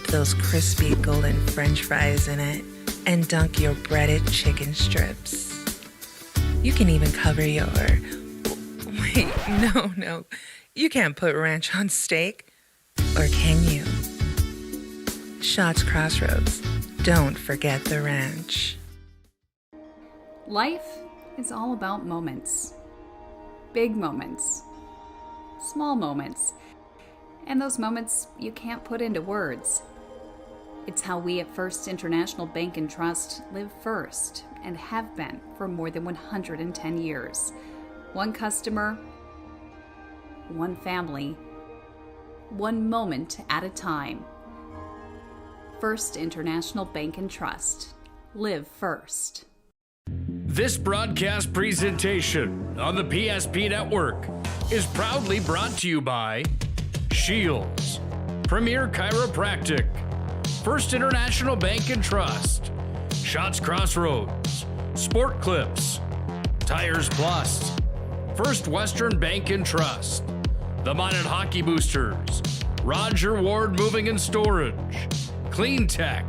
those crispy golden French fries in it and dunk your breaded chicken strips. You can even cover your... Wait, no. You can't put ranch on steak. Or can you? Shots Crossroads. Don't forget the ranch. Life is all about moments. Big moments. Small moments. And those moments you can't put into words. It's how we at First International Bank and Trust live first and have been for more than 110 years. One customer, one family, one moment at a time. First International Bank and Trust. Live first. This broadcast presentation on the PSP Network is proudly brought to you by Shields, Premier Chiropractic, First International Bank and Trust, Shots Crossroads, Sport Clips, Tires Plus, First Western Bank and Trust, the Minot Hockey Boosters, Roger Ward Moving and Storage, Clean Tech,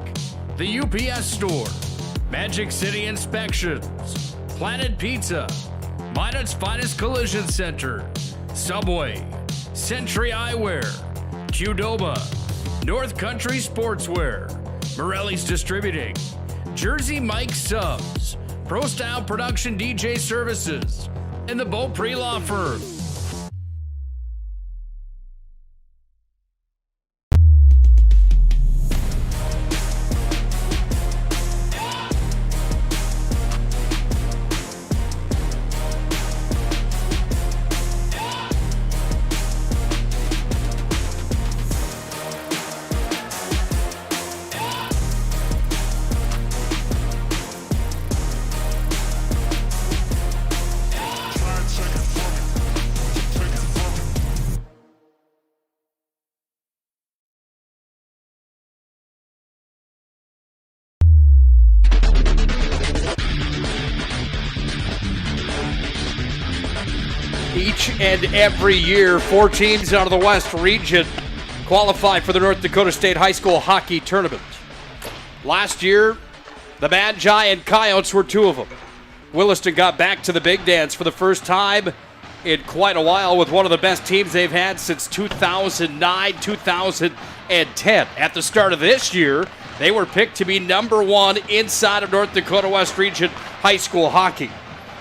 the UPS Store, Magic City Inspections, Planet Pizza, Minot's Finest Collision Center, Subway, Century Eyewear, Qdoba, North Country Sportswear, Morelli's Distributing, Jersey Mike Subs, Pro Style Production DJ Services, and the Beaupre Law Firm. Each and every year, 4 teams out of the West region qualify for the North Dakota State High School Hockey Tournament. Last year, the Magi and Coyotes were 2 of them. Williston got back to the big dance for the first time in quite a while with one of the best teams they've had since 2009, 2010. At the start of this year, they were picked to be number 1 inside of North Dakota West Region high school hockey.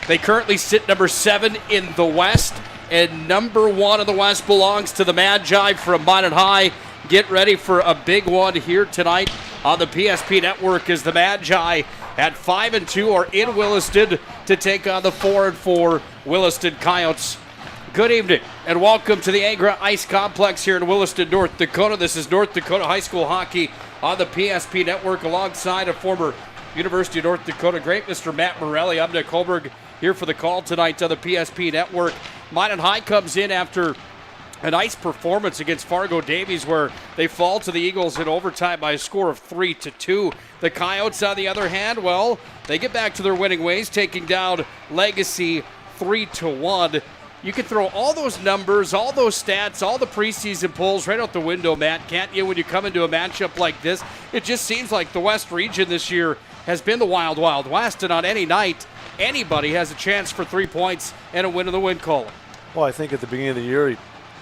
They currently sit number 7 in the West, and number 1 in the West belongs to the Magi from Minot High. Get ready for a big one here tonight on the PSP Network as the Magi at 5-2 are in Williston to take on the 4-4 Williston Coyotes. Good evening and welcome to the Agra Ice Complex here in Williston, North Dakota. This is North Dakota High School Hockey on the PSP Network alongside a former University of North Dakota great, Mr. Matt Morelli. I'm Nick Hulberg here for the call tonight on the PSP Network. Minot High comes in after a nice performance against Fargo Davies where they fall to the Eagles in overtime by a score of 3-2. The Coyotes, on the other hand, well, they get back to their winning ways, taking down Legacy 3-1. You can throw all those numbers, all those stats, all the preseason polls right out the window, Matt, can't you, when you come into a matchup like this? It just seems like the West region this year has been the Wild Wild West, and on any night, anybody has a chance for 3 points and a win in the win column. Well, I think at the beginning of the year,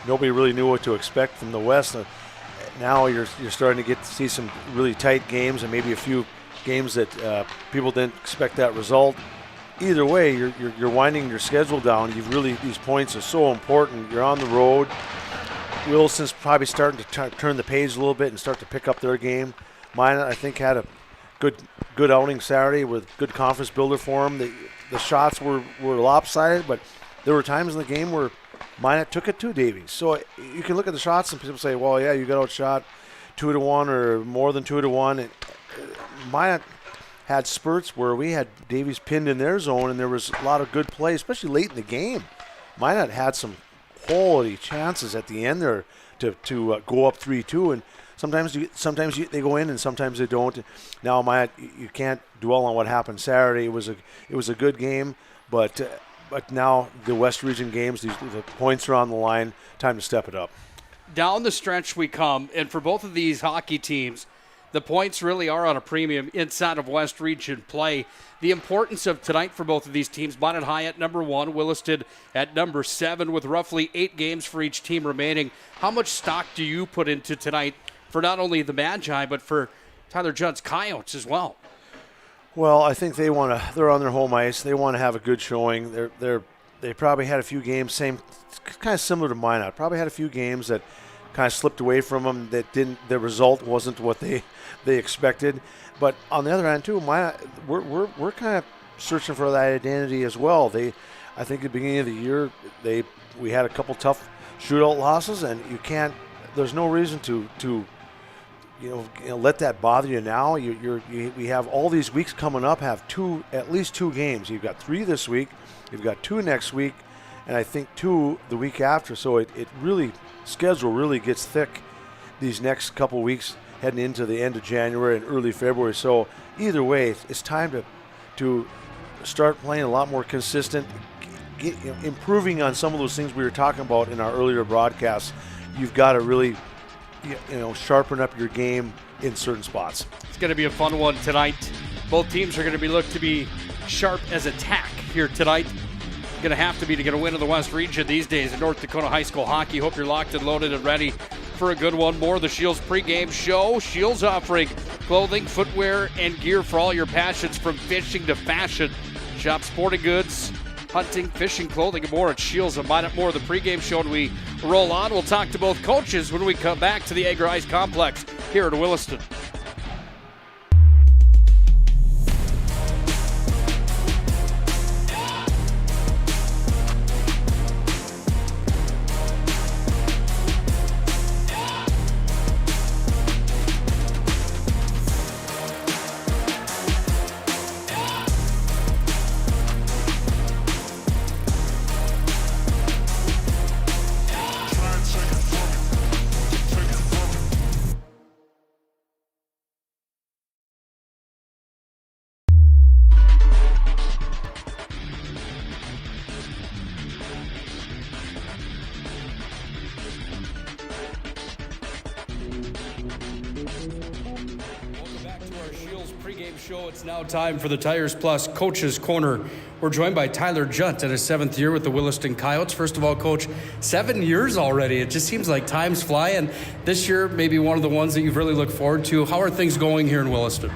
nobody really knew what to expect from the West. Now you're starting to get to see some really tight games and maybe a few games that people didn't expect that result. Either way, you're winding your schedule down. These points are so important. You're on the road. Wilson's probably starting to turn the page a little bit and start to pick up their game. Minot, I think, had a good outing Saturday with good conference builder for them. The shots were lopsided, but there were times in the game where Minot took it to Davies. So you can look at the shots and people say, well, yeah, you got outshot 2-1 or more than 2-1. Minot had spurts where we had Davies pinned in their zone, and there was a lot of good play, especially late in the game. Minot had some quality chances at the end there to go up 3-2, and sometimes they go in and sometimes they don't. Now, Minot, you can't dwell on what happened Saturday. It was a good game, but now the West Region games, the points are on the line. Time to step it up. down the stretch we come, and for both of these hockey teams, the points really are on a premium inside of West Region play. The importance of tonight for both of these teams, Minot High at number 1, Williston at number 7, with roughly 8 games for each team remaining. How much stock do you put into tonight for not only the Magi, but for Tyler Judd's Coyotes as well? Well, I think they're on their home ice. They want to have a good showing. They probably had a few games, kind of similar to Minot. Probably had a few games that kind of slipped away from them. The result wasn't what they expected. But on the other hand, too, we're kind of searching for that identity as well. I think at the beginning of the year, we had a couple tough shootout losses, and there's no reason to let that bother you now. We have all these weeks coming up, have at least 2 games. You've got 3 this week, you've got 2 next week, and I think 2 the week after. So schedule really gets thick these next couple weeks heading into the end of January and early February. So either way, it's time to start playing a lot more consistent, improving on some of those things we were talking about in our earlier broadcasts. You've got to really sharpen up your game in certain spots. It's going to be a fun one tonight. Both teams are going to be looked to be sharp as attack here tonight. Going to have to get a win in the West Region these days in North Dakota high school hockey. Hope you're locked and loaded and ready for a good one. More of the Shields pregame show. Shields offering clothing, footwear, and gear for all your passions, from fishing to fashion. Shop sporting goods, hunting, fishing, clothing, and more at Shields and Minot. More of the pregame show, and we roll on. We'll talk to both coaches when we come back to the Agri Ice Complex here at Williston. It's now time for the Tires Plus Coaches Corner. We're joined by Tyler Judd in his 7th year with the Williston Coyotes. First of all, Coach, 7 years already. It just seems like time's flying. This year, maybe one of the ones that you've really looked forward to. How are things going here in Williston?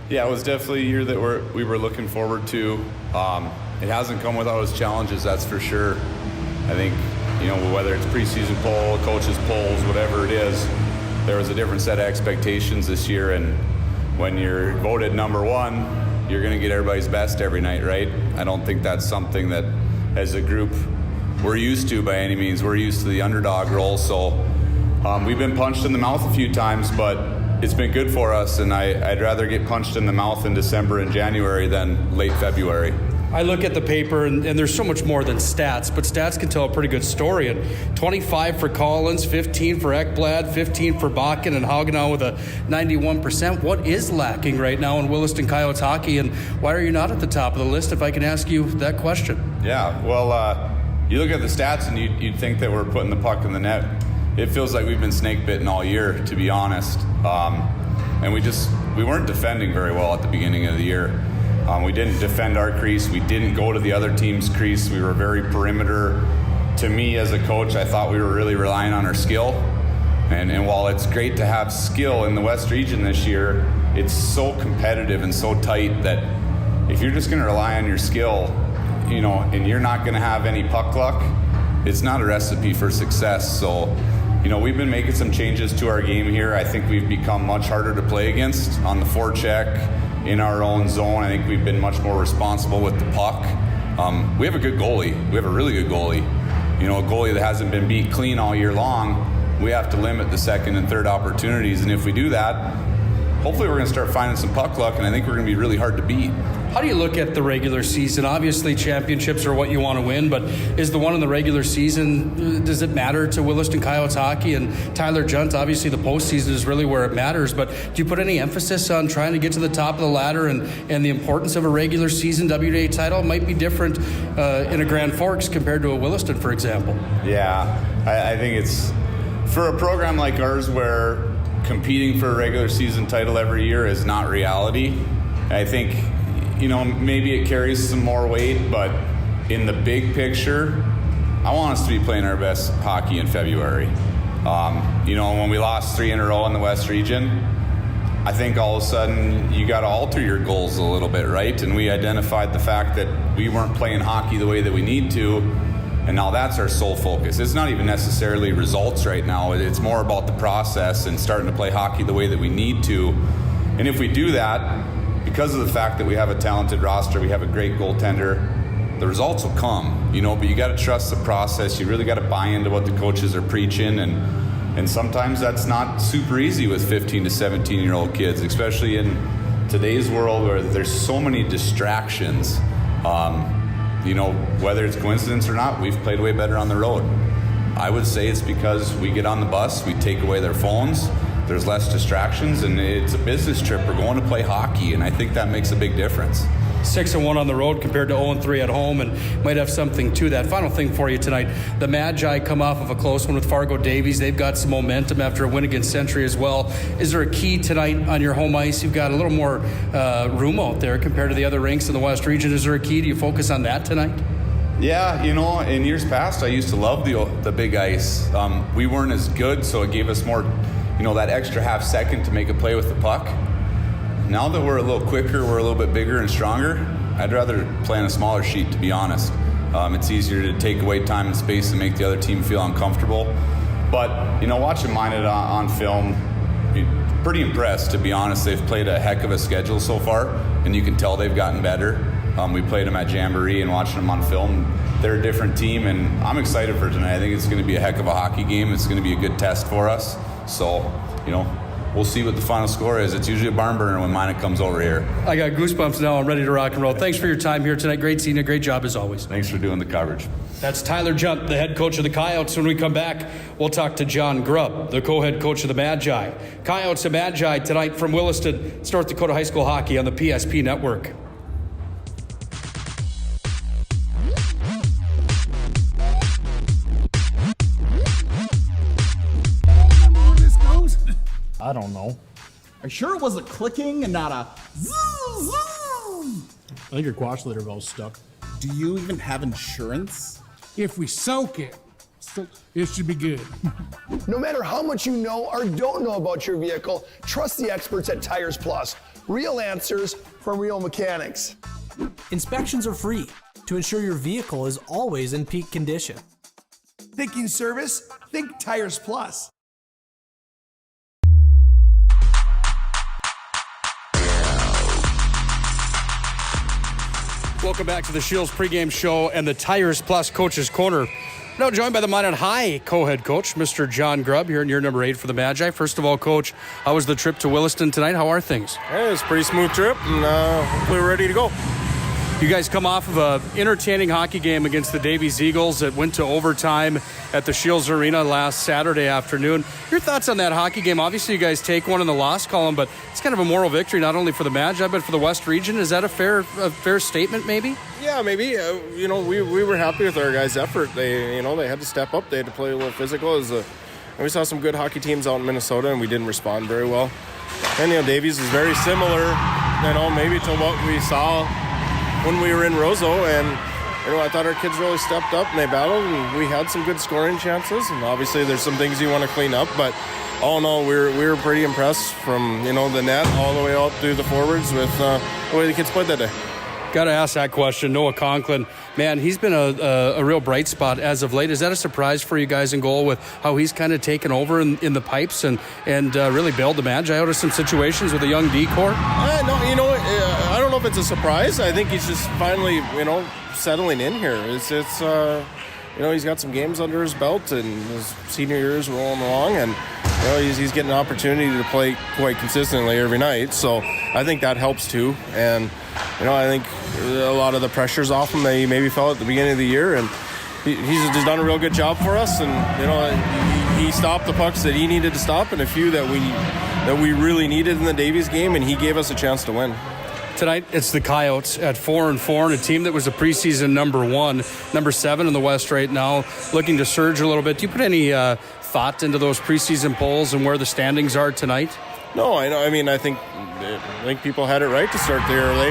Yeah, it was definitely a year that we were looking forward to. It hasn't come without its challenges, that's for sure. I think, whether it's preseason poll, coaches polls, whatever it is, there was a different set of expectations this year, and when you're voted number 1, you're going to get everybody's best every night, right? I don't think that's something that, as a group, we're used to by any means. We're used to the underdog role, so we've been punched in the mouth a few times, but it's been good for us, and I'd rather get punched in the mouth in December and January than late February. I look at the paper, and there's so much more than stats, but stats can tell a pretty good story. And 25 for Collins, 15 for Ekblad, 15 for Bakken, and Hagenau with a 91%. What is lacking right now in Williston Coyotes hockey, and why are you not at the top of the list, if I can ask you that question? Yeah, well, you look at the stats, and you'd think that we're putting the puck in the net. It feels like we've been snake bitten all year, to be honest. And we weren't defending very well at the beginning of the year. We didn't defend our crease. We didn't go to the other team's crease. We were very perimeter. To me, as a coach, I thought we were really relying on our skill. And while it's great to have skill in the West Region this year, it's so competitive and so tight that if you're just going to rely on your skill, and you're not going to have any puck luck, it's not a recipe for success. So, we've been making some changes to our game here. I think we've become much harder to play against on the forecheck, in our own zone. I think we've been much more responsible with the puck. We have a good goalie. We have a really good goalie. A goalie that hasn't been beat clean all year long. We have to limit the second and third opportunities, and if we do that, hopefully we're going to start finding some puck luck, and I think we're going to be really hard to beat. How do you look at the regular season? Obviously, championships are what you want to win, but is the one in the regular season, does it matter to Williston Coyotes hockey? And Tyler Judd, obviously the postseason is really where it matters, but do you put any emphasis on trying to get to the top of the ladder and the importance of a regular season WDA title? It might be different in a Grand Forks compared to a Williston, for example. Yeah, I think it's For a program like ours where competing for a regular season title every year is not reality, I think, maybe it carries some more weight, but in the big picture, I want us to be playing our best hockey in February. When we lost 3 in a row in the West region, I think all of a sudden you got to alter your goals a little bit, right? And we identified the fact that we weren't playing hockey the way that we need to, and now that's our sole focus. It's not even necessarily results right now. It's more about the process and starting to play hockey the way that we need to. And if we do that, because of the fact that we have a talented roster, we have a great goaltender, the results will come, but you got to trust the process. You really got to buy into what the coaches are preaching, and sometimes that's not super easy with 15 to 17-year-old kids, especially in today's world where there's so many distractions. Whether it's coincidence or not, we've played way better on the road. I would say it's because we get on the bus, we take away their phones, there's less distractions, and it's a business trip. We're going to play hockey, and I think that makes a big difference. 6-1 on the road compared to 0-3 at home, and might have something to that. Final thing for you tonight, the Magi come off of a close one with Fargo Davies. They've got some momentum after a win against Century as well. Is there a key tonight on your home ice? You've got a little more room out there compared to the other rinks in the West region. Is there a key? Do you focus on that tonight? Yeah, in years past, I used to love the big ice. We weren't as good, so it gave us more, that extra half second to make a play with the puck. Now that we're a little quicker, we're a little bit bigger and stronger, I'd rather play on a smaller sheet, to be honest. It's easier to take away time and space and make the other team feel uncomfortable. But, watching Minot on film, pretty impressed, to be honest. They've played a heck of a schedule so far, and you can tell they've gotten better. We played them at Jamboree, and watching them on film, they're a different team, and I'm excited for tonight. I think it's going to be a heck of a hockey game. It's going to be a good test for us. So, we'll see what the final score is. It's usually a barn burner when Minot comes over here. I got goosebumps now. I'm ready to rock and roll. Thanks for your time here tonight. Great seeing you. Great job as always. Thanks for doing the coverage. That's Tyler Junt, the head coach of the Coyotes. When we come back, we'll talk to John Grubb, the co-head coach of the Magi. Coyotes and Magi tonight from Williston. It's North Dakota High School Hockey on the PSP Network. I don't know. Are you sure it was a clicking and not a zoom, zoom? I think your quash litter valve's stuck. Do you even have insurance? If we soak it, it should be good. No matter how much you know or don't know about your vehicle, trust the experts at Tires Plus. Real answers from real mechanics. Inspections are free to ensure your vehicle is always in peak condition. Thinking service? Think Tires Plus. Welcome back to the Shields pregame show and the Tires Plus Coach's Corner. Now joined by the Minot High co-head coach, Mr. John Grubb, here in year number 8 for the Magi. First of all, Coach, how was the trip to Williston tonight? How are things? Hey, it was a pretty smooth trip, and hopefully we're ready to go. You guys come off of an entertaining hockey game against the Davies Eagles that went to overtime at the Shields Arena last Saturday afternoon. Your thoughts on that hockey game? Obviously, you guys take one in the loss column, but it's kind of a moral victory not only for the Magi but for the West region. Is that a fair statement, maybe? Yeah, maybe. We were happy with our guys' effort. They had to step up. They had to play a little physical. And we saw some good hockey teams out in Minnesota, and we didn't respond very well. And Davies is very similar, maybe to what we saw when we were in Roseau, and I thought our kids really stepped up and they battled, and we had some good scoring chances. And obviously, there's some things you want to clean up, but all in all, we were pretty impressed from the net all the way out through the forwards with the way the kids played that day. Got to ask that question. Noah Conklin, man, he's been a real bright spot as of late. Is that a surprise for you guys in goal with how he's kind of taken over in the pipes and really bailed the Magi out of some situations with a young D-core? No, I don't know if it's a surprise. I think he's just finally, settling in here. It's he's got some games under his belt, and his senior year is rolling along, and he's getting an opportunity to play quite consistently every night. So I think that helps too. And I think a lot of the pressure's off him that he maybe felt at the beginning of the year, and he's just done a real good job for us. And he stopped the pucks that he needed to stop, and a few that we really needed in the Davies game, and he gave us a chance to win. Tonight, it's the Coyotes at 4-4, and a team that was a preseason number 1, number 7 in the West right now, looking to surge a little bit. Do you put any thought into those preseason polls and where the standings are tonight? No, I know. I mean, I think people had it right to start there. They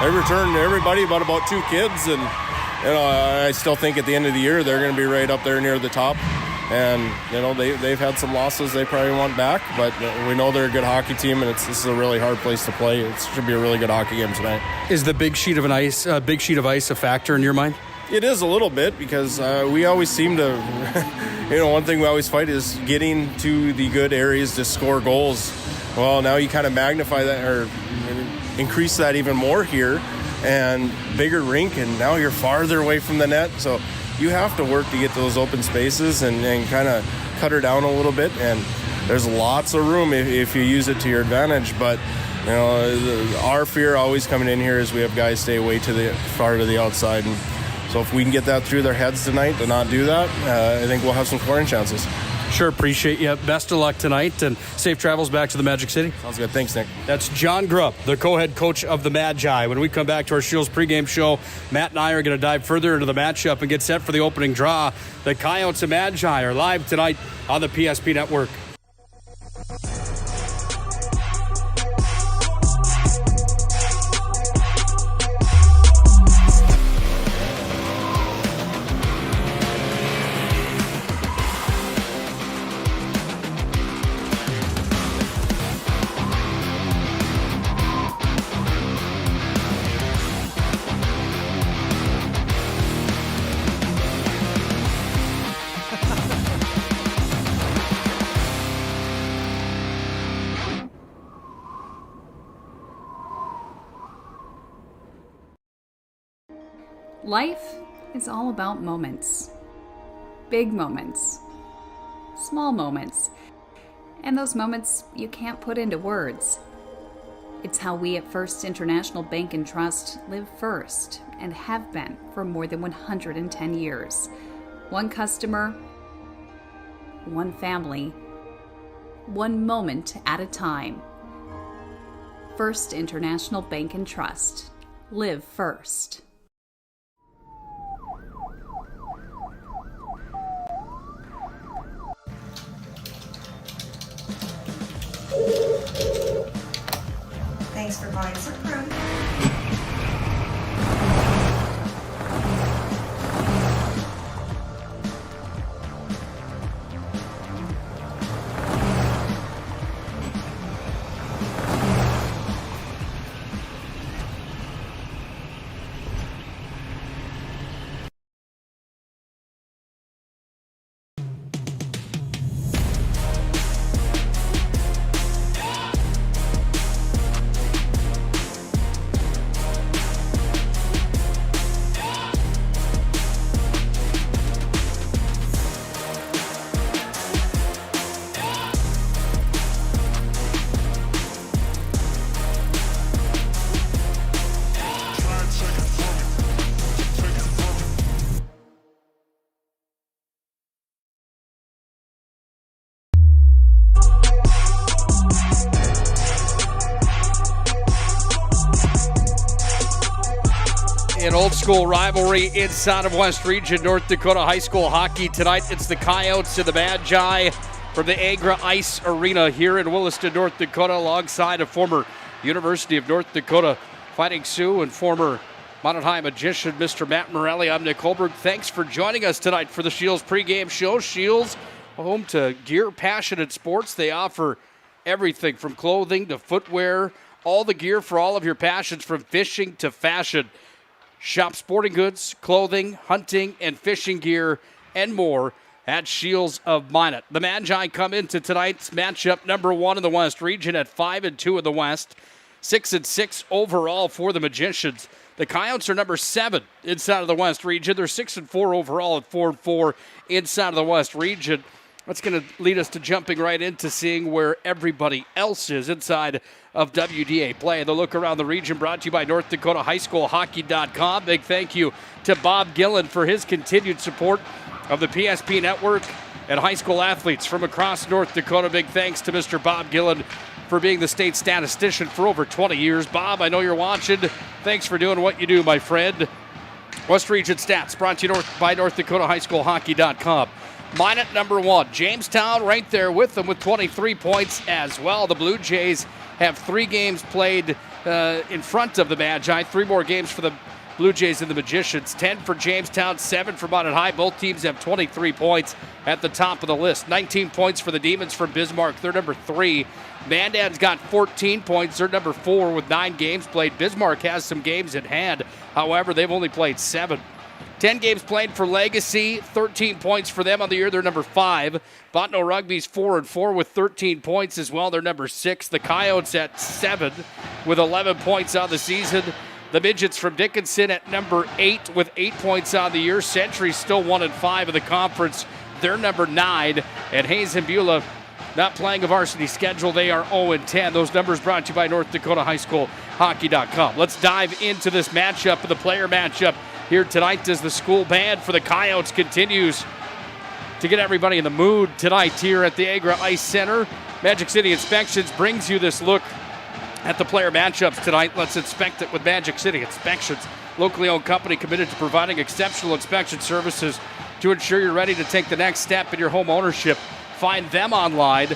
returned everybody but about 2 kids, and I still think at the end of the year they're going to be right up there near the top. And they've had some losses they probably want back, but we know they're a good hockey team, and this is a really hard place to play. It should be a really good hockey game tonight. Is the big sheet of ice a factor in your mind? It is a little bit, because we always seem to, one thing we always fight is getting to the good areas to score goals. Well, now you kind of magnify that or increase that even more here, and bigger rink, and now you're farther away from the net. So you have to work to get those open spaces and kind of cut her down a little bit. And there's lots of room if you use it to your advantage. But our fear always coming in here is we have guys stay way far to the outside. And so if we can get that through their heads tonight to not do that, I think we'll have some scoring chances. Sure, appreciate you. Best of luck tonight, and safe travels back to the Magic City. Sounds good. Thanks, Nick. That's John Grubb, the co-head coach of the Magi. When we come back to our Shields pregame show, Matt and I are going to dive further into the matchup and get set for the opening draw. The Coyotes and Magi are live tonight on the PSP Network. Life is all about moments. Big moments. Small moments. And those moments you can't put into words. It's how we at First International Bank and Trust live first and have been for more than 110 years. One customer, one family, one moment at a time. First International Bank and Trust. Live first. Thanks for buying some fruit. An old school rivalry inside of West Region North Dakota high school hockey tonight. It's the Coyotes and the Magi from the Agra Ice Arena here in Williston, North Dakota, alongside a former University of North Dakota Fighting Sioux and former Minot High magician, Mr. Matt Morelli. I'm Nick Hulberg. Thanks for joining us tonight for the Shields pregame show. Shields, home to gear passionate sports. They offer everything from clothing to footwear, all the gear for all of your passions, from fishing to fashion. Shop sporting goods, clothing, hunting, and fishing gear, and more at Shields of Minot. The Magi come into tonight's matchup number 1 in the West Region at 5-2 in the West, 6-6 overall for the Magicians. The Coyotes are number 7 inside of the West Region. They're 6-4 overall at 4-4 inside of the West Region. That's going to lead us to jumping right into seeing where everybody else is inside of WDA play. The look around the region brought to you by North Dakota High School Hockey.com. Big thank you to Bob Gillen for his continued support of the PSP Network and high school athletes from across North Dakota. Big thanks to Mr. Bob Gillen for being the state statistician for over 20 years. Bob, I know you're watching. Thanks for doing what you do, my friend. West Region Stats brought to you by North Dakota High School Hockey.com. Minot number 1. Jamestown right there with them with 23 points as well. The Blue Jays have 3 games played in front of the Magi. 3 more games for the Blue Jays and the Magicians. 10 for Jamestown, 7 for Minot High. Both teams have 23 points at the top of the list. 19 points for the Demons from Bismarck. They're number 3. Mandan's got 14 points. They're number 4 with 9 games played. Bismarck has some games in hand. However, they've only played 7. 10 games played for Legacy, 13 points for them on the year. They're number 5. Botno Rugby's 4-4 with 13 points as well. They're number 6. The Coyotes at 7 with 11 points on the season. The Midgets from Dickinson at number 8 with 8 points on the year. Century's still 1-5 in the conference. They're number 9. And Hayes and Beulah not playing a varsity schedule. They are 0-10. Those numbers brought to you by North Dakota High School Hockey.com. Let's dive into this matchup, the player matchup here tonight as the school band for the Coyotes continues to get everybody in the mood tonight here at the Agra Ice Center. Magic City Inspections brings you this look at the player matchups tonight. Let's inspect it with Magic City Inspections. Locally owned company committed to providing exceptional inspection services to ensure you're ready to take the next step in your home ownership. Find them online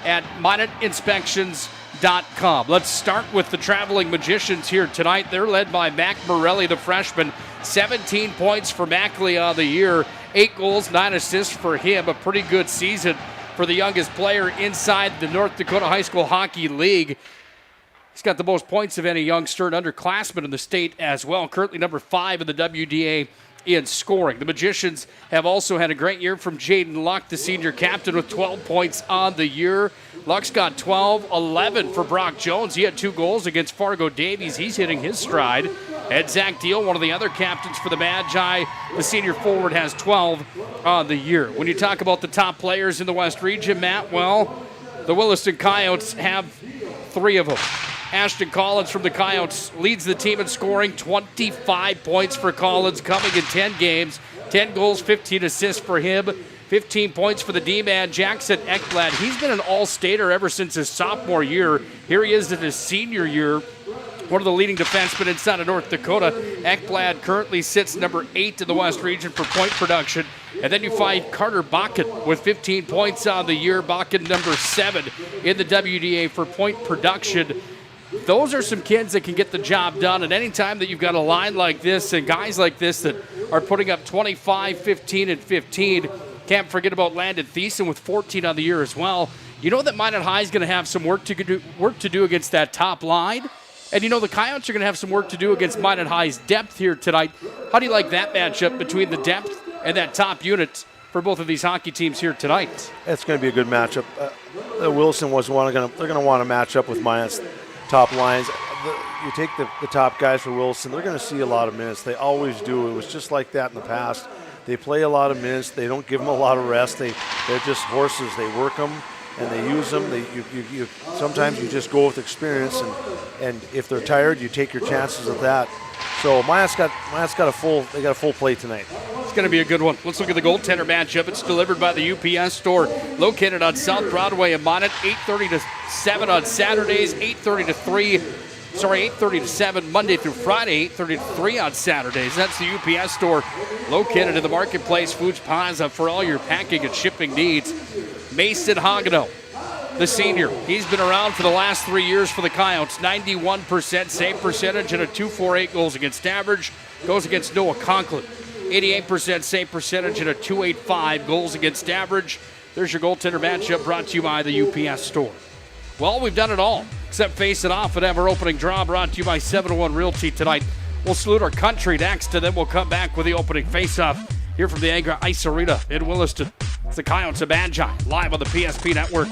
at minotinspections.com. Let's start with the traveling Magicians here tonight. They're led by Matt Morelli, the freshman. 17 points for Mackley on the year. 8 goals, 9 assists for him. A pretty good season for the youngest player inside the North Dakota High School Hockey League. He's got the most points of any youngster and underclassman in the state as well. Currently number 5 in the WDA in scoring. The Magicians have also had a great year from Jaden Luck, the senior captain, with 12 points on the year. Luck's got 12, 11 for Brock Jones. He had 2 goals against Fargo Davies. He's hitting his stride. And Zach Deal, one of the other captains for the Magi, the senior forward, has 12 on the year. When you talk about the top players in the West region, Matt, well, the Williston Coyotes have 3 of them. Ashton Collins from the Coyotes leads the team in scoring. 25 points for Collins coming in 10 games. 10 goals, 15 assists for him. 15 points for the D-man, Jackson Ekblad. He's been an all-stater ever since his sophomore year. Here he is in his senior year. One of the leading defensemen inside of North Dakota. Ekblad currently sits number 8 in the West region for point production. And then you find Carter Bakken with 15 points on the year. Bakken number 7 in the WDA for point production. Those are some kids that can get the job done. And anytime that you've got a line like this and guys like this that are putting up 25, 15, and 15, can't forget about Landon Thiessen with 14 on the year as well. You know that Minot High is going to have some work to do against that top line. And you know the Coyotes are going to have some work to do against Minot High's depth here tonight. How do you like that matchup between the depth and that top unit for both of these hockey teams here tonight? It's going to be a good matchup. Wilson they're going to want to match up with Minot's top lines. You take the top guys for Wilson, they're going to see a lot of minutes. They always do. It was just like that in the past. They play a lot of minutes. They don't give them a lot of rest. They're just horses. They work them and they use them. Sometimes you just go with experience, and if they're tired, you take your chances of that. So Minot's got a full plate tonight. It's going to be a good one. Let's look at the goaltender matchup. It's delivered by the UPS store located on South Broadway in Minot. 8:30 to 7 on Saturdays. 8:30 to 7 Monday through Friday. 8:30 to 3 on Saturdays. That's the UPS store located in the Marketplace Foods Plaza for all your packing and shipping needs. Mason Hagano, the senior. He's been around for the last 3 years for the Coyotes. 91% save percentage and a .248 goals against average. Goes against Noah Conklin. 88% save percentage and a .285 goals against average. There's your goaltender matchup brought to you by the UPS store. Well, we've done it all except face it off and have our opening draw brought to you by 701 Realty tonight. We'll salute our country next, and then we'll come back with the opening face-off here from the Agra Ice Arena in Williston. It's the Coyotes of Magi live on the PSP Network.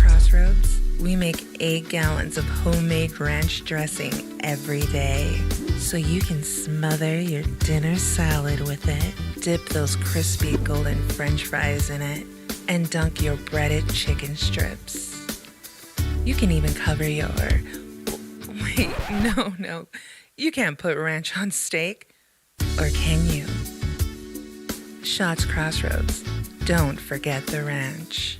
Crossroads, we make 8 gallons of homemade ranch dressing every day, so you can smother your dinner salad with it, dip those crispy golden French fries in it, and dunk your breaded chicken strips. You can even cover your... Wait, no. You can't put ranch on steak. Or can you? Shots Crossroads. Don't forget the ranch.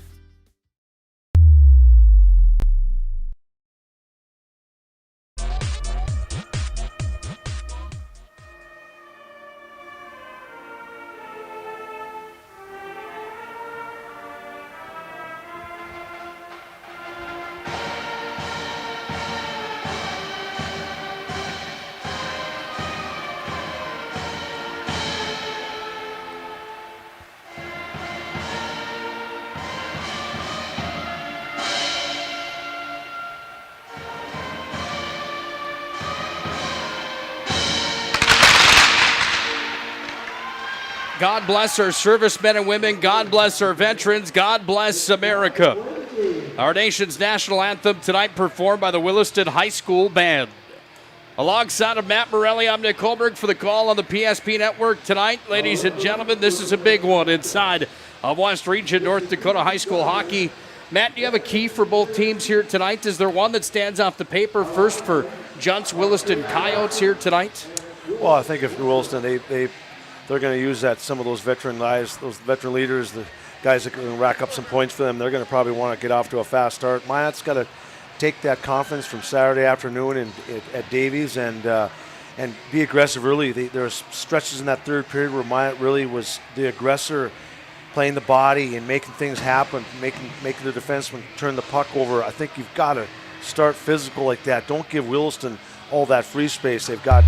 God bless our servicemen and women. God bless our veterans. God bless America. Our nation's national anthem tonight performed by the Williston High School Band. Alongside of Matt Morelli, I'm Nick Hulberg for the call on the PSP Network tonight. Ladies and gentlemen, this is a big one inside of West Region North Dakota High School hockey. Matt, do you have a key for both teams here tonight? Is there one that stands off the paper first for Junt's Williston Coyotes here tonight? Well, I think if Williston, they're going to use that, some of those veteran guys, those veteran leaders, the guys that can rack up some points for them, they're going to probably want to get off to a fast start. Minot's got to take that confidence from Saturday afternoon at Davies and be aggressive early. There's stretches in that third period where Minot really was the aggressor, playing the body and making things happen, making the defenseman turn the puck over. I think you've got to start physical like that. Don't give Williston all that free space. They've got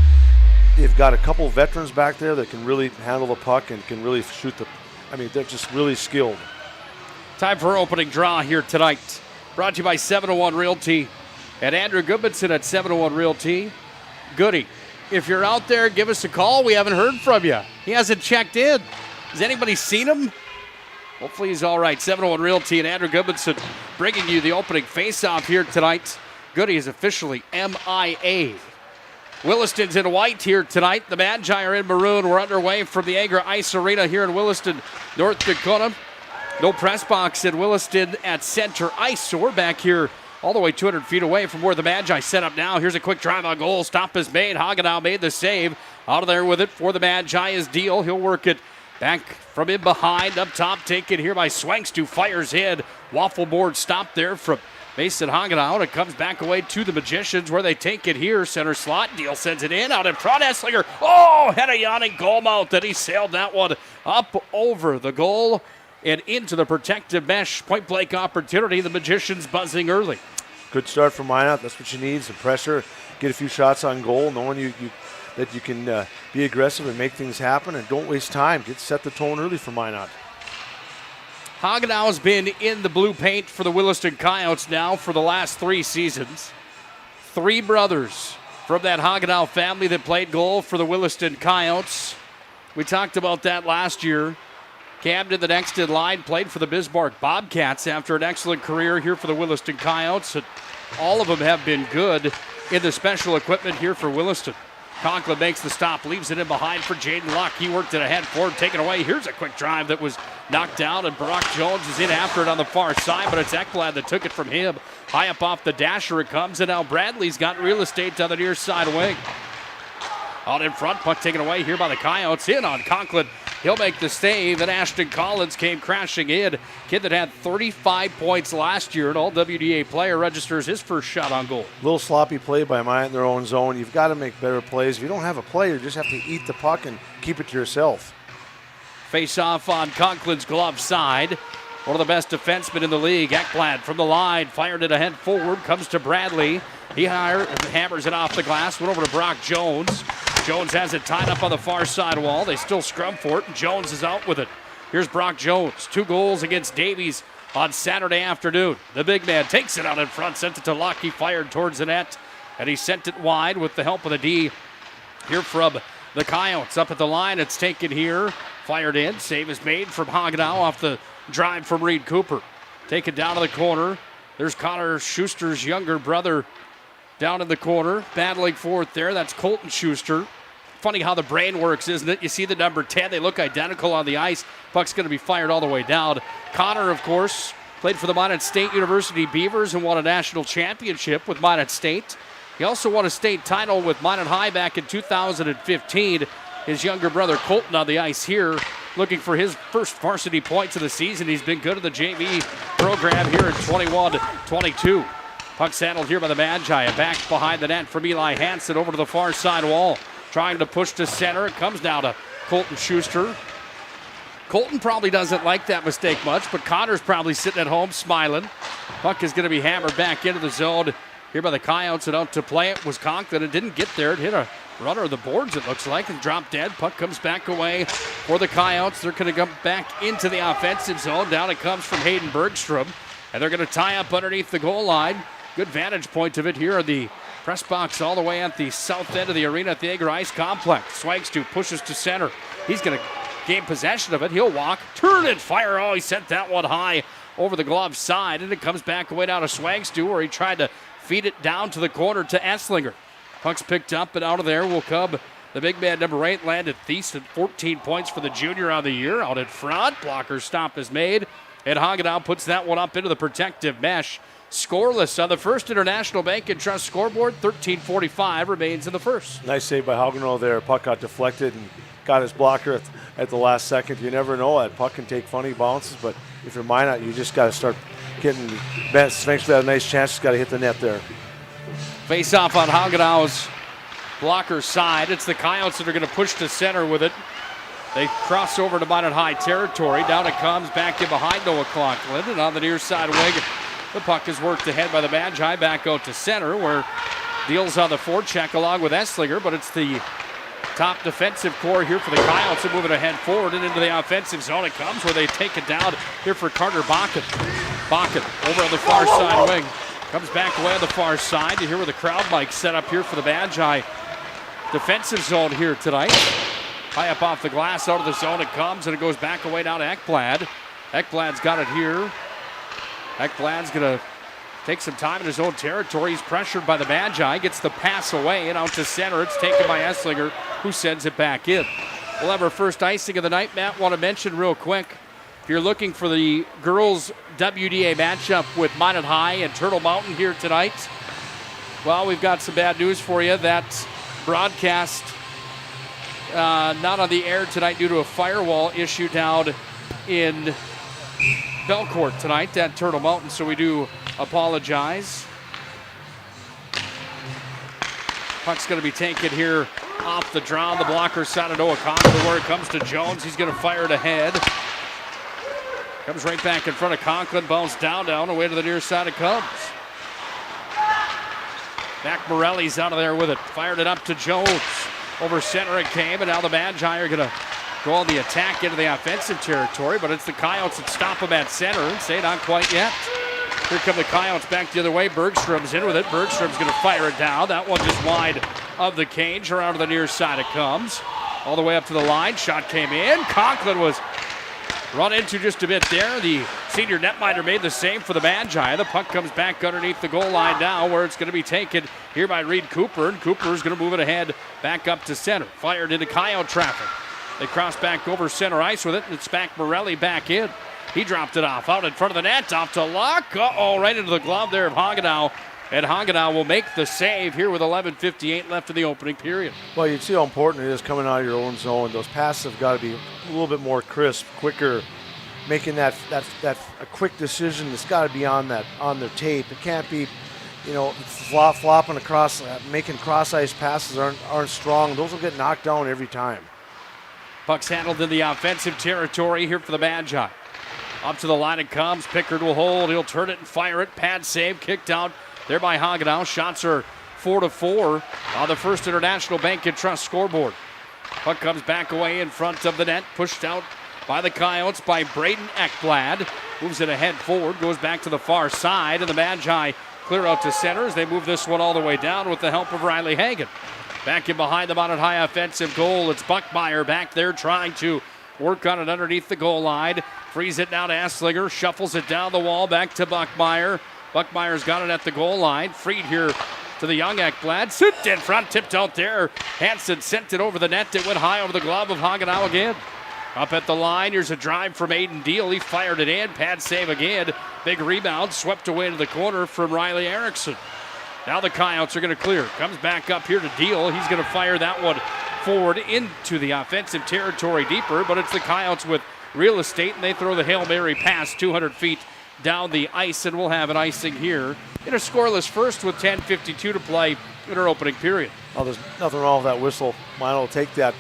a couple of veterans back there that can really handle the puck and can really shoot they're just really skilled. Time for opening draw here tonight. Brought to you by 701 Realty and Andrew Goodmanson at 701 Realty. Goody, if you're out there, give us a call. We haven't heard from you. He hasn't checked in. Has anybody seen him? Hopefully he's all right. 701 Realty and Andrew Goodmanson bringing you the opening face-off here tonight. Goody is officially MIA. Williston's in white here tonight. The Magi are in maroon. We're underway from the Agra Ice Arena here in Williston, North Dakota. No press box in Williston at center ice, so we're back here all the way 200 feet away from where the Magi set up now. Here's a quick drive on goal. Stop is made. Hagenau made the save. Out of there with it for the Magi is Deal. He'll work it back from in behind. Up top, taken here by Swankstu. Fires in. Waffle board stop there from Mason Hagenau. And it comes back away to the Magicians where they take it here. Center slot. Deal sends it in. Out in front. Esslinger. Oh, had a yawning goal mouth. And he sailed that one up over the goal and into the protective mesh. Point blank opportunity. The Magicians buzzing early. Good start for Minot. That's what you need. Some pressure. Get a few shots on goal. Knowing that you can be aggressive and make things happen. And don't waste time. Set the tone early for Minot. Hagenau has been in the blue paint for the Williston Coyotes now for the last 3 seasons. 3 brothers from that Hagenau family that played goal for the Williston Coyotes. We talked about that last year. Cam did the next in line, played for the Bismarck Bobcats after an excellent career here for the Williston Coyotes. And all of them have been good in the special equipment here for Williston. Conklin makes the stop, leaves it in behind for Jaden Luck. He worked it ahead forward, taken away. Here's a quick drive that was knocked down, and Brock Jones is in after it on the far side, but it's Ekblad that took it from him. High up off the dasher it comes, and now Bradley's got real estate on the near side wing. Out in front, puck taken away here by the Coyotes. In on Conklin. He'll make the save, and Ashton Collins came crashing in. Kid that had 35 points last year, an all-WDA player, registers his first shot on goal. A little sloppy play by Minot in their own zone. You've got to make better plays. If you don't have a play, you just have to eat the puck and keep it to yourself. Face off on Conklin's glove side. One of the best defensemen in the league. Ekblad from the line, fired it ahead forward, comes to Bradley. He hammers it off the glass, went over to Brock Jones. Jones has it tied up on the far side wall. They still scrum for it, and Jones is out with it. Here's Brock Jones. 2 goals against Davies on Saturday afternoon. The big man takes it out in front, sent it to Luck. He fired towards the net, and he sent it wide with the help of the D here from the Coyotes. Up at the line, it's taken here. Fired in. Save is made from Hagenau off the drive from Reed Cooper. Take it down to the corner. There's Connor Schuster's younger brother down in the corner, battling for it there. That's Colton Schuster. Funny how the brain works, isn't it? You see the number 10. They look identical on the ice. Puck's going to be fired all the way down. Connor, of course, played for the Minot State University Beavers and won a national championship with Minot State. He also won a state title with Minot High back in 2015. His younger brother, Colton, on the ice here, looking for his first varsity points of the season. He's been good in the JV program here in 21-22. Puck handled here by the Magi. A back behind the net from Eli Hansen over to the far side wall. Trying to push to center. It comes down to Colton Schuster. Colton probably doesn't like that mistake much, but Connor's probably sitting at home smiling. Puck is going to be hammered back into the zone here by the Coyotes, and out to play it was Conklin. It didn't get there. It hit a runner of the boards, it looks like, and dropped dead. Puck comes back away for the Coyotes. They're going to come back into the offensive zone. Down it comes from Hayden Bergstrom, and they're going to tie up underneath the goal line. Good vantage point of it here are the press box all the way at the south end of the arena at the Agra Ice Complex. Swankstu pushes to center. He's going to gain possession of it. He'll walk, turn and fire. Oh, he sent that one high over the glove side, and it comes back away down to Swagstu, where he tried to feed it down to the corner to Esslinger. Puck's picked up, and out of there will come the big man, number 8, Landon Thiessen. 14 points for the junior on the year. Out in front, blocker stop is made, and Hagenow puts that one up into the protective mesh. Scoreless on the First International Bank and Trust scoreboard. 13:45 remains in the first. Nice save by Hagenow there. Puck got deflected and got his blocker at the last second. You never know. That puck can take funny bounces, but if you're Minot, you just got to start getting bent. Sphinx had a nice chance. Just got to hit the net there. Face off on Hagenau's blocker side. It's the Coyotes that are going to push to center with it. They cross over to Minot High territory. Down it comes, back in behind Noah Conklin, and on the near side wing, the puck is worked ahead by the Magi, back out to center, where deals on the forecheck along with Esslinger, but it's the top defensive core here for the Coyotes. They're moving ahead forward and into the offensive zone it comes, where they take it down here for Carter Bakken. Bakken over on the far side wing. Comes back away on the far side. You hear where the crowd mic set up here for the Magi defensive zone here tonight. High up off the glass, out of the zone it comes, and it goes back away down to Ekblad. Ekblad's got it here. Ekblad's going to take some time in his own territory. He's pressured by the Magi. Gets the pass away and out to center. It's taken by Esslinger, who sends it back in. We'll have our first icing of the night. Matt, want to mention real quick, if you're looking for the girls' WDA matchup with Minot High and Turtle Mountain here tonight, well, we've got some bad news for you. That broadcast not on the air tonight due to a firewall issue down in Belcourt tonight at Turtle Mountain, so we do apologize. Puck's going to be taken here off the draw on the blocker side of Noah Conklin, where it comes to Jones. He's going to fire it ahead. Comes right back in front of Conklin, bounce down, away to the near side it comes. Matt Morelli's out of there with it, fired it up to Jones. Over center it came, and now the Magi are going to go on the attack into the offensive territory, but it's the Coyotes that stop them at center and say not quite yet. Here come the Coyotes back the other way. Bergstrom's in with it. Bergstrom's going to fire it down. That one just wide of the cage. Around to the near side it comes. All the way up to the line. Shot came in. Conklin was run into just a bit there. The senior netminder made the save for the Magi. The puck comes back underneath the goal line now, where it's going to be taken here by Reed Cooper, and Cooper's going to move it ahead back up to center. Fired into Coyote traffic. They cross back over center ice with it, and it's back Morelli back in. He dropped it off, out in front of the net, off to Luck. Right into the glove there of Hagenow. And Hagenow will make the save here with 11:58 left in the opening period. Well, you see how important it is coming out of your own zone. Those passes have got to be a little bit more crisp, quicker. Making that a quick decision, it's got to be on their tape. It can't be, flopping across, making cross ice passes aren't strong. Those will get knocked down every time. Puck's handled in the offensive territory here for the Magi. Up to the line it comes. Pickard will hold. He'll turn it and fire it. Pad save. Kicked out there by Hagenow. Shots are 4-4 on the First International Bank and Trust scoreboard. Puck comes back away in front of the net. Pushed out by the Coyotes by Braden Ekblad. Moves it ahead forward. Goes back to the far side. And the Magi clear out to center as they move this one all the way down with the help of Riley Hagan. Back in behind the Minot High offensive goal. It's Buckmeyer back there trying to work on it underneath the goal line. Frees it down to Esslinger. Shuffles it down the wall back to Buckmeyer. Buckmeyer's got it at the goal line. Freed here to the young Ekblad. Sit in front. Tipped out there. Hansen sent it over the net. It went high over the glove of Hagenow again. Up at the line. Here's a drive from Aiden Deal. He fired it in. Pad save again. Big rebound. Swept away to the corner from Riley Erickson. Now the Coyotes are going to clear. Comes back up here to Deal. He's going to fire that one forward into the offensive territory deeper, but it's the Coyotes with real estate, and they throw the Hail Mary pass 200 feet down the ice, and we'll have an icing here in a scoreless first with 10:52 to play in our opening period. Oh, there's nothing wrong with that whistle. Minot will take that.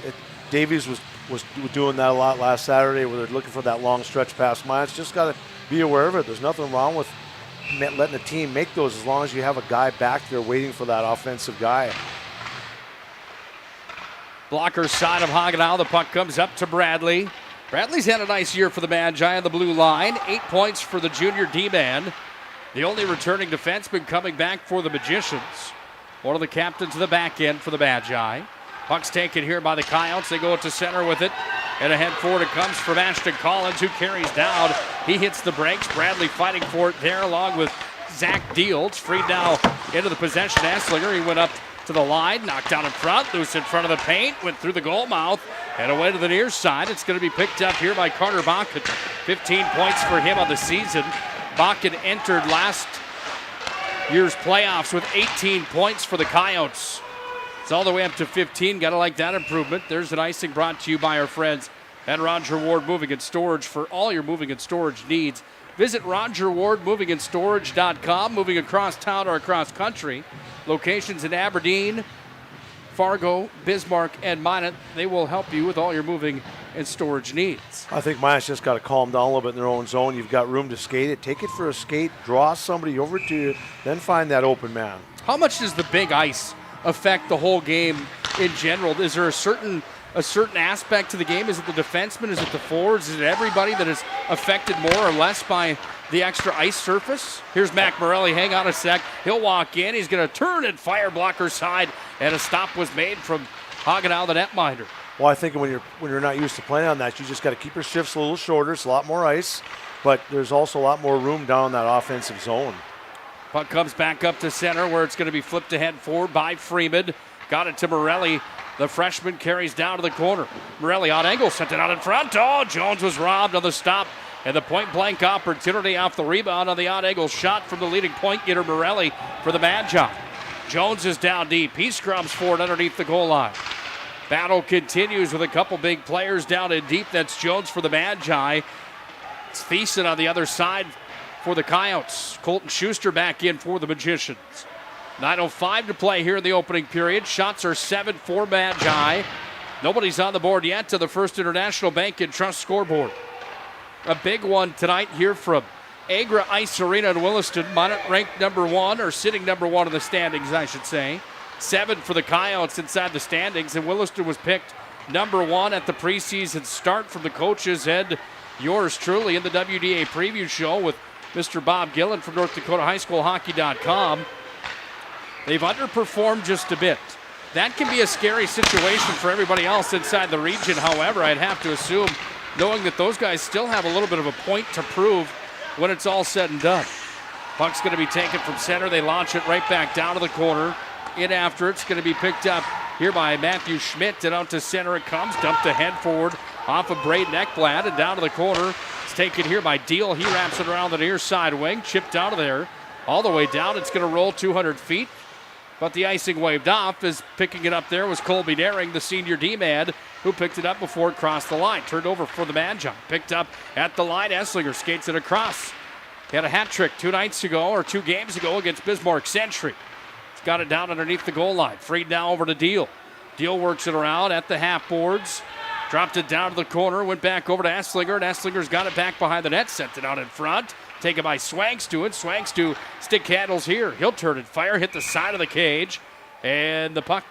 Davies was doing that a lot last Saturday where they're looking for that long stretch pass. Minot's just got to be aware of it. There's nothing wrong with letting the team make those as long as you have a guy back there waiting for that offensive guy. Blocker side of Hagenow. The puck comes up to Bradley. Bradley's had a nice year for the Magi on the blue line. 8 points for the junior D-man. The only returning defenseman coming back for the Magicians. One of the captains of the back end for the Magi. Puck's taken here by the Coyotes. They go to center with it. And ahead forward it comes from Ashton Collins, who carries down. He hits the brakes. Bradley fighting for it there along with Zach Deal. It's freed now into the possession. Esslinger, he went up to the line, knocked down in front, loose in front of the paint, went through the goal mouth, and away to the near side. It's going to be picked up here by Carter Bakken. 15 points for him on the season. Bakken entered last year's playoffs with 18 points for the Coyotes. It's all the way up to 15. Got to like that improvement. There's an icing brought to you by our friends at Roger Ward Moving and Storage. For all your moving and storage needs, visit RogerWardMovingandStorage.com. Moving across town or across country. Locations in Aberdeen, Fargo, Bismarck, and Minot. They will help you with all your moving and storage needs. I think Minot's just got to calm down a little bit in their own zone. You've got room to skate it. Take it for a skate. Draw somebody over to you. Then find that open man. How much does the big ice affect the whole game in general? Is there a certain aspect to the game? Is it the defenseman? Is it the forwards? Is it everybody that is affected more or less by the extra ice surface? Here's Matt Morelli. Hang on a sec. He'll walk in. He's going to turn and fire blocker side, and a stop was made from Hagenow, the netminder. Well, I think when you're not used to playing on that, you just got to keep your shifts a little shorter. It's a lot more ice, but there's also a lot more room down that offensive zone. Puck comes back up to center where it's going to be flipped ahead forward by Freeman. Got it to Morelli. The freshman carries down to the corner. Morelli on angle, sent it out in front. Oh, Jones was robbed on the stop. And the point-blank opportunity off the rebound on the odd-angle shot from the leading point getter, Morelli, for the Magi. Jones is down deep. He scrubs forward underneath the goal line. Battle continues with a couple big players down in deep. That's Jones for the Magi. It's Thiessen on the other side for the Coyotes. Colton Schuster back in for the Magicians. 9:05 to play here in the opening period. Shots are 7 for Magi. Nobody's on the board yet to the First International Bank and Trust scoreboard. A big one tonight here from Agra Ice Arena in Williston. Minot ranked number 1, or sitting number 1 in the standings, I should say. 7 for the Coyotes inside the standings, and Williston was picked number 1 at the preseason start from the coaches and yours truly in the WDA preview show with Mr. Bob Gillen from North Dakota High School Hockey.com. They've underperformed just a bit. That can be a scary situation for everybody else inside the region. However, I'd have to assume, knowing that those guys still have a little bit of a point to prove when it's all said and done. Puck's going to be taken from center. They launch it right back down to the corner. In after it's going to be picked up here by Matthew Schmidt, and out to center it comes. Dumped ahead forward off of Braden Ekblad and down to the corner. It's taken here by Deal. He wraps it around the near side wing. Chipped out of there. All the way down. It's going to roll 200 feet. But the icing waved off as picking it up there was Colby Daring, the senior D-man, who picked it up before it crossed the line. Turned over for the Magi. Picked up at the line. Esslinger skates it across. He had a hat trick 2 games ago against Bismarck Century. He's got it down underneath the goal line. Freed now over to Deal. Deal works it around at the half boards. Dropped it down to the corner. Went back over to Esslinger, and Esslinger's got it back behind the net. Sent it out in front. Taken by Swankstu, and Swankstu stick handles here. He'll turn and fire, hit the side of the cage, and the puck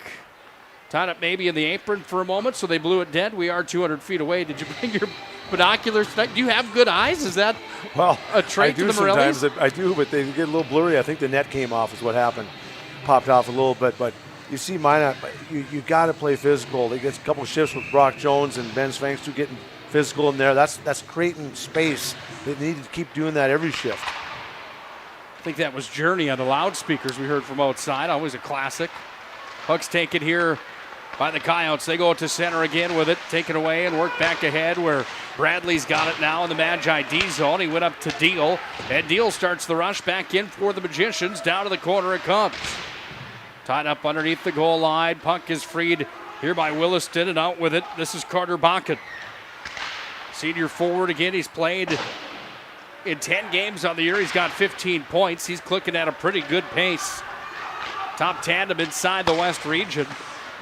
tied up maybe in the apron for a moment, so they blew it dead. We are 200 feet away. Did you bring your binoculars tonight? Do you have good eyes? Is that a trait to the Morellis? Sometimes I do, but they get a little blurry. I think the net came off is what happened. Popped off a little bit, but you see Minot, you got to play physical. They get a couple shifts with Brock Jones and Ben Swankstu getting physical in there. That's creating space. They need to keep doing that every shift. I think that was Journey on the loudspeakers we heard from outside. Always a classic. Puck's taken here by the Coyotes. They go to center again with it. Taken away and work back ahead where Bradley's got it now in the Magi D zone. He went up to Deal. And Deal starts the rush back in for the Magicians. Down to the corner it comes. Tied up underneath the goal line. Puck is freed here by Williston, and out with it. This is Carter Bakken. Senior forward again. He's played in 10 games on the year. He's got 15 points. He's clicking at a pretty good pace. Top tandem inside the West region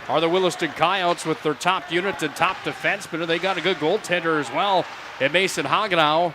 are the Williston Coyotes with their top unit and top defenseman. And they got a good goaltender as well in Mason Hagenow.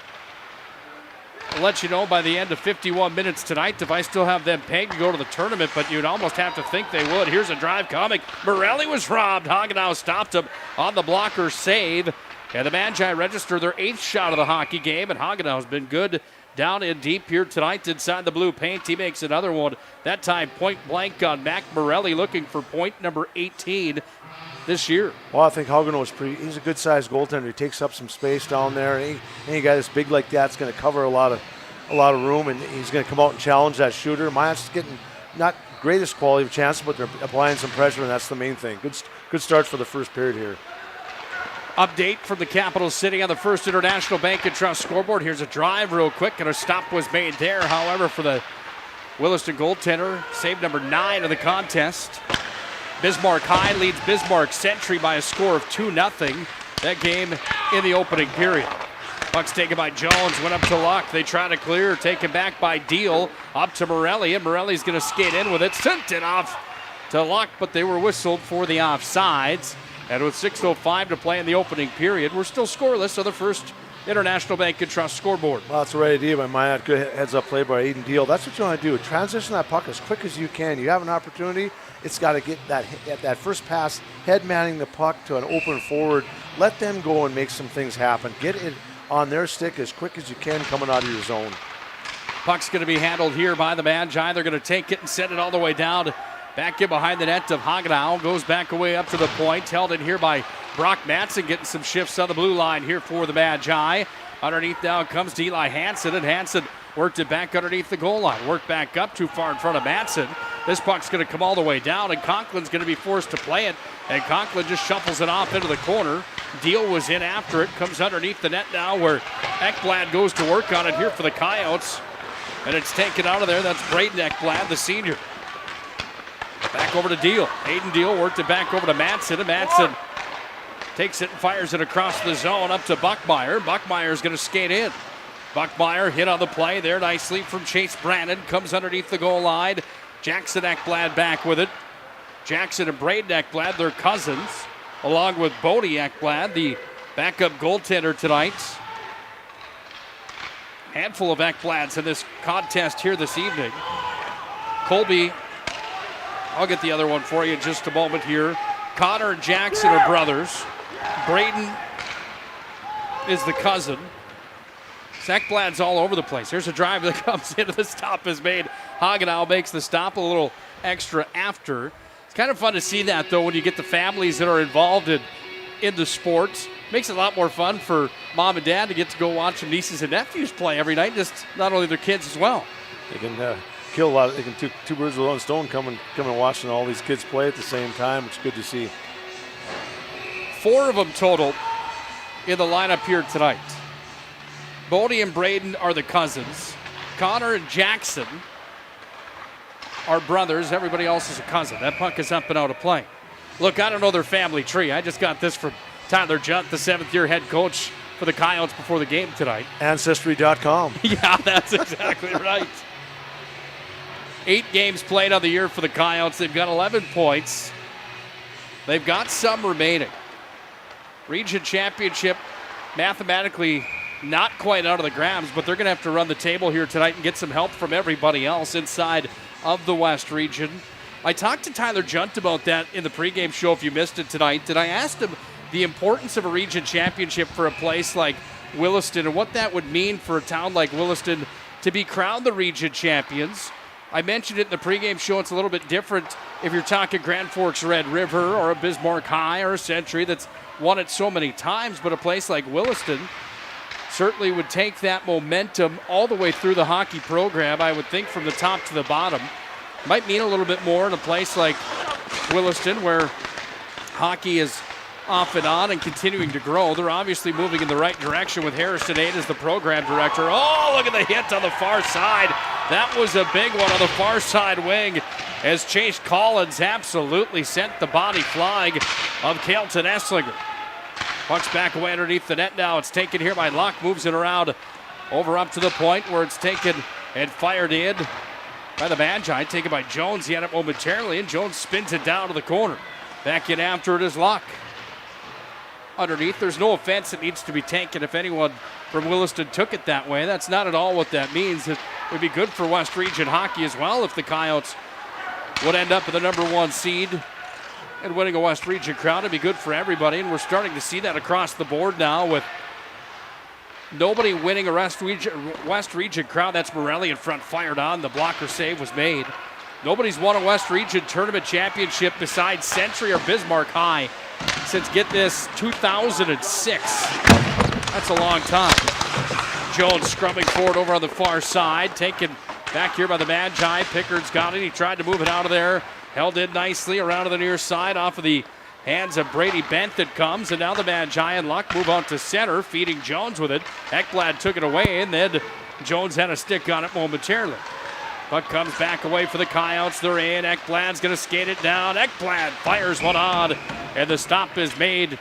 I'll let you know by the end of 51 minutes tonight if I still have them pegged to go to the tournament, but you'd almost have to think they would. Here's a drive coming. Morelli was robbed. Hagenow stopped him on the blocker save. And the Magi register their 8th shot of the hockey game, and Hagenau's been good down in deep here tonight inside the blue paint. He makes another one. That time point blank on Matt Morelli, looking for point number 18 this year. Well, I think Hagenau's he's a good-sized goaltender. He takes up some space down there. And any guy that's big like that's going to cover a lot of room, and he's going to come out and challenge that shooter. Minot's getting not greatest quality of chances, but they're applying some pressure, and that's the main thing. Good start for the first period here. Update from the capital city on the First International Bank and Trust scoreboard. Here's a drive real quick, and a stop was made there. However, for the Williston goaltender, save number 9 of the contest. Bismarck High leads Bismarck Century by a score of 2-0. That game in the opening period. Puck's taken by Jones, went up to Luck. They try to clear, taken back by Deal. Up to Morelli, and Morelli's going to skate in with it. Sent it off to Luck, but they were whistled for the offsides. And with 6:05 to play in the opening period, we're still scoreless on the First International Bank and Trust scoreboard. Well, that's the right idea by Minot. Good heads-up play by Aiden Deal. That's what you want to do. Transition that puck as quick as you can. You have an opportunity. It's got to get that first pass, head manning the puck to an open forward. Let them go and make some things happen. Get it on their stick as quick as you can coming out of your zone. Puck's going to be handled here by the Magi. They're going to take it and send it all the way down. Back in behind the net of Hagenau. Goes back away up to the point. Held in here by Brock Madsen, getting some shifts on the blue line here for the Magi. Underneath now comes to Eli Hansen, and Hansen worked it back underneath the goal line. Worked back up too far in front of Madsen. This puck's going to come all the way down, and Conklin's going to be forced to play it. And Conklin just shuffles it off into the corner. Deal was in after it. Comes underneath the net now where Ekblad goes to work on it here for the Coyotes. And it's taken out of there. That's Braden Ekblad, the senior. Back over to Deal. Aiden Deal worked it back over to Madsen. And Madsen takes it and fires it across the zone up to Buckmeyer. Buckmeyer's going to skate in. Buckmeyer hit on the play there nicely from Chase Brannon. Comes underneath the goal line. Jackson Ekblad back with it. Jackson and Braden Ekblad, their cousins, along with Bodie Ekblad, the backup goaltender tonight. Handful of Ekblads in this contest here this evening. Colby, I'll get the other one for you in just a moment here. Connor and Jackson are brothers. Braden is the cousin. Ekblad's all over the place. Here's a drive that comes into the stop is made. Hagenau makes the stop a little extra after. It's kind of fun to see that, though, when you get the families that are involved in the sports. Makes it a lot more fun for mom and dad to get to go watch some nieces and nephews play every night, just not only their kids as well. They can kill a lot. They can two birds with one stone coming watching all these kids play at the same time. It's good to see. 4 of them total in the lineup here tonight. Bodie and Braden are the cousins. Connor and Jackson are brothers. Everybody else is a cousin. That puck is up and out of play. Look, I don't know their family tree. I just got this from Tyler Junt, the 7th-year head coach for the Coyotes before the game tonight. Ancestry.com. Yeah, that's exactly right. 8 games played on the year for the Coyotes. They've got 11 points. They've got some remaining. Region championship, mathematically not quite out of the grabs, but they're going to have to run the table here tonight and get some help from everybody else inside of the West region. I talked to Tyler Junt about that in the pregame show if you missed it tonight, and I asked him the importance of a region championship for a place like Williston and what that would mean for a town like Williston to be crowned the region champions. I mentioned it in the pregame show. It's a little bit different if you're talking Grand Forks Red River or a Bismarck High or a Century that's won it so many times, but a place like Williston certainly would take that momentum all the way through the hockey program, I would think, from the top to the bottom. Might mean a little bit more in a place like Williston where hockey is off and on and continuing to grow. They're obviously moving in the right direction with Harrison Aid as the program director. Oh, look at the hit on the far side. That was a big one on the far side wing as Chase Collins absolutely sent the body flying of Kelton Esslinger. Puck's back away underneath the net now. It's taken here by Luck. Moves it around over up to the point where it's taken and fired in by the Magi. Taken by Jones. He had it momentarily, and Jones spins it down to the corner. Back in after it is Luck. Underneath, there's no offense that needs to be taken if anyone from Williston took it that way. That's not at all what that means. It would be good for West Region hockey as well if the Coyotes would end up with the number 1 seed and winning a West Region crown. It'd be good for everybody, and we're starting to see that across the board now with Nobody winning a West Region crown. That's Morelli in front, fired on. The blocker save was made. Nobody's won a West Region tournament championship besides Century or Bismarck High since, get this, 2006. That's a long time. Jones scrubbing forward over on the far side, taken back here by the Magi. Pickard's got it. He tried to move it out of there. Held in nicely around to the near side off of the hands of Brady Bent that comes. And now the Magi and Luck move on to center, feeding Jones with it. Ekblad took it away, and then Jones had a stick on it momentarily. Puck comes back away for the Coyotes. They're in. Ekblad's going to skate it down. Ekblad fires one on, and the stop is made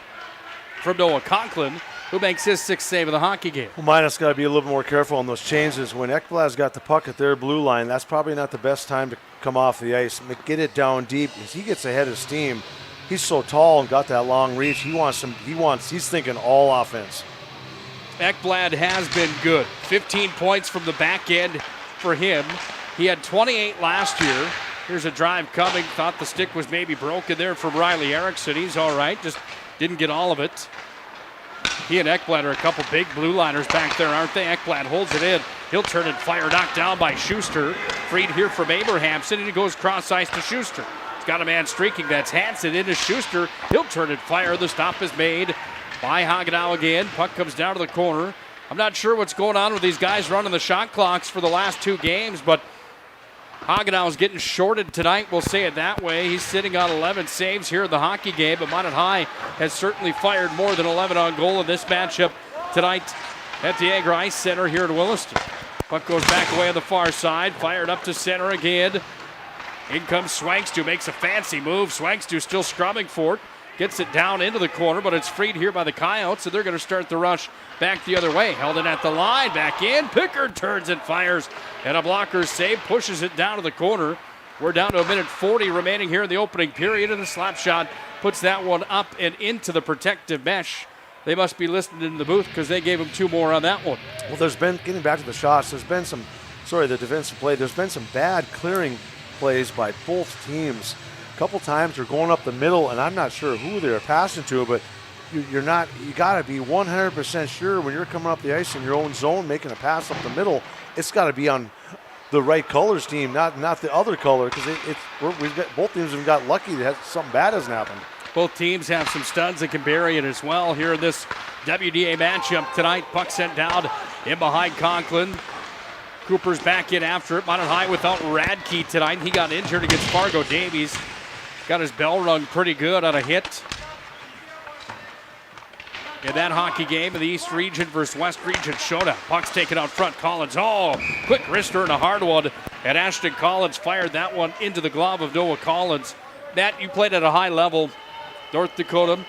from Noah Conklin, who makes his sixth save of the hockey game. Well, Minot's got to be a little more careful on those changes. When Ekblad's got the puck at their blue line, that's probably not the best time to come off the ice. Get it down deep. As he gets ahead of steam, he's so tall and got that long reach. He's thinking all offense. Ekblad has been good. 15 points from the back end for him. He had 28 last year. Here's a drive coming. Thought the stick was maybe broken there from Riley Erickson. He's all right. Just didn't get all of it. He and Ekblad are a couple big blue liners back there, aren't they? Ekblad holds it in. He'll turn and fire, knocked down by Schuster. Freed here from Abrahamson, and he goes cross ice to Schuster. He's got a man streaking. That's Hansen into Schuster. He'll turn and fire. The stop is made by Hagenau again. Puck comes down to the corner. I'm not sure what's going on with these guys running the shot clocks for the last two games, but Hagenau is getting shorted tonight, we'll say it that way. He's sitting on 11 saves here in the hockey game, but Minot High has certainly fired more than 11 on goal in this matchup tonight at the Agra Ice Center here in Williston. Puck goes back away on the far side, fired up to center again. In comes Swankstu, makes a fancy move. Swankstu still scrubbing for it. Gets it down into the corner, but it's freed here by the Coyotes, so they're going to start the rush back the other way. Held it at the line, back in. Pickard turns and fires, and a blocker's save pushes it down to the corner. We're down to a minute 40 remaining here in the opening period, and the slap shot puts that one up and into the protective mesh. They must be listening in the booth because they gave him two more on that one. Well, there's been, getting back to the shots, the defensive play, there's been some bad clearing plays by both teams. Couple times they're going up the middle, and I'm not sure who they're passing to, but you got to be 100% sure when you're coming up the ice in your own zone making a pass up the middle, it's got to be on the right colors team, not the other color, because both teams have got lucky that something bad hasn't happened. Both teams have some studs that can bury it as well here in this WDA matchup tonight. Puck sent down in behind Conklin. Cooper's back in after it. Minot High without Radke tonight. He got injured against Fargo Davies. Got his bell rung pretty good on a hit. In that hockey game of the East Region versus West Region showdown. Puck's taken out front. Collins, quick wrister and a hard one. And Ashton Collins fired that one into the glove of Noah Collins. Matt, you played at a high level, North Dakota.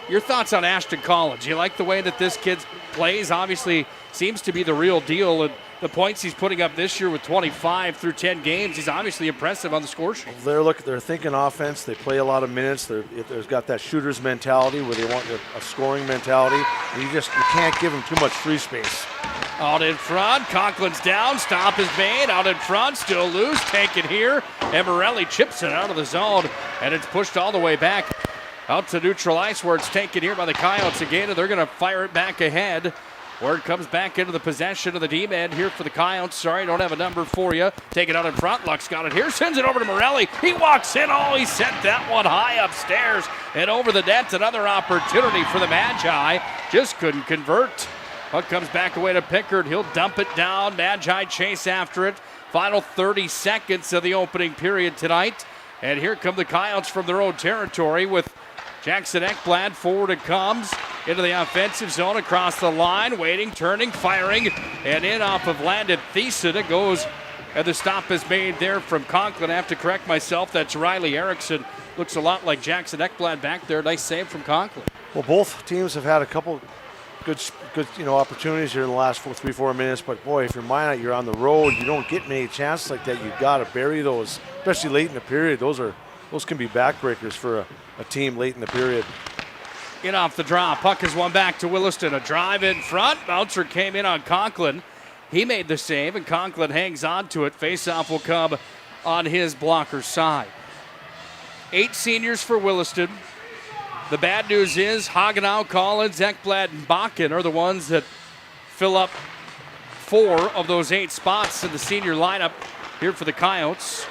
Your thoughts on Ashton Collins? You like the way that this kid plays? Obviously seems to be the real deal. And the points he's putting up this year with 25 through 10 games, he's obviously impressive on the score sheet. They're thinking offense. They play a lot of minutes. They've got that shooter's mentality where they want a scoring mentality. And you can't give them too much free space. Out in front, Conklin's down. Stop is made. Out in front, still loose. Taken here. And Morelli chips it out of the zone, and it's pushed all the way back out to neutral ice where it's taken here by the Coyotes again, and they're going to fire it back ahead. Word comes back into the possession of the D-man here for the Coyotes. Sorry, don't have a number for you. Take it out in front. Luck's got it here. Sends it over to Morelli. He walks in. He sent that one high upstairs and over the net. Another opportunity for the Magi. Just couldn't convert. Puck comes back away to Pickard. He'll dump it down. Magi chase after it. Final 30 seconds of the opening period tonight. And here come the Coyotes from their own territory with Jackson Ekblad forward it comes into the offensive zone across the line, waiting, turning, firing, and in off of Landon Thiessen. It goes, and the stop is made there from Conklin. I have to correct myself. That's Riley Erickson. Looks a lot like Jackson Ekblad back there. Nice save from Conklin. Well, both teams have had a couple good opportunities here in the last 3-4 minutes. But boy, if you're Minot, you're on the road. You don't get many chances like that. You've got to bury those, especially late in the period. Those can be backbreakers for a team late in the period. In off the draw. Puck is one back to Williston. A drive in front. Bouncer came in on Conklin. He made the save, and Conklin hangs on to it. Faceoff will come on his blocker side. 8 seniors for Williston. The bad news is Hagenau, Collins, Ekblad, and Bakken are the ones that fill up 4 of those 8 spots in the senior lineup here for the Coyotes.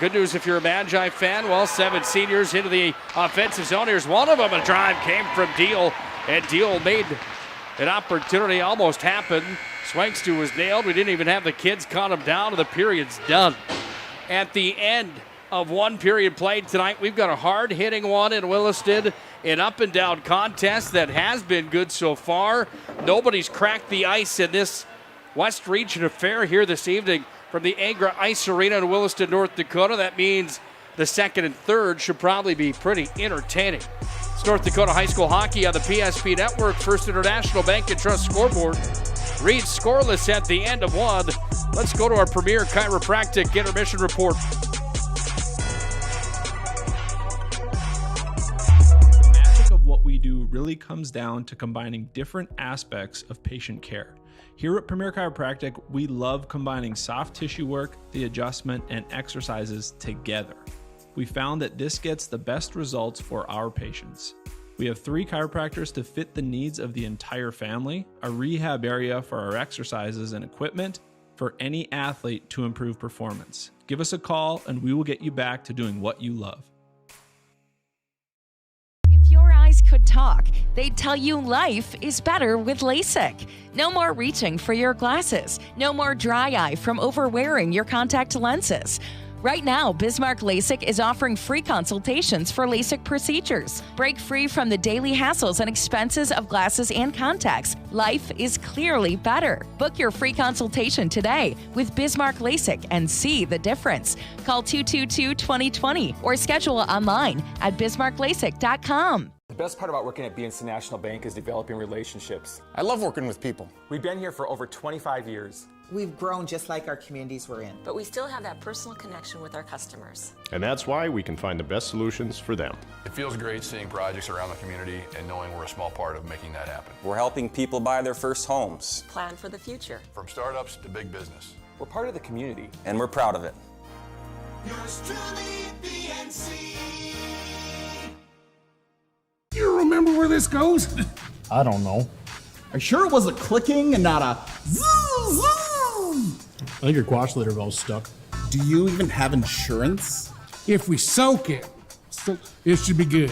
Good news if you're a Magi fan. Well, 7 seniors into the offensive zone. Here's one of them. A drive came from Deal, and Deal made an opportunity almost happen. Swankstu was nailed. We didn't even have the kids count him down, and the period's done. At the end of one period played tonight, we've got a hard-hitting one in Williston, an up-and-down contest that has been good so far. Nobody's cracked the ice in this West Region affair here this evening from the Agra Ice Arena in Williston, North Dakota. That means the second and third should probably be pretty entertaining. It's North Dakota High School Hockey on the PSP Network. First International Bank and Trust scoreboard reads scoreless at the end of one. Let's go to our Premier Chiropractic intermission report. The magic of what we do really comes down to combining different aspects of patient care. Here at Premier Chiropractic, we love combining soft tissue work, the adjustment, and exercises together. We found that this gets the best results for our patients. We have 3 chiropractors to fit the needs of the entire family, a rehab area for our exercises and equipment for any athlete to improve performance. Give us a call and we will get you back to doing what you love. If your eyes could talk, they'd tell you life is better with LASIK. No more reaching for your glasses. No more dry eye from overwearing your contact lenses. Right now, Bismarck LASIK is offering free consultations for LASIK procedures. Break free from the daily hassles and expenses of glasses and contacts. Life is clearly better. Book your free consultation today with Bismarck LASIK and see the difference. Call 222-2020 or schedule online at bismarcklasik.com. The best part about working at BNC National Bank is developing relationships. I love working with people. We've been here for over 25 years. We've grown just like our communities we're in. But we still have that personal connection with our customers. And that's why we can find the best solutions for them. It feels great seeing projects around the community and knowing we're a small part of making that happen. We're helping people buy their first homes. Plan for the future. From startups to big business. We're part of the community. And we're proud of it. Yours truly, BNC. You remember where this goes? I don't know. Are you sure it was a clicking and not a zoo? I think your quash litter valve's stuck. Do you even have insurance? If we soak it, it should be good.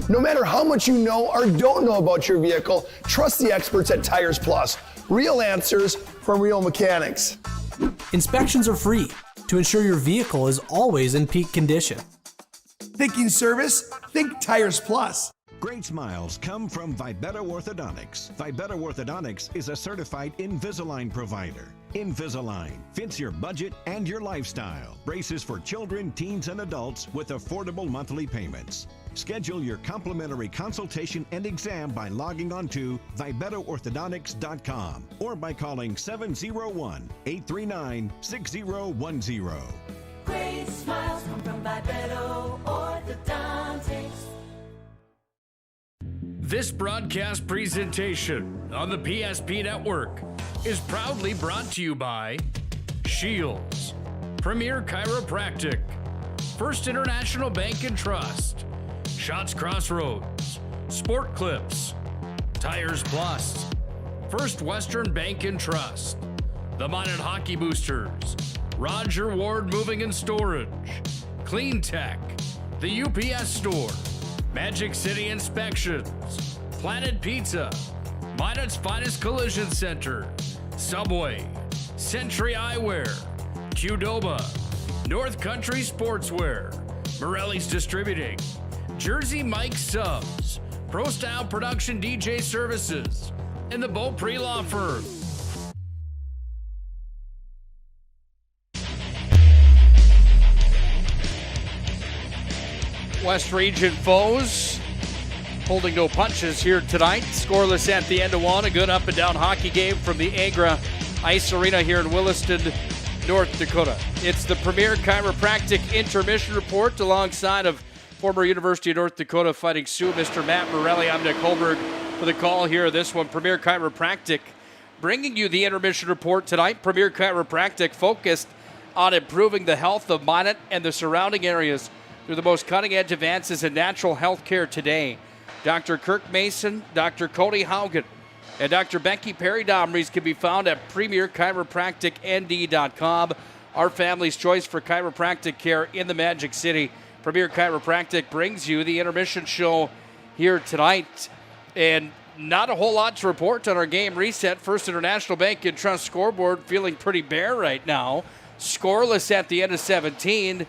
No matter how much you know or don't know about your vehicle, trust the experts at Tires Plus. Real answers from real mechanics. Inspections are free to ensure your vehicle is always in peak condition. Thinking service? Think Tires Plus. Great smiles come from Vibetta Orthodontics. Vibetta Orthodontics is a certified Invisalign provider. Invisalign fits your budget and your lifestyle. Braces for children, teens, and adults with affordable monthly payments. Schedule your complimentary consultation and exam by logging on to VibettaOrthodontics.com or by calling 701-839-6010. Great smiles come from Vibetta Orthodontics. This broadcast presentation on the PSP Network is proudly brought to you by Shields, Premier Chiropractic, First International Bank and Trust, Shots Crossroads, Sport Clips, Tires Plus, First Western Bank and Trust, the Minot Hockey Boosters, Roger Ward Moving and Storage, Clean Tech, the UPS Store, Magic City Inspections, Planet Pizza, Minot's Finest Collision Center, Subway, Century Eyewear, Qdoba, North Country Sportswear, Morelli's Distributing, Jersey Mike Subs, Pro Style Production DJ Services, and the Beaupre Law Firm. West Region foes holding no punches here tonight. Scoreless at the end of one. A good up and down hockey game from the Agra Ice Arena here in Williston, North Dakota. It's the Premier Chiropractic intermission report alongside of former University of North Dakota Fighting Sioux, Mr. Matt Morelli. I'm Nick Hulberg for the call here. This one, Premier Chiropractic, bringing you the intermission report tonight. Premier Chiropractic focused on improving the health of Minot and the surrounding areas through the most cutting-edge advances in natural health care today. Dr. Kirk Mason, Dr. Cody Haugen, And Dr. Becky Perry Domries can be found at premierchiropracticnd.com. Our family's choice for chiropractic care in the Magic City. Premier Chiropractic brings you the intermission show here tonight. And not a whole lot to report on our game reset. First International Bank and Trust scoreboard feeling pretty bare right now. Scoreless at the end of 17.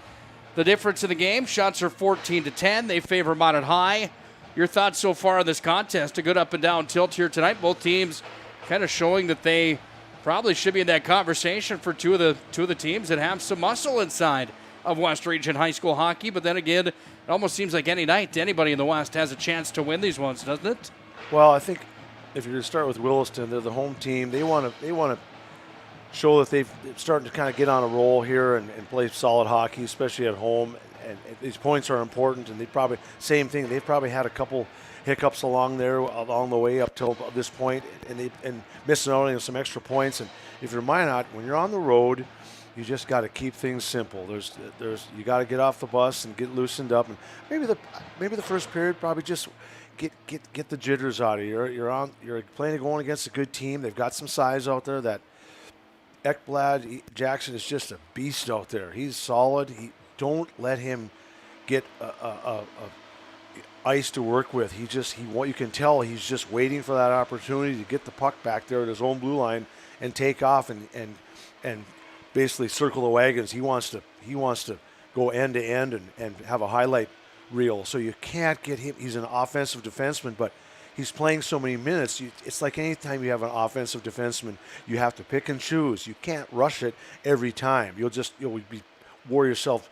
The difference in the game, shots are 14-10. They favor Minot High. Your thoughts so far on this contest? A good up and down tilt here tonight. Both teams kind of showing that they probably should be in that conversation for two of the teams that have some muscle inside of West Region High School hockey. But then again, it almost seems like any night anybody in the West has a chance to win these ones, doesn't it? Well, I think if you're going to start with Williston, they're the home team. They want to show that they're starting to kind of get on a roll here and play solid hockey, especially at home. And these points are important, and they've probably had a couple hiccups along the way up till this point, and missing out on some extra points. And if you're Minot, when you're on the road, you just got to keep things simple. You got to get off the bus and get loosened up, and maybe the first period probably just get the jitters out of you. You're going against a good team. They've got some size out there. That Ekblad Jackson is just a beast out there. He's solid. Don't let him get ice to work with. You can tell he's just waiting for that opportunity to get the puck back there at his own blue line and take off and basically circle the wagons. He wants to go end to end and have a highlight reel. So you can't get him. He's an offensive defenseman, but he's playing so many minutes. It's like anytime you have an offensive defenseman, you have to pick and choose. You can't rush it every time. You'll wear yourself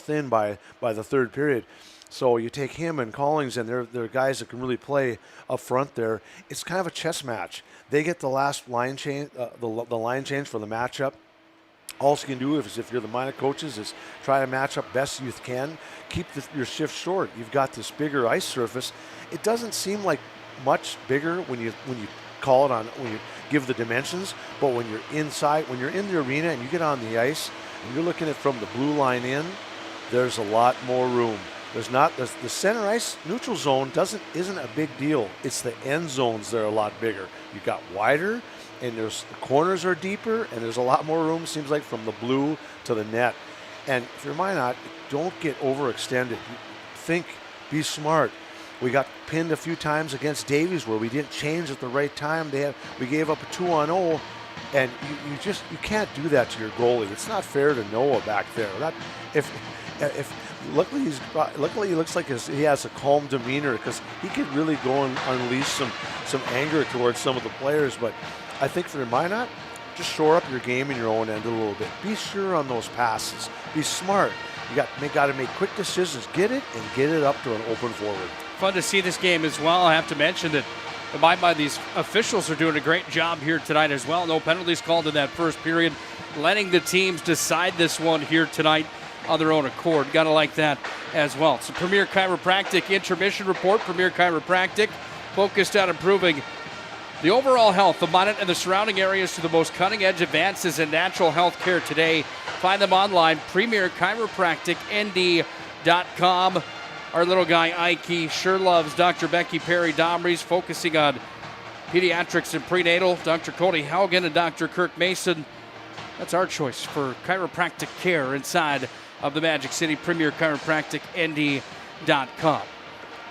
thin by the third period. So you take him and Collings, and they're guys that can really play up front there. It's kind of a chess match. They get the last line change, the line change for the matchup. All you can do if you're the Minot coaches is try to match up best you can. Keep your shift short. You've got this bigger ice surface. It doesn't seem like much bigger when you call it on, when you give the dimensions, but when you're inside, when you're in the arena and you get on the ice and you're looking at from the blue line in, there's a lot more room. There's the center ice neutral zone isn't a big deal. It's the end zones that are a lot bigger. You've got wider, and the corners are deeper, and there's a lot more room, seems like, from the blue to the net. And if you're Minot, don't get overextended. Be smart. We got pinned a few times against Davies where we didn't change at the right time. We gave up a 2-on-0, and you can't do that to your goalie. It's not fair to Noah back there. Luckily he looks like he has a calm demeanor, because he could really go and unleash some anger towards some of the players. But I think for Minot, just shore up your game in your own end a little bit. Be sure on those passes. Be smart. You got to make quick decisions. Get it up to an open forward. Fun to see this game as well. I have to mention that in my mind, these officials are doing a great job here tonight as well. No penalties called in that first period, letting the teams decide this one here tonight on their own accord. Got to like that as well. It's a Premier Chiropractic intermission report. Premier Chiropractic focused on improving the overall health of Minot and the surrounding areas to the most cutting-edge advances in natural health care today. Find them online, premierchiropracticnd.com. Our little guy, Ike, sure loves Dr. Becky Perry Domries, focusing on pediatrics and prenatal. Dr. Cody Haugen and Dr. Kirk Mason. That's our choice for chiropractic care inside of the Magic City, premierchiropracticnd.com.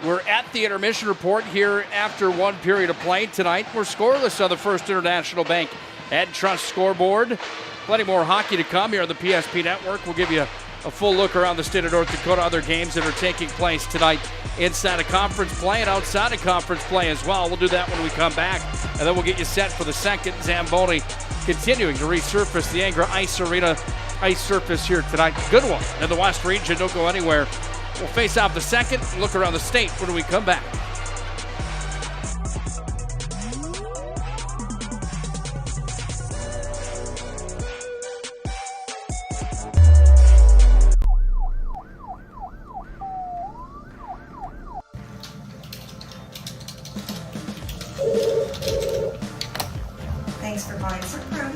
We're at the intermission report here after one period of play tonight. We're scoreless on the First International Bank and Trust scoreboard. Plenty more hockey to come here on the PSP Network. We'll give you a full look around the state of North Dakota, other games that are taking place tonight inside of conference play and outside of conference play as well. We'll do that when we come back, and then we'll get you set for the second. Zamboni continuing to resurface the Angra Ice Arena ice surface here tonight. Good one in the West region. Don't go anywhere. We'll face off the second and look around the state when we come back. Thanks for buying some fruit.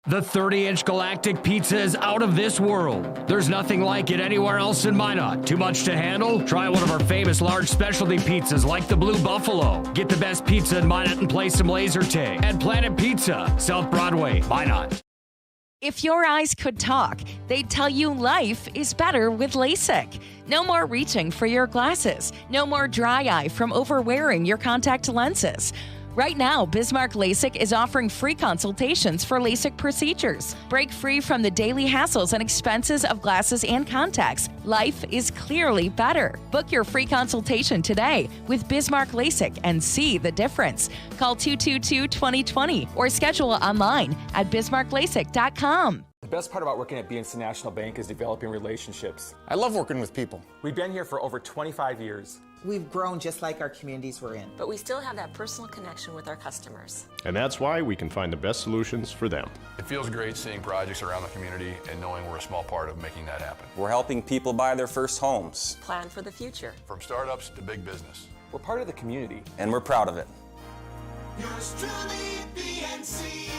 The 30-inch Galactic Pizza is out of this world. There's nothing like it anywhere else in Minot. Too much to handle? Try one of our famous large specialty pizzas like the Blue Buffalo. Get the best pizza in Minot and play some laser tag at Planet Pizza, South Broadway, Minot. If your eyes could talk, they'd tell you life is better with LASIK. No more reaching for your glasses. No more dry eye from overwearing your contact lenses. Right now, Bismarck LASIK is offering free consultations for LASIK procedures. Break free from the daily hassles and expenses of glasses and contacts. Life is clearly better. Book your free consultation today with Bismarck LASIK and see the difference. Call 222-2020 or schedule online at bismarcklasik.com. The best part about working at BNC National Bank is developing relationships. I love working with people. We've been here for over 25 years. We've grown just like our communities we're in. But we still have that personal connection with our customers. And that's why we can find the best solutions for them. It feels great seeing projects around the community and knowing we're a small part of making that happen. We're helping people buy their first homes. Plan for the future. From startups to big business. We're part of the community. And we're proud of it. Yours truly, BNC.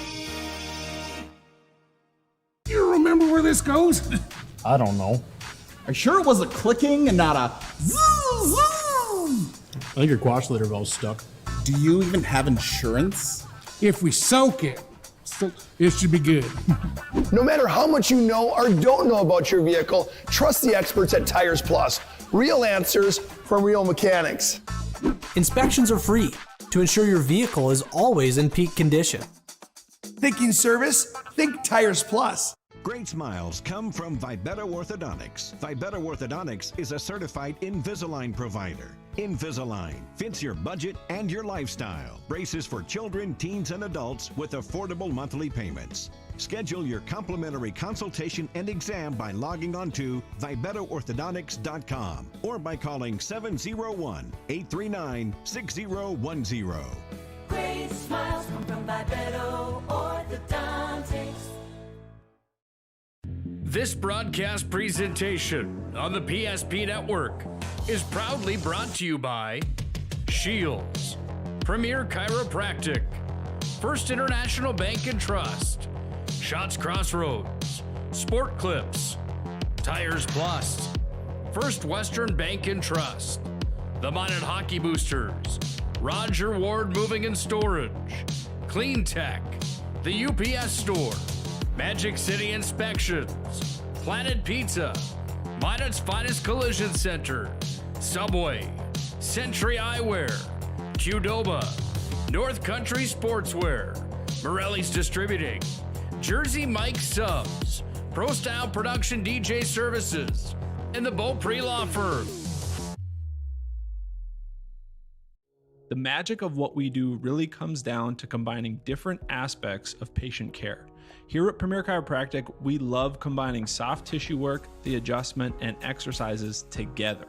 You remember where this goes? I don't know. Are you sure it was a clicking and not a zoom? I think your quash litter valve's stuck. Do you even have insurance? If we soak it, it should be good. No matter how much you know or don't know about your vehicle, trust the experts at Tires Plus. Real answers from real mechanics. Inspections are free to ensure your vehicle is always in peak condition. Thinking service? Think Tires Plus. Great smiles come from Vibetta Orthodontics. Vibetta Orthodontics is a certified Invisalign provider. Invisalign fits your budget and your lifestyle. Braces for children, teens, and adults with affordable monthly payments. Schedule your complimentary consultation and exam by logging on to VibettaOrthodontics.com or by calling 701-839-6010. Great smiles come from Vibetta Orthodontics. This broadcast presentation on the PSP Network is proudly brought to you by Shields, Premier Chiropractic, First International Bank and Trust, Shots Crossroads, Sport Clips, Tires Plus, First Western Bank and Trust, the Minot Hockey Boosters, Roger Ward Moving and Storage, Clean Tech, the UPS Store, Magic City Inspections, Planet Pizza, Minot's Finest Collision Center, Subway, Century Eyewear, Qdoba, North Country Sportswear, Morelli's Distributing, Jersey Mike Subs, Pro Style Production DJ Services, and the Beaupre Law Firm. The magic of what we do really comes down to combining different aspects of patient care. Here at Premier Chiropractic, we love combining soft tissue work, the adjustment, and exercises together.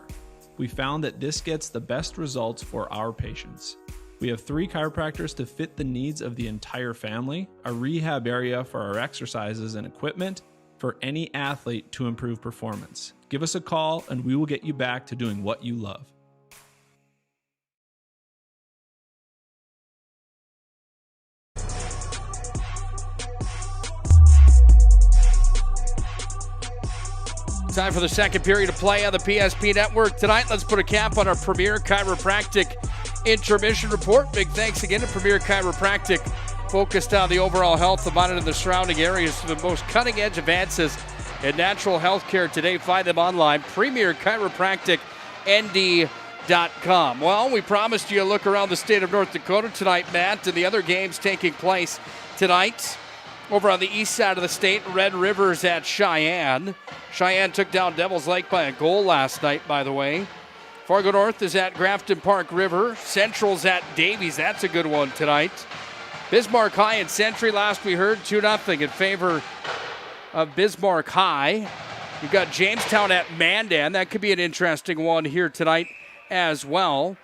We found that this gets the best results for our patients. We have 3 chiropractors to fit the needs of the entire family, a rehab area for our exercises and equipment for any athlete to improve performance. Give us a call and we will get you back to doing what you love. Time for the second period of play on the PSP Network. Tonight, let's put a cap on our Premier Chiropractic intermission report. Big thanks again to Premier Chiropractic, focused on the overall health of Minot and the surrounding areas for the most cutting-edge advances in natural health care today. Find them online, premierchiropracticnd.com. Well, we promised you a look around the state of North Dakota tonight, Matt, and the other games taking place tonight. Over on the east side of the state, Red River's at Cheyenne. Cheyenne took down Devil's Lake by a goal last night, by the way. Fargo North is at Grafton Park River. Central's at Davies. That's a good one tonight. Bismarck High and Century, last we heard, 2-0 in favor of Bismarck High. You've got Jamestown at Mandan. That could be an interesting one here tonight as well.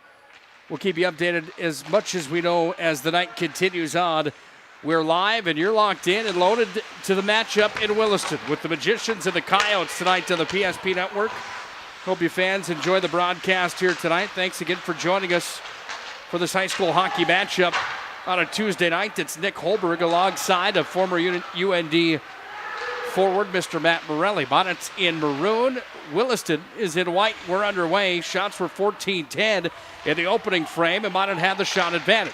We'll keep you updated as much as we know as the night continues on. We're live, and you're locked in and loaded to the matchup in Williston with the Magicians and the Coyotes tonight on the PSP Network. Hope you fans enjoy the broadcast here tonight. Thanks again for joining us for this high school hockey matchup On a Tuesday night, it's Nick Hulberg alongside of former UND forward, Mr. Matt Morelli. Minot's in maroon. Williston is in white. We're underway. Shots were 14-10 in the opening frame, and Minot had the shot advantage.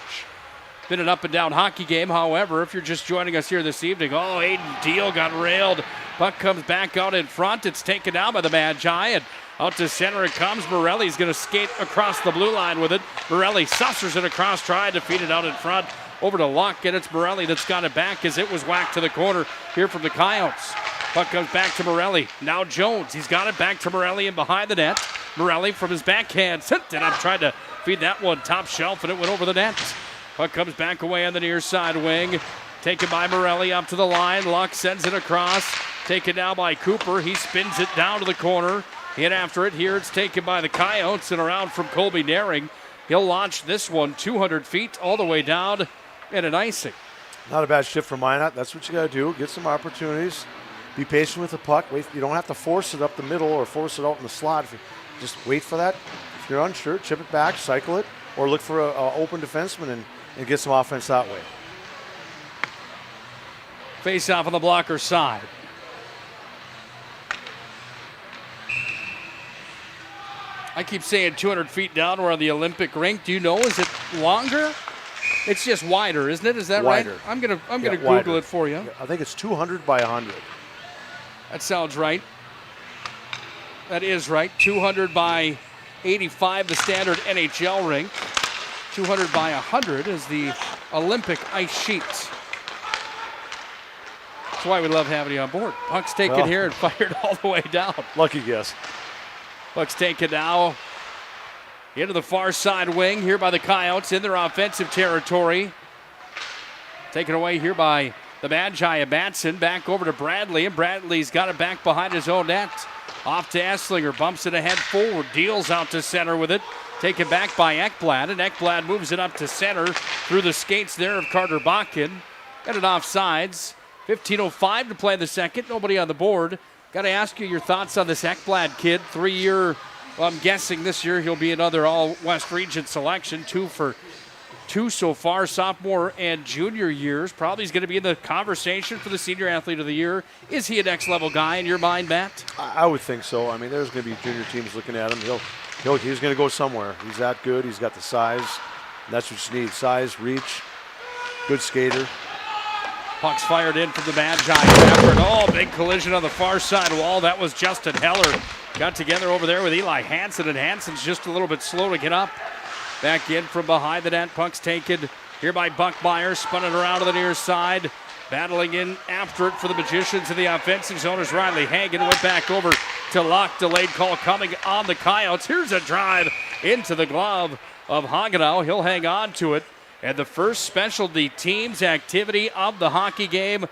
Been an up-and-down hockey game, however, if you're just joining us here this evening. Oh, Aiden Deal got railed. Puck comes back out in front. It's taken down by the Magi, and out to center it comes. Morelli's going to skate across the blue line with it. Morelli sussers it across, trying to feed it out in front. Over to Luck, and it's Morelli that's got it back as it was whacked to the corner here from the Coyotes. Puck comes back to Morelli. Now Jones. He's got it back to Morelli and behind the net. Morelli from his backhand sent it up, tried to feed that one top shelf, and it went over the net. Puck comes back away on the near side wing. Taken by Morelli up to the line. Luck sends it across. Taken down by Cooper. He spins it down to the corner. Hit after it. Here it's taken by the Coyotes and around from Colby Naring. He'll launch this one 200 feet all the way down and an icing. Not a bad shift for Minot. That's what you got to do. Get some opportunities. Be patient with the puck. Wait. You don't have to force it up the middle or force it out in the slot. If you just wait for that. If you're unsure, chip it back, cycle it, or look for an open defenseman and get some offense that way. Face off on the blocker side. I keep saying 200 feet down. We're on the Olympic rink. Do you know, is it longer? It's just wider, isn't it? Is that wider. right? I'm gonna Google wider. it for you. Yeah, I think it's 200 by 100. That sounds right. That is right. 200 by 85, the standard NHL rink. 200 by 100 is the Olympic ice sheet. That's why we love having you on board. Puck's taken here and fired all the way down. Lucky guess. Puck's taken now into the far side wing here by the Coyotes in their offensive territory. Taken away here by the Magi and Matson. Back over to Bradley, and Bradley's got it back behind his own net. Off to Esslinger, bumps it ahead forward, deals out to center with it. Taken back by Ekblad, and Ekblad moves it up to center through the skates there of Carter Bakken. And an offsides. 15:05 to play the second. Nobody on the board. Got to ask you your thoughts on this Ekblad kid. 3-year, well, I'm guessing this year he'll be another All-West Region selection. 2 for 2 so far, sophomore and junior years. Probably he's going to be in the conversation for the Senior Athlete of the Year. Is he a next-level guy in your mind, Matt? I would think so. I mean, there's going to be junior teams looking at him. He's going to go somewhere. He's that good. He's got the size. And that's what you need. Size, reach, good skater. Puck's fired in from the Magi. Oh, big collision on the far side wall. That was Justin Heller. Got together over there with Eli Hansen, and Hansen's just a little bit slow to get up. Back in from behind the net. Puck's taken here by Buckmeyer. Spun it around to the near side. Battling in after it for the Magicians in the offensive zone as Riley Hagan went back over to Luck. Delayed call coming on the Coyotes. Here's a drive into the glove of Hagenow. He'll hang on to it. And the first specialty teams activity of the hockey game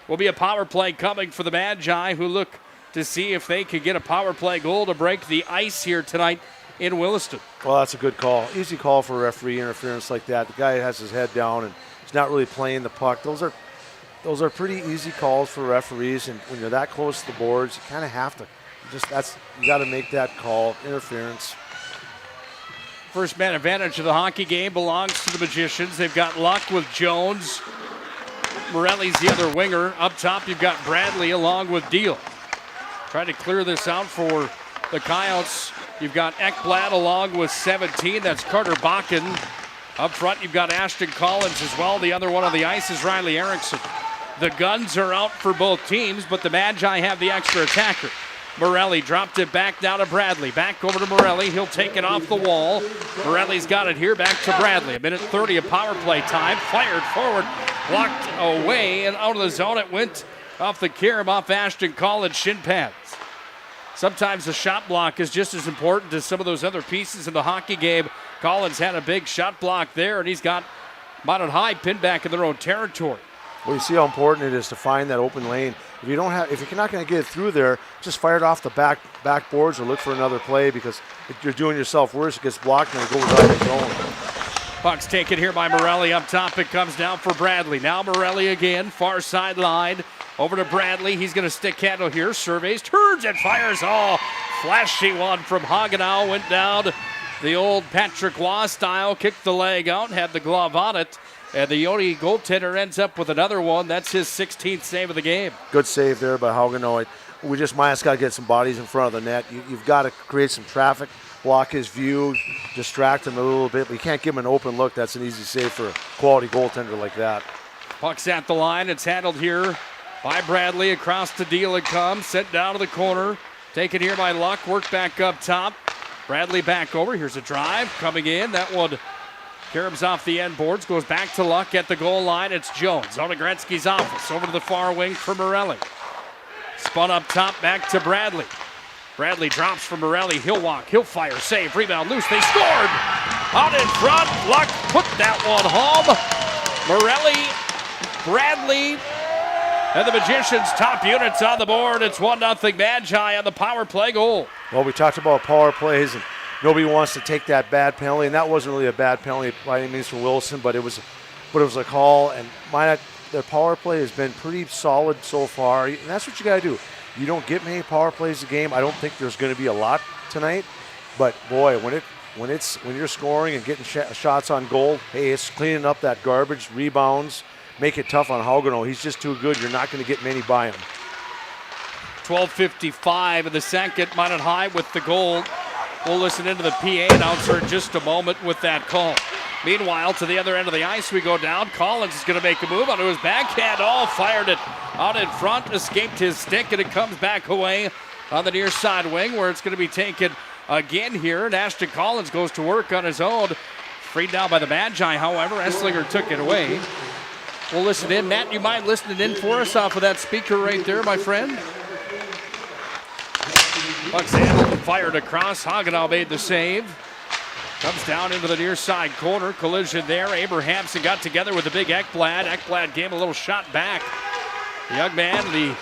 will be a power play coming for the Magi, who look to see if they can get a power play goal to break the ice here tonight in Williston. Well, that's a good call. Easy call for referee interference like that. The guy has his head down and he's not really playing the puck. Those are pretty easy calls for referees, and when you're that close to the boards, you kind of have to. You got to make that call. Interference. First man advantage of the hockey game belongs to the Magicians. They've got Luck with Jones. Morelli's the other winger. Up top, you've got Bradley along with Deal. Trying to clear this out for the Coyotes. You've got Ekblad along with 17. That's Carter Bakken. Up front, you've got Ashton Collins as well. The other one on the ice is Riley Erickson. The guns are out for both teams, but the Magi have the extra attacker. Morelli dropped it back down to Bradley. Back over to Morelli. He'll take it off the wall. Morelli's got it here. Back to Bradley. 1:30 of power play time. Fired forward. Blocked away and out of the zone. It went off the carom off Ashton Collins' shin pads. Sometimes the shot block is just as important as some of those other pieces in the hockey game. Collins had a big shot block there, and he's got Minot High pinned back in their own territory. Well, you see how important it is to find that open lane. If you're not going to get it through there, just fire it off the back boards or look for another play, because if you're doing yourself worse, it gets blocked and it goes out of the zone. Puck's taken here by Morelli. Up top, it comes down for Bradley. Now Morelli again, far sideline. Over to Bradley. He's going to stick handle here. Surveys, turns, and fires. Oh, flashy one from Hagenow. Went down The old Patrick Waugh style, kicked the leg out, had the glove on it, and the Yoni goaltender ends up with another one. That's his 16th save of the game. Good save there by Haugenow. Minot's got to get some bodies in front of the net. You've got to create some traffic, block his view, distract him a little bit, but you can't give him an open look. That's an easy save for a quality goaltender like that. Puck's at the line. It's handled here by Bradley. Across the deal it comes, sent down to the corner. Taken here by Luck, worked back up top. Bradley back over. Here's a drive coming in. That one caroms off the end boards. Goes back to Luck at the goal line. It's Jones out of Gretzky's office. Over to the far wing for Morelli. Spun up top, back to Bradley. Bradley drops for Morelli. He'll walk, he'll fire, save, rebound loose. They scored! Out in front. Luck put that one home. Morelli, Bradley, and the Magicians' top units on the board. It's 1-0 Magi on the power play goal. Well, we talked about power plays, and nobody wants to take that bad penalty, and that wasn't really a bad penalty by any means for Williston, but it was a call, and their power play has been pretty solid so far, and that's what you got to do. You don't get many power plays a game. I don't think there's going to be a lot tonight, but boy, when you're scoring and getting shots on goal, hey, it's cleaning up that garbage, rebounds, make it tough on Haugenow. He's just too good. You're not going to get many by him. 12:55 in the second. Minot High with the goal. We'll listen into the PA announcer in just a moment with that call. Meanwhile, to the other end of the ice we go down. Collins is going to make a move onto his backhand. Fired it out in front, escaped his stick, and it comes back away on the near side wing where it's going to be taken again here. And Ashton Collins goes to work on his own. Freed down by the Magi, however. Esslinger took it away. We'll listen in. Matt, you mind listening in for us off of that speaker right there, my friend? Puck's handled and fired across. Haugenow made the save. Comes down into the near side corner. Collision there. Abrahamson got together with the big Ekblad. Ekblad gave a little shot back. The young man and the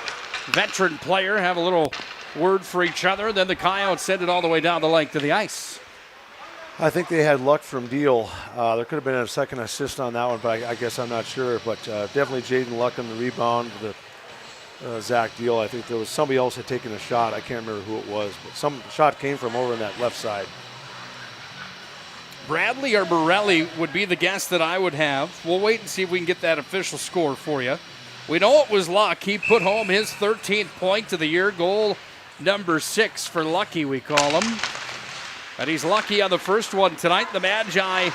veteran player have a little word for each other. Then the Coyotes send it all the way down the length of the ice. I think they had luck from Deal. There could have been a second assist on that one, but I guess I'm not sure. But definitely Jaden Luck on the rebound with the Zach Deal. I think there was somebody else had taken a shot. I can't remember who it was, but some shot came from over in that left side. Bradley or Morelli would be the guess that I would have. We'll wait and see if we can get that official score for you. We know it was Luck. He put home his 13th point of the year. Goal number 6 for Lucky, we call him. And he's lucky on the first one tonight. The Magi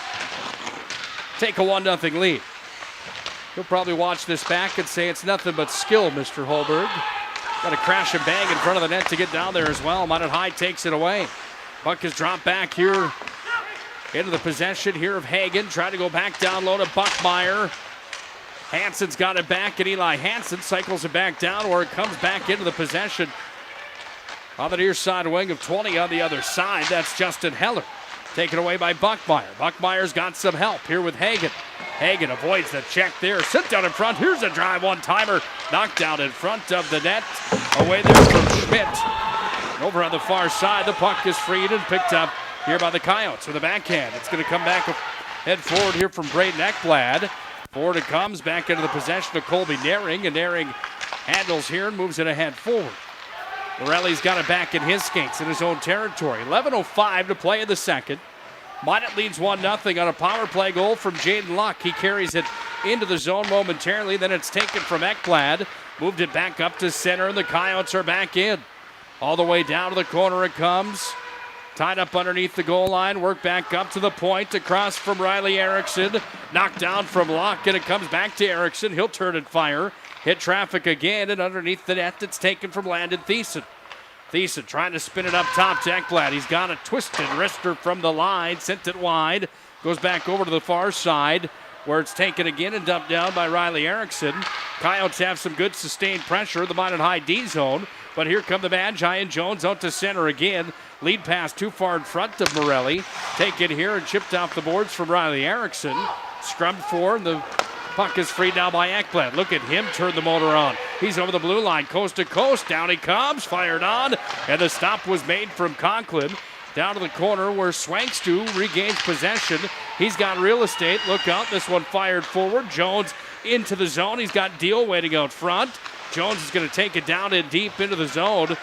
take a 1-0 lead. He'll probably watch this back and say it's nothing but skill, Mr. Hulberg. Got to crash and bang in front of the net to get down there as well. Minot High takes it away. Puck is dropped back here into the possession here of Hagen. Trying to go back down low to Buckmeyer. Hansen's got it back, and Eli Hansen cycles it back down where it comes back into the possession. On the near side wing of 20 on the other side, that's Justin Heller. Taken away by Buckmeyer. Buckmeyer's got some help here with Hagen. Hagen avoids the check there. Sit down in front. Here's a drive one-timer. Knocked down in front of the net. Away there from Schmidt. Over on the far side, the puck is freed and picked up here by the Coyotes with a backhand. It's going to come back head forward here from Braden Ekblad. Forward it comes back into the possession of Colby Naring, and Naring handles here and moves it ahead forward. Morelli's got it back in his skates in his own territory. 11:05 to play in the second. Minot leads 1-0 on a power play goal from Jaden Luck. He carries it into the zone momentarily. Then it's taken from Ekblad. Moved it back up to center, and the Coyotes are back in. All the way down to the corner it comes. Tied up underneath the goal line. Work back up to the point. Across from Riley Erickson. Knocked down from Luck, and it comes back to Erickson. He'll turn and fire. Hit traffic again, and underneath the net, it's taken from Landon Thiessen. Thiessen trying to spin it up top to Ekblad. He's got a twisted wrister from the line, sent it wide. Goes back over to the far side, where it's taken again and dumped down by Riley Erickson. Coyotes have some good sustained pressure, the Minot High D zone. But here come the Magi, and Jones out to center again. Lead pass too far in front of Morelli. Take it here and chipped off the boards from Riley Erickson. Scrubbed for, and the puck is freed now by Ekblad. Look at him turn the motor on. He's over the blue line, coast to coast. Down he comes, fired on, and the stop was made from Conklin. Down to the corner where Swankstu regains possession. He's got real estate. Look out, this one fired forward. Jones into the zone. He's got Deal waiting out front. Jones is going to take it down in deep into the zone.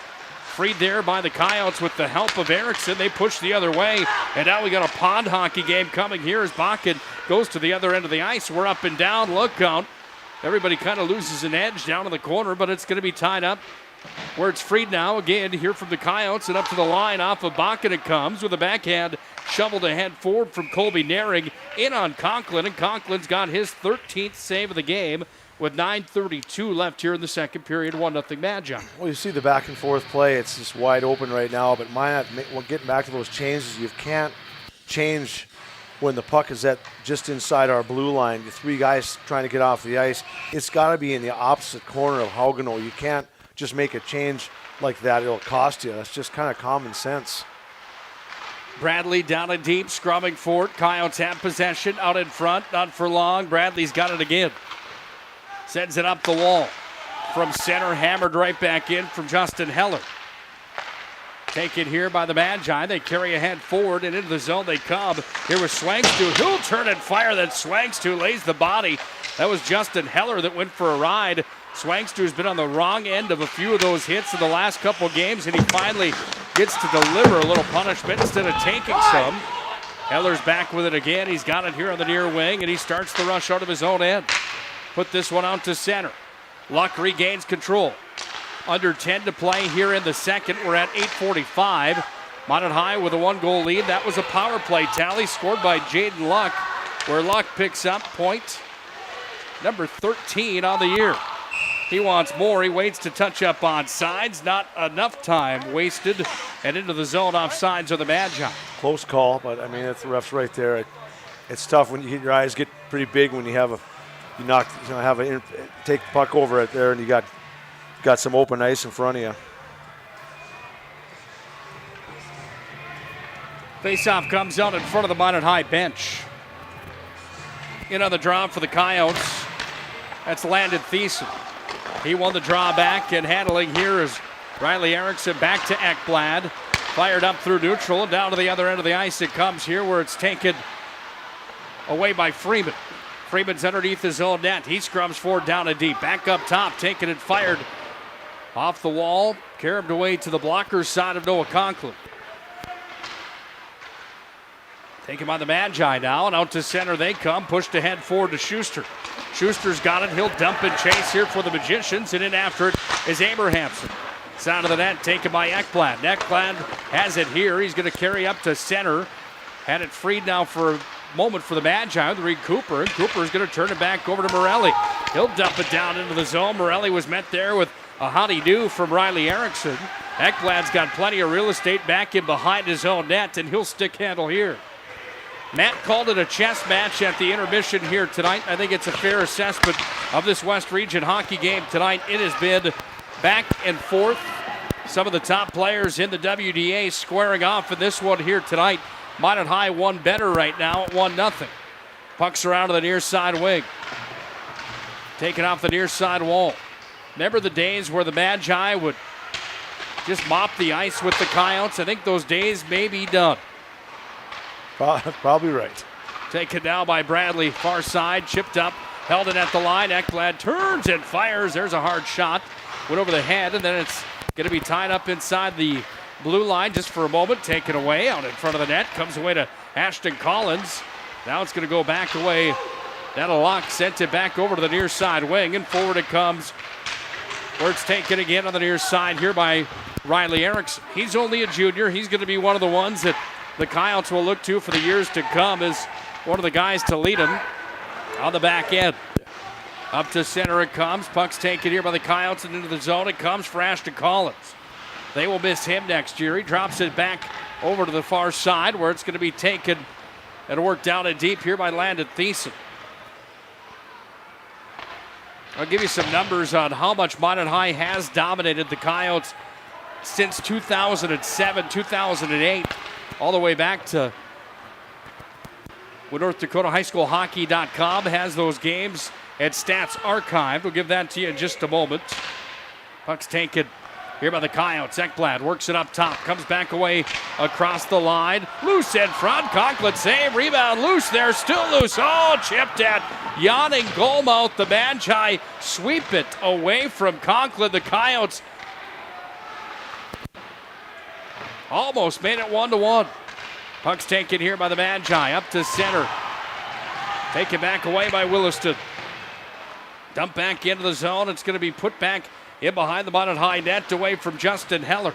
freed there by the Coyotes with the help of Erickson. They push the other way, and now we got a pond hockey game coming here as Bakken goes to the other end of the ice. We're up and down, look count. Everybody kind of loses an edge down in the corner, but it's going to be tied up where it's freed now again here from the Coyotes, and up to the line off of Bakken it comes with a backhand shoveled ahead forward from Colby Naring in on Conklin, and Conklin's got his 13th save of the game with 9:32 left here in the second period, 1-0 Magi. Well, you see the back and forth play. It's just wide open right now, but getting back to those changes, you can't change when the puck is at just inside our blue line. The three guys trying to get off the ice. It's got to be in the opposite corner of Haugenow. You can't just make a change like that. It'll cost you. That's just kind of common sense. Bradley down and deep, scrumming for it. Coyotes have possession out in front, not for long. Bradley's got it again. Sends it up the wall. From center, hammered right back in from Justin Heller. Taken here by the Magi. They carry ahead forward and into the zone they come. Here was Swangstu. He'll turn and fire. Then Swangstu lays the body. That was Justin Heller that went for a ride. Swangstu's been on the wrong end of a few of those hits in the last couple games, and he finally gets to deliver a little punishment instead of taking some. Heller's back with it again. He's got it here on the near wing, and he starts the rush out of his own end. Put this one out to center. Luck regains control. Under 10 to play here in the second. We're at 8:45. Minot High with a 1-goal lead. That was a power play tally scored by Jaden Luck, where Luck picks up point number 13 on the year. He wants more. He waits to touch up on sides. Not enough time wasted. And into the zone off sides of the Magi. Close call, but I mean, it's the ref's right there. It's tough when your eyes get pretty big when you have take the puck over it there, and you got some open ice in front of you. Faceoff comes out in front of the Minot High bench. In on the draw for the Coyotes. That's Landon Thiessen. He won the draw back, and handling here is Riley Erickson back to Ekblad. Fired up through neutral and down to the other end of the ice it comes here, where it's taken away by Freeman. Freeman's underneath his own net. He scrums forward down and deep. Back up top, taken and fired off the wall. Carried away to the blocker's side of Noah Conklin. Taken by the Magi now, and out to center they come. Pushed ahead forward to Schuster. Schuster's got it. He'll dump and chase here for the Magicians, and in after it is Abrahamson. Side of the net taken by Ekblad. Ekblad has it here. He's going to carry up to center. Had it freed now for a moment for the Magi with Reed Cooper, and Cooper is going to turn it back over to Morelli. He'll dump it down into the zone. Morelli was met there with a howdy-do from Riley Erickson. Ekblad's got plenty of real estate back in behind his own net, and he'll stick handle here. Matt called it a chess match at the intermission here tonight. I think it's a fair assessment of this West Region hockey game tonight. It has been back and forth. Some of the top players in the WDA squaring off in this one here tonight. Minot High one better right now at 1-0. Pucks around to the near side wing. Taken off the near side wall. Remember the days where the Magi would just mop the ice with the Coyotes? I think those days may be done. Probably right. Taken now by Bradley, far side, chipped up, held it at the line. Ekblad turns and fires. There's a hard shot. Went over the head, and then it's going to be tied up inside the blue line just for a moment. Taken away out in front of the net. Comes away to Ashton Collins. Now it's going to go back away. That'll Luck. Sent it back over to the near side wing, and forward it comes, where it's taken again on the near side here by Riley Erickson. He's only a junior. He's going to be one of the ones that the Coyotes will look to for the years to come as one of the guys to lead them on the back end. Up to center it comes. Puck's taken here by the Coyotes, and into the zone it comes for Ashton Collins. They will miss him next year. He drops it back over to the far side, where it's going to be taken and worked down and deep here by Landon Thiessen. I'll give you some numbers on how much Minot High has dominated the Coyotes since 2007, 2008. All the way back to when North Dakota High School Hockey.com has those games and stats archived. We'll give that to you in just a moment. Puck's taken here by the Coyotes. Ekblad works it up top, comes back away across the line. Loose in front. Conklin save. Rebound loose there. Still loose. Oh, chipped at. Yawning goalmouth. The Magi sweep it away from Conklin. The Coyotes Almost made it 1-1. Puck's taken here by the Magi. Up to center. Taken back away by Williston. Dump back into the zone. It's going to be put back in behind the Minot High net away from Justin Heller.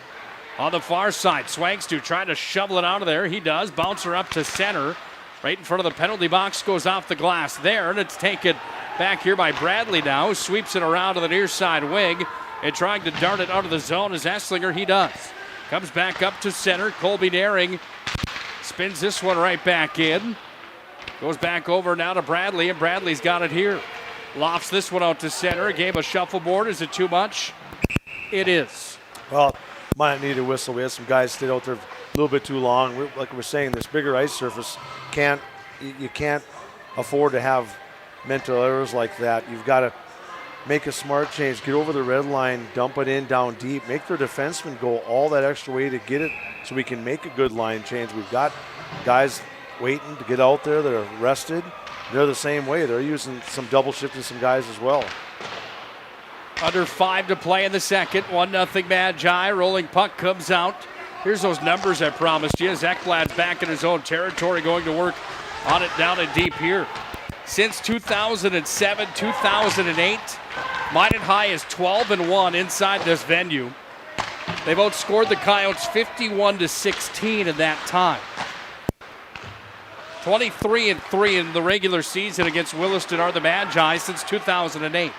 On the far side, Swangstu trying to shovel it out of there. He does. Bouncer up to center. Right in front of the penalty box. Goes off the glass there. And it's taken back here by Bradley now. Sweeps it around to the near side wing. And trying to dart it out of the zone is Esslinger. He does. Comes back up to center. Colby Daring spins this one right back in. Goes back over now to Bradley, and Bradley's got it here. Lofts this one out to center. Gave a shuffleboard. Is it too much? It is. Well, might need a whistle. We had some guys stayed out there a little bit too long. Like we're saying, this bigger ice surface, you can't afford to have mental errors like that. You've got to make a smart change, get over the red line, dump it in down deep, make their defensemen go all that extra way to get it so we can make a good line change. We've got guys waiting to get out there that are rested. They're the same way. They're using some double shifting some guys as well. Under 5 to play in the second. 1-0 Magi. Rolling puck comes out. Here's those numbers I promised you. Ekblad's back in his own territory, going to work on it down and deep here. Since 2007, 2008, Minot High is 12-1 inside this venue. They've outscored the Coyotes 51-16 in that time. 23-3 in the regular season against Williston are the Magi since 2008.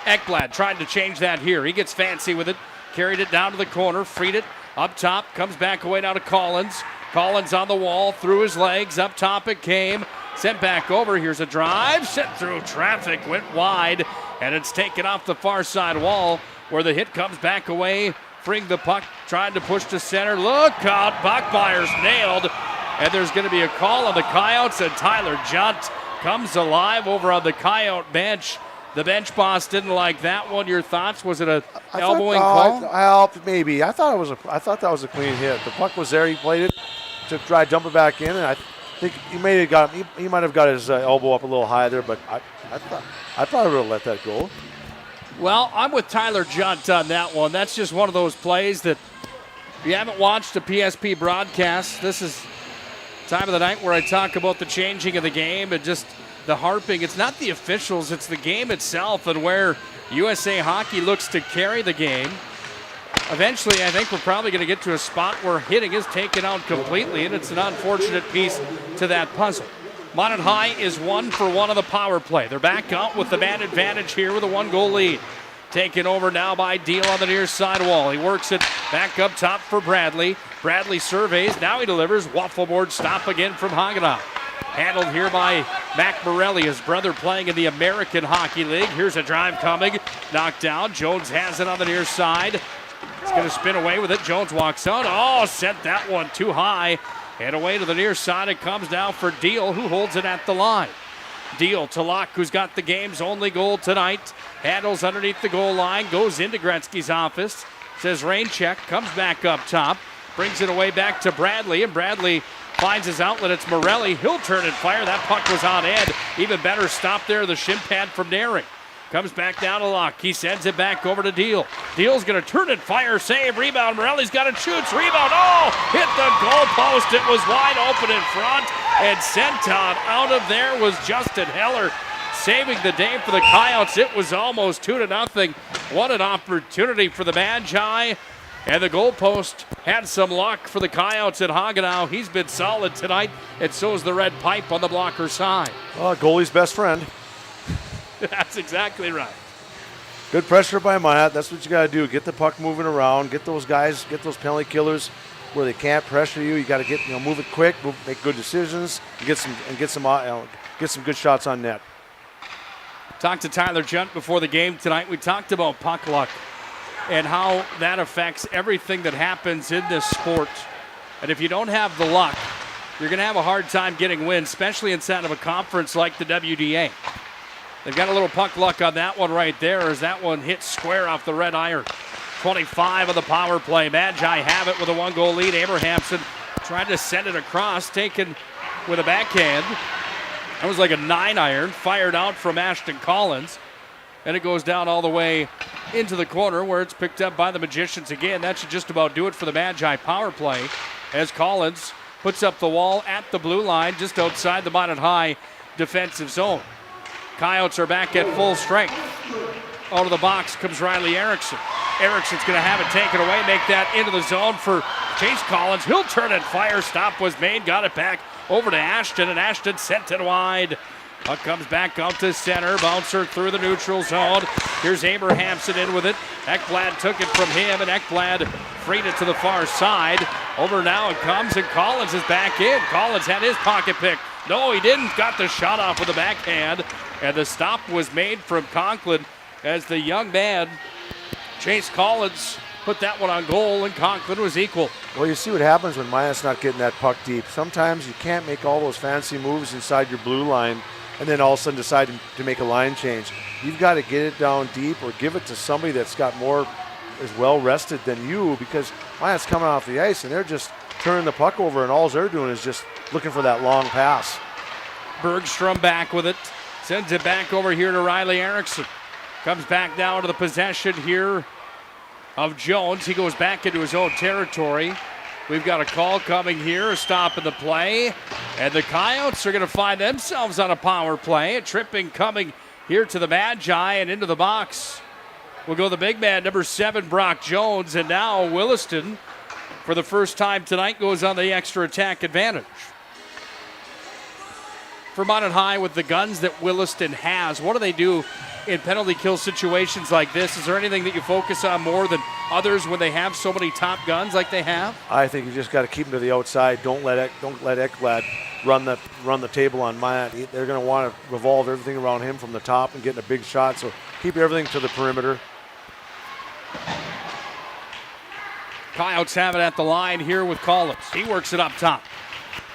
Ekblad trying to change that here. He gets fancy with it. Carried it down to the corner. Freed it up top. Comes back away now to Collins. Collins on the wall. Through his legs. Up top it came. Sent back over. Here's a drive. Sent through traffic. Went wide. And it's taken off the far side wall where the hit comes back away. Freeing the puck. Trying to push to center. Look out. Bachmeier's nailed. And there's going to be a call on the Coyotes. And Tyler Junt comes alive over on the Coyote bench. The bench boss didn't like that one. Your thoughts? Was it a elbowing call? Maybe. I thought that was a clean hit. The puck was there. He played it. Took try to dump it back in, and I think he might have got his elbow up a little high there. But I probably would have let that go. Well, I'm with Tyler Junt on that one. That's just one of those plays that if you haven't watched a PSP broadcast, this is time of the night where I talk about the changing of the game and just the harping. It's not the officials, it's the game itself and where USA Hockey looks to carry the game. Eventually, I think we're probably going to get to a spot where hitting is taken out completely, and it's an unfortunate piece to that puzzle. Minot High is 1 for 1 on the power play. They're back out with the man advantage here with a 1-goal lead. Taken over now by Deal on the near side wall. He works it back up top for Bradley. Bradley surveys. Now he delivers. Waffleboard stop again from Hagenau. Handled here by Matt Morelli, his brother playing in the American Hockey League. Here's a drive coming. Knocked down. Jones has it on the near side. He's going to spin away with it. Jones walks out. Oh, sent that one too high. And away to the near side. It comes down for Deal, who holds it at the line. Deal to Locke, who's got the game's only goal tonight. Handles underneath the goal line. Goes into Gretzky's office. Says rain check. Comes back up top. Brings it away back to Bradley. And Bradley finds his outlet. It's Morelli. He'll turn and fire. That puck was on end. Even better stop there. The shin pad from Daring. Comes back down to Locke. He sends it back over to Deal. Deal's going to turn and fire. Save. Rebound. Morelli's got it. Shoots. Rebound. Oh! Hit the goal post. It was wide open in front. And sent out of there was Justin Heller. Saving the day for the Coyotes. It was almost 2-0. What an opportunity for the Magi. And the goalpost had some luck for the Coyotes at Hagenau. He's been solid tonight, and so's the red pipe on the blocker side. Oh, goalie's best friend. That's exactly right. Good pressure by Minot. That's what you got to do. Get the puck moving around. Get those guys, get those penalty killers where they can't pressure you. You got to move it quick, make good decisions, and get some good shots on net. Talked to Tyler Junt before the game tonight. We talked about puck luck and how that affects everything that happens in this sport. And if you don't have the luck, you're going to have a hard time getting wins, especially inside of a conference like the WDA. They've got a little puck luck on that one right there as that one hits square off the red iron. 25 on the power play. Magi have it with a 1-goal lead. Abrahamson tried to send it across, taken with a backhand. That was like a 9-iron, fired out from Ashton Collins. and it goes down all the way into the corner where it's picked up by the Magicians again. That should just about do it for the Magi power play as Collins puts up the wall at the blue line just outside the Minot High defensive zone. Coyotes are back at full strength. Out of the box comes Riley Erickson. Erickson's going to have it taken away, make that into the zone for Chase Collins. He'll turn and fire. Stop was made, got it back over to Ashton, and Ashton sent it wide. Puck comes back out to center. Bouncer through the neutral zone. Here's Abrahamson in with it. Ekblad took it from him, and Ekblad freed it to the far side. Over now it comes, and Collins is back in. Collins had his pocket pick. No, he didn't. Got the shot off with the backhand, and the stop was made from Conklin as the young man, Chase Collins, put that one on goal, and Conklin was equal. Well, you see what happens when Minot's not getting that puck deep. Sometimes you can't make all those fancy moves inside your blue line and then all of a sudden decide to make a line change. You've got to get it down deep or give it to somebody that's got more, is well rested than you, because Minot's coming off the ice and they're just turning the puck over, and all they're doing is just looking for that long pass. Bergstrom back with it. Sends it back over here to Riley Erickson. Comes back down to the possession here of Jones. He goes back into his own territory. We've got a call coming here, a stop in the play. And the Coyotes are going to find themselves on a power play. A tripping coming here to the Magi and into the box. We'll go the big man, number 7, Brock Jones. And now Williston, for the first time tonight, goes on the extra attack advantage. For Minot High, with the guns that Williston has, what do they do in penalty kill situations like this? Is there anything that you focus on more than others when they have so many top guns like they have? I think you just got to keep them to the outside. Don't let Ekblad run the table on Minot. They're going to want to revolve everything around him from the top and getting a big shot. So keep everything to the perimeter. Coyotes have it at the line here with Collins. He works it up top.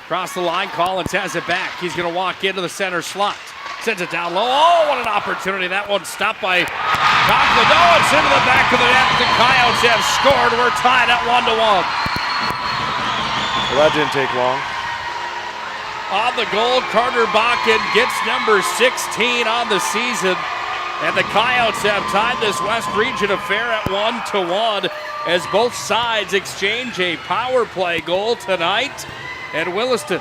Across the line, Collins has it back. He's going to walk into the center slot. Sends it down low. Oh, what an opportunity. That one stopped by Conklin. Oh, it's into the back of the net. The Coyotes have scored. We're tied at 1-1. Well, that didn't take long. On the goal, Carter Bakken gets number 16 on the season. And the Coyotes have tied this West Region affair at 1-1 as both sides exchange a power play goal tonight. And Williston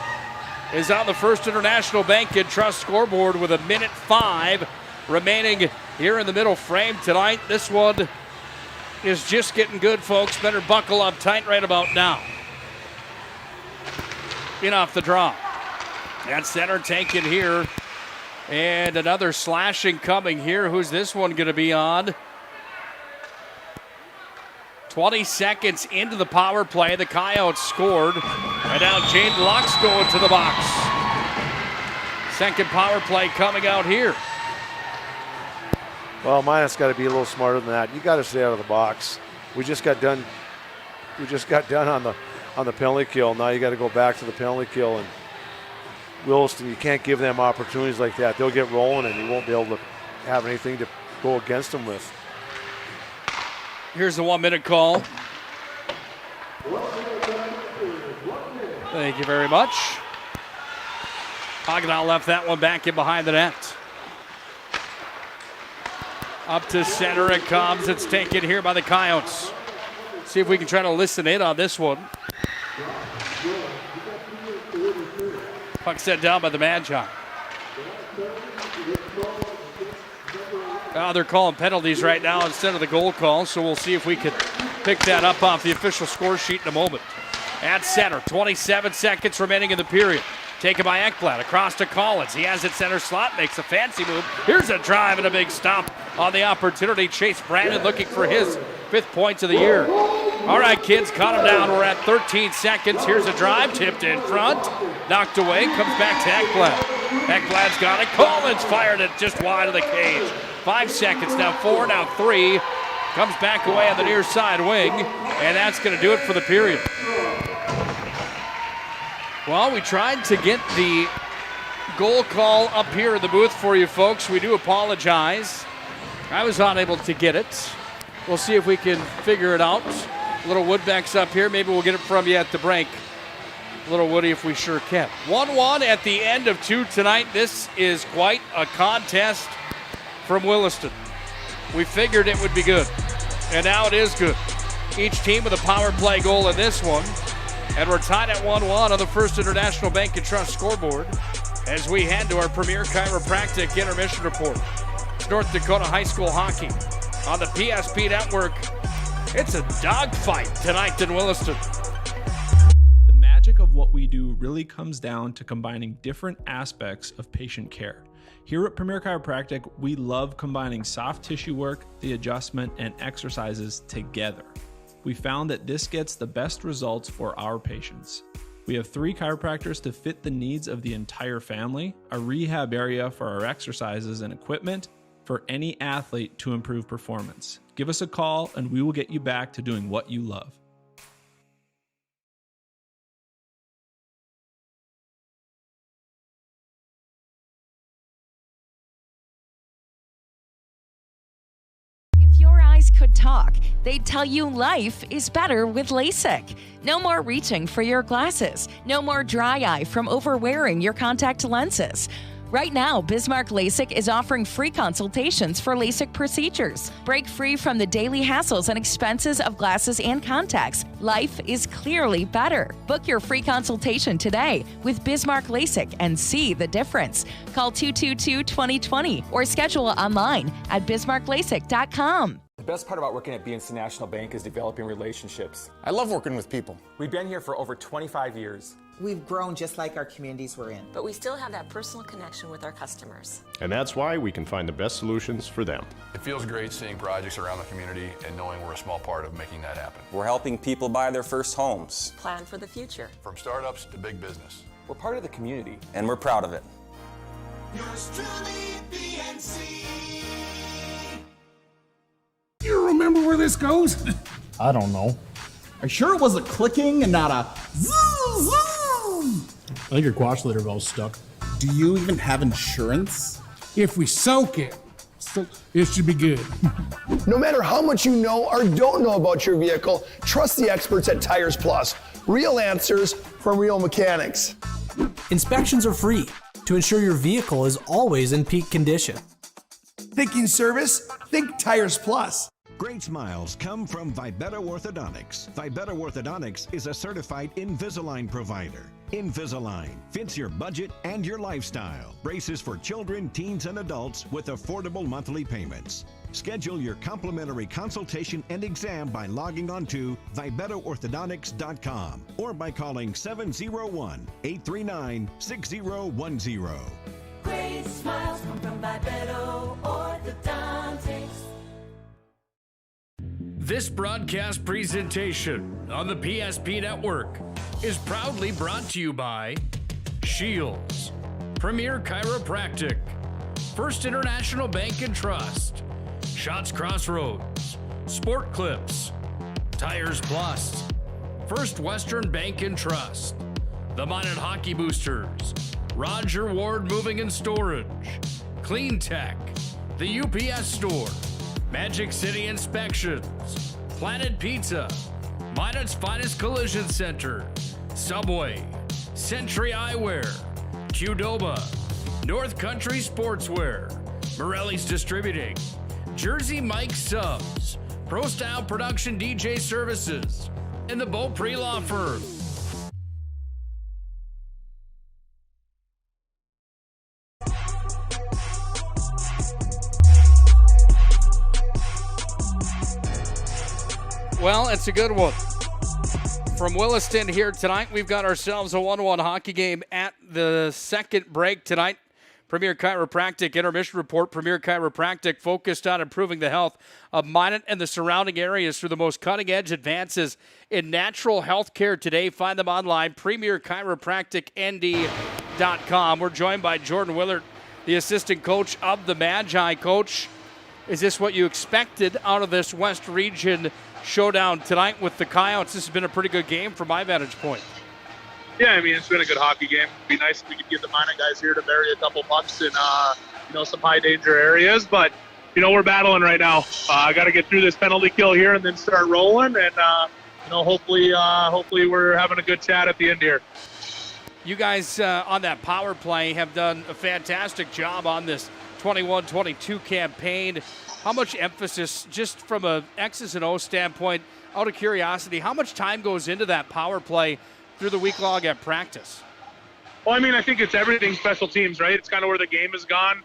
is on the First International Bank and Trust scoreboard with 1:05 remaining here in the middle frame tonight. This one is just getting good, folks. Better buckle up tight right about now. In off the draw. At center taken here. And another slashing coming here. Who's this one going to be on? 20 seconds into the power play, the Coyotes scored. And now Jane Luck's going to the box. Second power play coming out here. Well, Minot's got to be a little smarter than that. You got to stay out of the box. We just got done on the penalty kill. Now you got to go back to the penalty kill. And Williston, you can't give them opportunities like that. They'll get rolling and you won't be able to have anything to go against them with. Here's the 1-minute call. Thank you very much. Hagedal left that one back in behind the net. Up to center it comes. It's taken here by the Coyotes. See if we can try to listen in on this one. Puck set down by the Magi. They're calling penalties right now instead of the goal call, so we'll see if we can pick that up off the official score sheet in a moment. At center, 27 seconds remaining in the period. Taken by Ekblad, across to Collins. He has it center slot, makes a fancy move. Here's a drive and a big stop on the opportunity. Chase Brandon looking for his 5th points of the year. All right, kids, cut him down. We're at 13 seconds. Here's a drive, tipped in front. Knocked away, comes back to Ekblad. Ekblad's got it. Collins fired it just wide of the cage. 5 seconds, now 4, now 3. Comes back away on the near side wing, and that's going to do it for the period. Well, we tried to get the goal call up here in the booth for you folks. We do apologize. I was unable to get it. We'll see if we can figure it out. Little Woodbeck's up here. Maybe we'll get it from you at the break. Little Woody, if we sure can. 1-1 at the end of 2 tonight. This is quite a contest from Williston. We figured it would be good, and now it is good. Each team with a power play goal in this one, and we're tied at 1-1 on the First International Bank and Trust scoreboard as we head to our Premier Chiropractic Intermission Report. It's North Dakota High School Hockey on the PSP Network. It's a dogfight tonight in Williston. The magic of what we do really comes down to combining different aspects of patient care. Here at Premier Chiropractic, we love combining soft tissue work, the adjustment, and exercises together. We found that this gets the best results for our patients. We have 3 chiropractors to fit the needs of the entire family, a rehab area for our exercises and equipment for any athlete to improve performance. Give us a call and we will get you back to doing what you love. If your eyes could talk, they'd tell you life is better with LASIK. No more reaching for your glasses. No more dry eye from overwearing your contact lenses. Right now, Bismarck LASIK is offering free consultations for LASIK procedures. Break free from the daily hassles and expenses of glasses and contacts. Life is clearly better. Book your free consultation today with Bismarck LASIK and see the difference. Call 222-2020 or schedule online at bismarcklasik.com. The best part about working at BNC National Bank is developing relationships. I love working with people. We've been here for over 25 years. We've grown just like our communities we're in. But we still have that personal connection with our customers. And that's why we can find the best solutions for them. It feels great seeing projects around the community and knowing we're a small part of making that happen. We're helping people buy their first homes. Plan for the future. From startups to big business. We're part of the community. And we're proud of it. Yours truly, BNC. You remember where this goes? I don't know. Are you sure it was a clicking and not a zoom, zoom? I think your quash litter valve's stuck. Do you even have insurance? If we soak it, it should be good. No matter how much you know or don't know about your vehicle, trust the experts at Tires Plus. Real answers from real mechanics. Inspections are free to ensure your vehicle is always in peak condition. Thinking service? Think Tires Plus. Great smiles come from Vibetta Orthodontics. Vibetta Orthodontics is a certified Invisalign provider. Invisalign fits your budget and your lifestyle. Braces for children, teens, and adults with affordable monthly payments. Schedule your complimentary consultation and exam by logging on to VibettaOrthodontics.com or by calling 701-839-6010. Great smiles come from Vibetta Orthodontics. This broadcast presentation on the PSP Network is proudly brought to you by Shields, Premier Chiropractic, First International Bank and Trust, Shots Crossroads, Sport Clips, Tires Plus, First Western Bank and Trust, the Minot Hockey Boosters, Roger Ward Moving and Storage, Clean Tech, the UPS Store, Magic City Inspections, Planet Pizza, Minot's Finest Collision Center, Subway, Century Eyewear, Qdoba, North Country Sportswear, Morelli's Distributing, Jersey Mike Subs, Pro Style Production DJ Services, and the Beaupre Law Firm. Well, it's a good one. From Williston here tonight, we've got ourselves a 1-1 hockey game at the second break tonight. Premier Chiropractic Intermission Report. Premier Chiropractic focused on improving the health of Minot and the surrounding areas through the most cutting-edge advances in natural health care today. Find them online, premierchiropracticnd.com. We're joined by Jordan Willard, the assistant coach of the Magi. Coach, is this what you expected out of this West Region showdown tonight with the Coyotes? This has been a pretty good game from my vantage point. Yeah, I mean, it's been a good hockey game. It'd be nice if we could get the Minot guys here to bury a couple pucks in, some high danger areas. But, we're battling right now. I got to get through this penalty kill here and then start rolling. And, hopefully we're having a good chat at the end here. You guys on that power play have done a fantastic job on this 21-22 campaign. how much emphasis, just from a X's and O's standpoint, out of curiosity, how much time goes into that power play through the week long at practice? Well, I mean, I think it's everything special teams, right? It's kind of where the game has gone.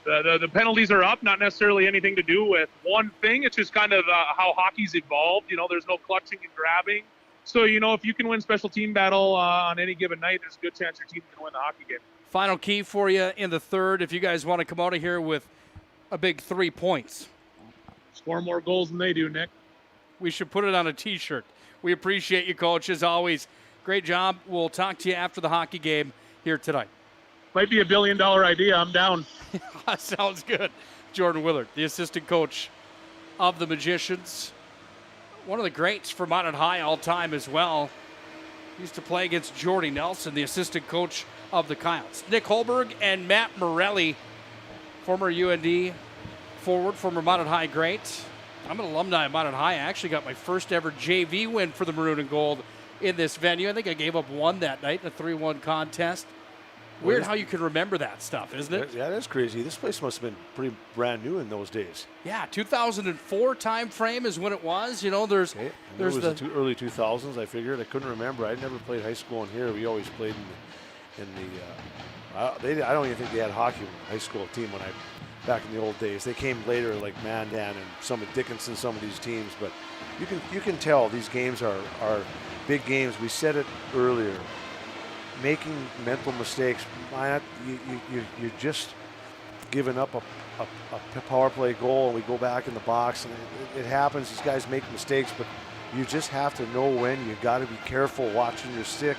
The penalties are up, not necessarily anything to do with one thing. It's just kind of how hockey's evolved. There's no clutching and grabbing. So, if you can win special team battle on any given night, there's a good chance your team can win the hockey game. Final key for you in the third, if you guys want to come out of here with a big 3 points. Score more goals than they do, Nick. We should put it on a T-shirt. We appreciate you, Coach, as always. Great job. We'll talk to you after the hockey game here tonight. Might be $1 billion idea. I'm down. Sounds good. Jordan Willard, the assistant coach of the Magicians. One of the greats for Minot High all time as well. Used to play against Jordy Nelson, the assistant coach of the Coyotes. Nick Hulberg and Matt Morelli, former UND forward, former Minot High great. I'm an alumni of Minot High. I actually got my first ever JV win for the Maroon and Gold in this venue. I think I gave up one that night in a 3-1 contest. Weird how you can remember that stuff, isn't it? Yeah, that's crazy. This place must have been pretty brand new in those days. Yeah, 2004 time frame is when it was. There's it was the early 2000s. I figured. I couldn't remember. I never played high school in here. We always played in the. I don't even think they had hockey high school team back in the old days. They came later, like Mandan and some of Dickinson, some of these teams. But you can tell these games are big games. We said it earlier. Making mental mistakes, you're just giving up a power play goal, and we go back in the box, and it happens. These guys make mistakes, but you just have to know when. You got to be careful watching your stick.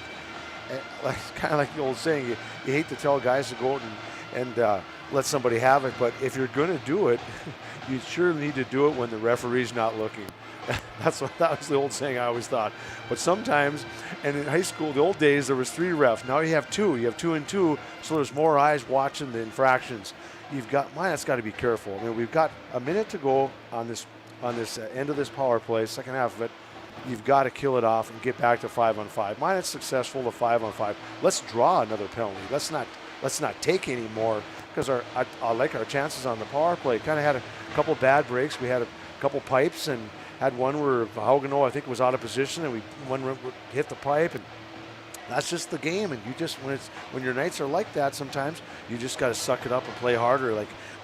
Kind of like the old saying, you hate to tell guys to go out and let somebody have it, but if you're going to do it, you sure need to do it when the referee's not looking. That was the old saying I always thought. But sometimes, and in high school, the old days, there was 3 refs. Now you have 2. You have 2 and 2, so there's more eyes watching the infractions. That's got to be careful. I mean, we've got a minute to go on this end of this power play, second half of it. You've got to kill it off and get back to 5-on-5. Minot's successful to 5-on-5. Let's draw another penalty. Let's not take any more, because I like our chances on the power play. Kind of had a couple bad breaks. We had a couple pipes and had one where Haugano, I think, was out of position, and one hit the pipe, and that's just the game. And you just when your nights are like that, sometimes you just got to suck it up and play harder,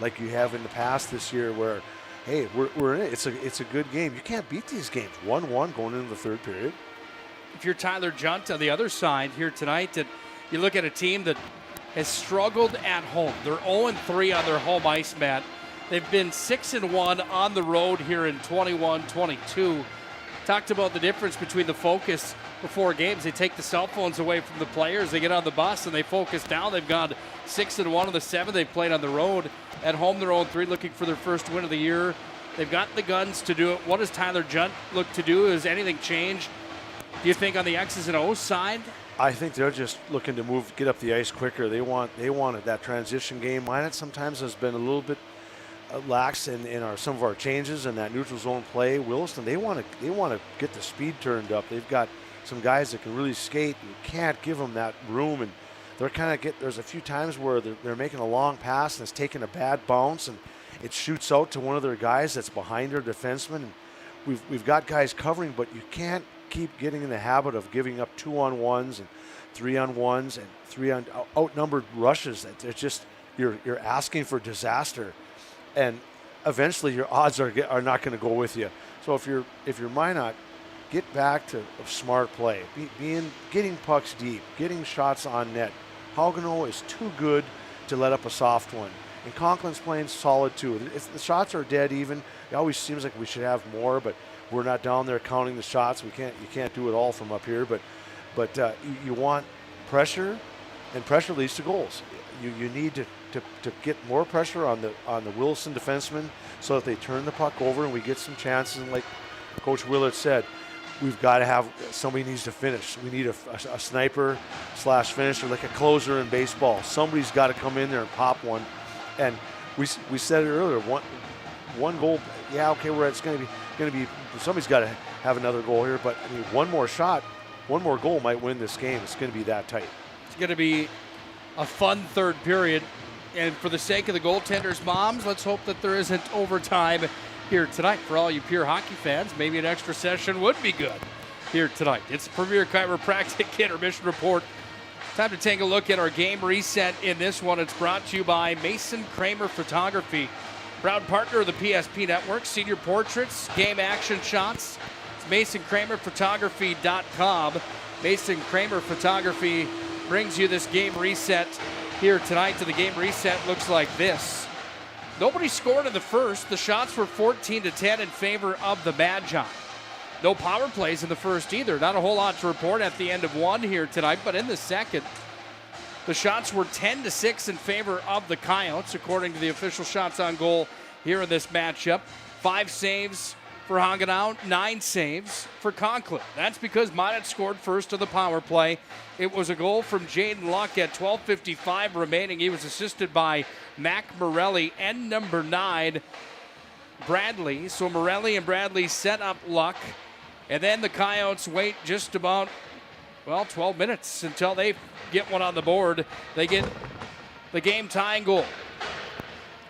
like you have in the past this year, where hey, we're in it. It's a good game. You can't beat these games 1-1 going into the third period. If you're Tyler Junt on the other side here tonight, that you look at a team that has struggled at home. They're 0-3 on their home ice, Matt. They've been 6-1 on the road here in 21-22. Talked about the difference between the focus before games. They take the cell phones away from the players. They get on the bus and they focus down. They've gone 6-1 of the 7 they've played on the road. At home, they're 0-3, looking for their first win of the year. They've got the guns to do it. What does Tyler Junt look to do? Has anything changed, do you think, on the X's and O's side? I think they're just looking to get up the ice quicker. They wanted that transition game. Minot sometimes has been a little bit lax in some of our changes and that neutral zone play. Williston, they want to get the speed turned up. They've got some guys that can really skate. You can't give them that room, and they're there's a few times where they're making a long pass and it's taking a bad bounce and it shoots out to one of their guys that's behind their defenseman. And we've got guys covering, but you can't keep getting in the habit of giving up 2-on-1s and 3-on-1s and 3 outnumbered rushes. It's just you're asking for disaster. And eventually your odds are not going to go with you. So if you're Minot, get back to smart play, getting pucks deep, getting shots on net. Haugano is too good to let up a soft one, and Conklin's playing solid too. The shots are dead even. It always seems like we should have more, but we're not down there counting the shots. You can't do it all from up here, but you want pressure, and pressure leads to goals. You need to get more pressure on the Wilson defensemen so that they turn the puck over and we get some chances. And like Coach Willard said, we've got to have somebody needs to finish. We need a sniper / finisher, like a closer in baseball. Somebody's got to come in there and pop one. And we said it earlier. One goal. Yeah, okay. It's going to be. Somebody's got to have another goal here. But I mean, one more shot, one more goal might win this game. It's going to be that tight. It's going to be a fun third period. And for the sake of the goaltenders' moms, let's hope that there isn't overtime here tonight. For all you pure hockey fans, maybe an extra session would be good here tonight. It's Premier Chiropractic Intermission Report. Time to take a look at our game reset in this one. It's brought to you by Mason Kramer Photography, proud partner of the PSP Network. Senior portraits, game action shots. It's MasonKramerPhotography.com. Mason Kramer Photography brings you this game reset here tonight. To the game reset looks like this. Nobody scored in the first. The shots were 14-10 in favor of the Magi. No power plays in the first either. Not a whole lot to report at the end of one here tonight, but in the second, the shots were 10-6 in favor of the Coyotes, according to the official shots on goal here in this matchup. 5 saves for Hagenau, 9 saves for Conklin. That's because Minot scored first of the power play. It was a goal from Jaden Luck at 12:55 remaining. He was assisted by Mac Morelli and number 9, Bradley. So Morelli and Bradley set up Luck. And then the Coyotes wait just about, 12 minutes until they get one on the board. They get the game tying goal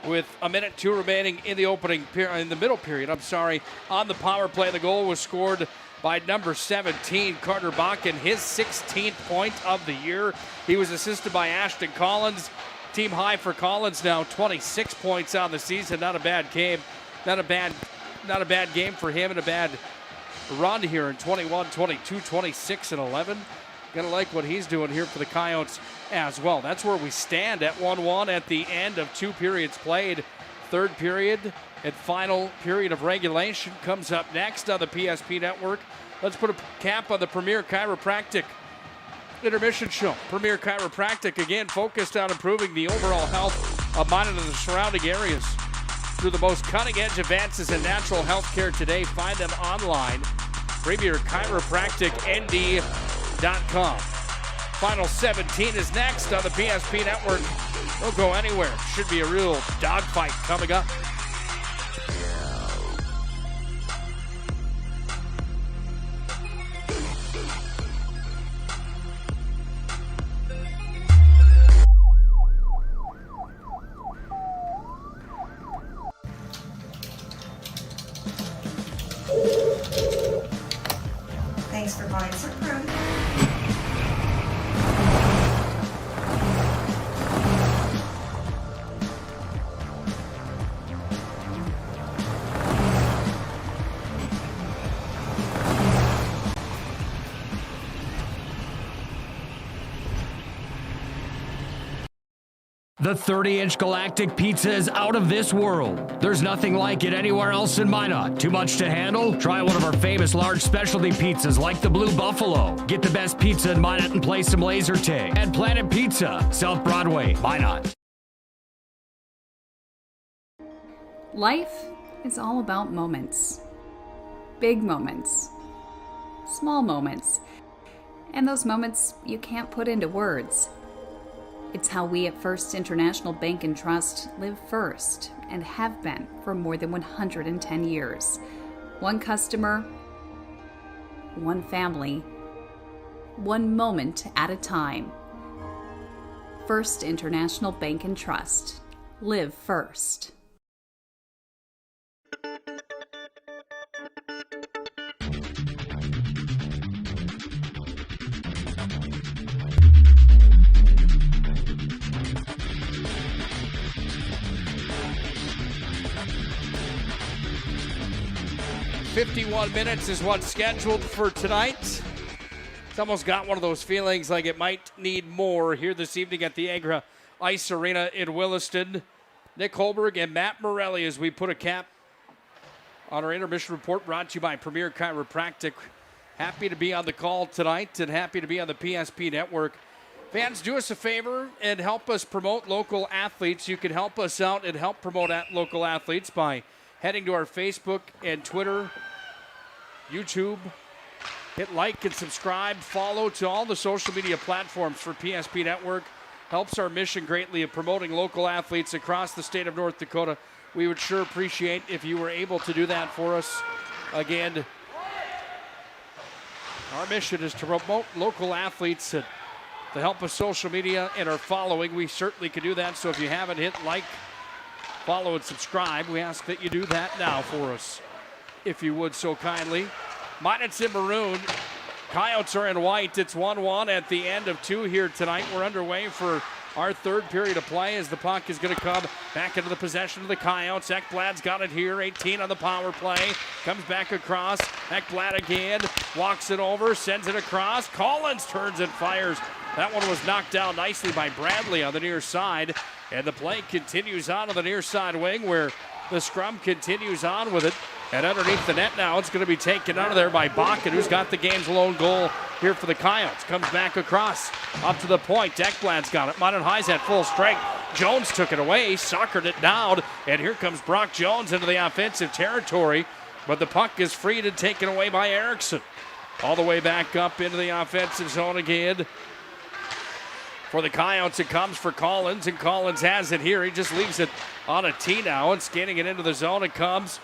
with 1:02 remaining in the middle period, on the power play. The goal was scored by number 17, Carter Bakken, his 16th point of the year. He was assisted by Ashton Collins. Team high for Collins now, 26 points on the season. Not a bad game. Not a bad game for him, and a bad run here in 21, 22, 26, and 11. Gonna like what he's doing here for the Coyotes as well. That's where we stand at 1-1 at the end of 2 periods played. Third period and final period of regulation comes up next on the PSP Network. Let's put a cap on the Premier Chiropractic Intermission Show. Premier Chiropractic, again, focused on improving the overall health of Minot and the surrounding areas through the most cutting-edge advances in natural health care today. Find them online, PremierChiropracticND.com. Final 17 is next on the PSP Network. Don't go anywhere. Should be a real dogfight coming up. Thanks for buying some prune. 30-inch Galactic Pizza is out of this world. There's nothing like it anywhere else in Minot. Too much to handle? Try one of our famous large specialty pizzas like the Blue Buffalo. Get the best pizza in Minot and play some laser tag. And Planet Pizza, South Broadway, Minot. Life is all about moments. Big moments. Small moments. And those moments you can't put into words. It's how we at First International Bank and Trust live first and have been for more than 110 years. One customer, one family, one moment at a time. First International Bank and Trust. Live first. .51 minutes is what's scheduled for tonight. It's almost got one of those feelings like it might need more here this evening at the Agra Ice Arena in Williston. Nick Hulberg and Matt Morelli as we put a cap on our intermission report brought to you by Premier Chiropractic. Happy to be on the call tonight and happy to be on the PSP Network. Fans, do us a favor and help us promote local athletes. You can help us out and help promote local athletes by heading to our Facebook and Twitter, YouTube. Hit like and subscribe, follow to all the social media platforms for PSP Network. Helps our mission greatly of promoting local athletes across the state of North Dakota. We would sure appreciate if you were able to do that for us. Again, our mission is to promote local athletes and the help of social media and our following, we certainly can do that. So if you haven't hit like, follow, and subscribe, we ask that you do that now for us, if you would so kindly. Minot's in maroon. Coyotes are in white. It's 1-1 at the end of 2 here tonight. We're underway for our third period of play as the puck is going to come back into the possession of the Coyotes. Ekblad's got it here, 18 on the power play. Comes back across. Ekblad again, walks it over, sends it across. Collins turns and fires. That one was knocked down nicely by Bradley on the near side. And the play continues on the near side wing where the scrum continues on with it. And underneath the net now, it's going to be taken out of there by Bakken, who's got the game's lone goal here for the Coyotes. Comes back across, up to the point. Ekblad's got it. Minot High's at full strength. Jones took it away, soccered it down, and here comes Brock Jones into the offensive territory. But the puck is freed and taken away by Erickson. All the way back up into the offensive zone again. For the Coyotes, it comes for Collins, and Collins has it here. He just leaves it on a tee now, and skating it into the zone. It comes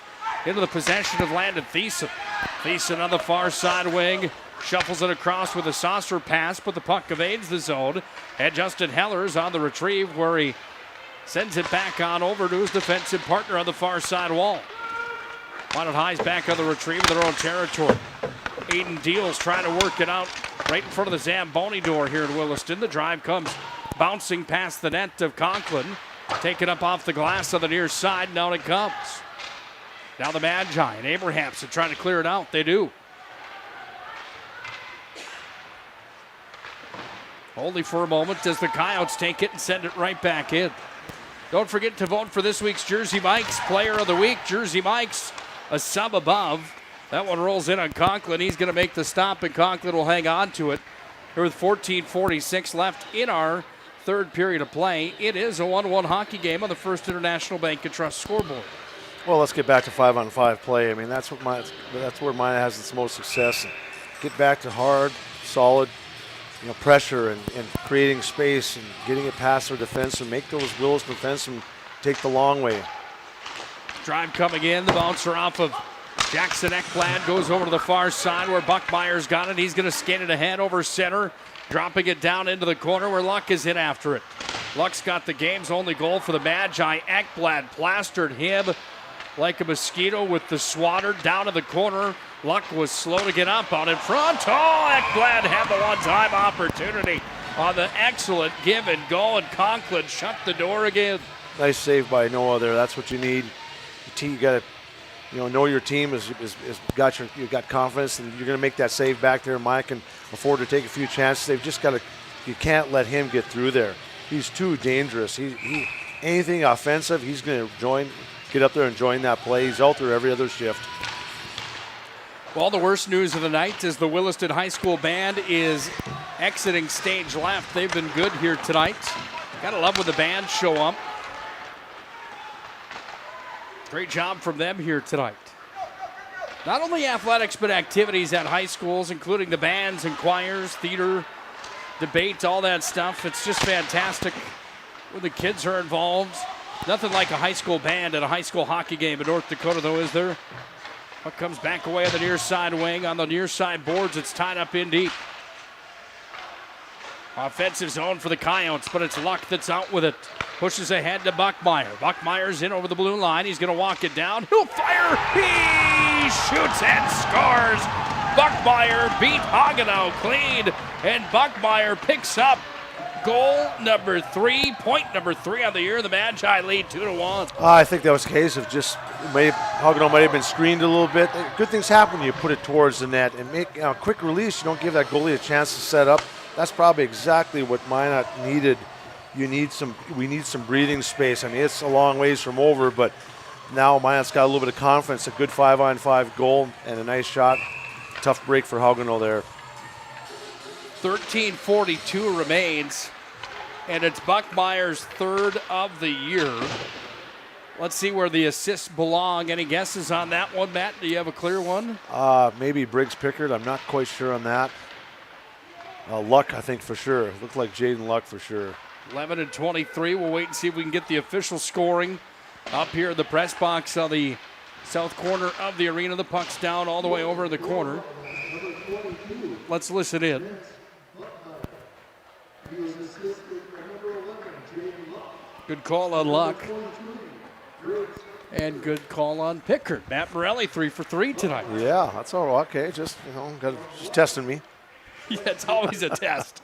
into the possession of Landon Thiessen. Thiessen on the far side wing, shuffles it across with a saucer pass, but the puck evades the zone. And Justin Heller's on the retrieve where he sends it back on over to his defensive partner on the far side wall. Minot High's back on the retrieve in their own territory. Aiden Deals trying to work it out right in front of the Zamboni door here in Williston. The drive comes bouncing past the net of Conklin. Taken up off the glass on the near side. Now it comes. Now the Magi and Abrahamson trying to clear it out. They do. Only for a moment as the Coyotes take it and send it right back in. Don't forget to vote for this week's Jersey Mike's Player of the Week. Jersey Mike's a sub above. That one rolls in on Conklin. He's going to make the stop, and Conklin will hang on to it. Here with 14:46 left in our third period of play. It is a 1-1 hockey game on the First International Bank and Trust scoreboard. Well, let's get back to 5-on-5 play. I mean, that's where Minot has its most success. Get back to hard, solid, pressure and creating space and getting it past their defense and make those Williston defensemen take the long way. Drive coming in, the bouncer off of Jackson Ekblad goes over to the far side where Buckmeyer's got it. He's going to skate it ahead over center, dropping it down into the corner where Luck is in after it. Luck's got the game's only goal for the Magi. Ekblad plastered him like a mosquito with the swatter down to the corner. Luck was slow to get up out in front. Oh, Ekblad had the one-time opportunity on the excellent give and go, and Conklin shut the door again. Nice save by Noah there. That's what you need. You got to, know your team has got you got confidence, and you're going to make that save back there. Mike can afford to take a few chances. They've just got to. You can't let him get through there. He's too dangerous. He anything offensive, he's going to get up there and join that play. He's out there every other shift. Well, the worst news of the night is the Williston High School band is exiting stage left. They've been good here tonight. Gotta love when the band show up. Great job from them here tonight. Not only athletics, but activities at high schools, including the bands and choirs, theater, debate, all that stuff. It's just fantastic when the kids are involved. Nothing like a high school band at a high school hockey game in North Dakota, though, is there? Puck comes back away on the near side wing. On the near side boards, it's tied up in deep. Offensive zone for the Coyotes, but it's Luck that's out with it. Pushes ahead to Buckmeyer. Buckmeyer's in over the blue line. He's going to walk it down. He'll fire. He shoots and scores. Buckmeyer beat Hagenau clean, and Buckmeyer picks up goal number 3, point number 3 on the year. The Magi lead 2-1. I think that was a case of just Hagenau might have been screened a little bit. Good things happen when you put it towards the net and make a quick release. You don't give that goalie a chance to set up. That's probably exactly what Minot needed. We need some breathing space. I mean, it's a long ways from over, but now Minot's got a little bit of confidence. A good 5-on-5 goal and a nice shot. Tough break for Hagenau there. 13:42 remains, and it's Buckmeyer's third of the year. Let's see where the assists belong. Any guesses on that one, Matt? Do you have a clear one? Maybe Briggs Pickard. I'm not quite sure on that. Luck, I think, for sure. Looked like Jaden Luck for sure. 11-23. We'll wait and see if we can get the official scoring up here in the press box on the south corner of the arena. The puck's down all the way over in the corner. Let's listen in. Good call on Luck. And good call on Pickard. Matt Morelli 3 for 3 tonight. Yeah, that's all right. Okay, just just testing me. Yeah, it's always a test.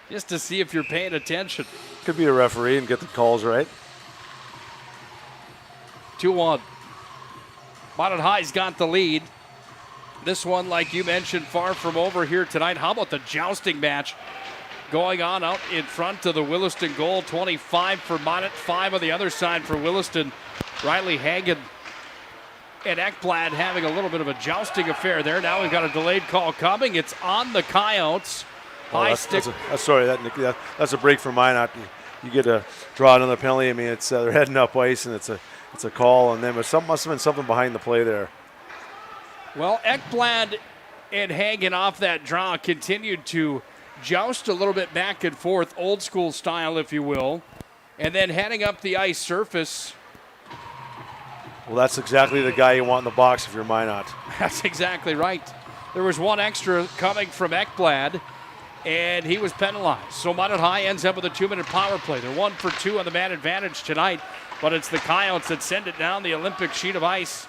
Just to see if you're paying attention. Could be a referee and get the calls right. 2-1. Minot High's got the lead. This one, like you mentioned, far from over here tonight. How about the jousting match going on out in front of the Williston goal? 25 for Minot, 5 on the other side for Williston. Riley Hagen and Ekblad having a little bit of a jousting affair there. Now we've got a delayed call coming. It's on the Coyotes. High stick. That's a break for Minot. You get to draw another penalty. I mean, it's they're heading up ice, and it's a call on them. But must have been something behind the play there. Well, Ekblad and Hagen off that draw continued to joust a little bit back and forth, old school style, if you will. And then heading up the ice surface. Well, that's exactly the guy you want in the box if you're Minot. That's exactly right. There was one extra coming from Ekblad, and he was penalized. So Minot High ends up with a 2-minute power play. They're 1 for 2 on the man advantage tonight, but it's the Coyotes that send it down the Olympic sheet of ice.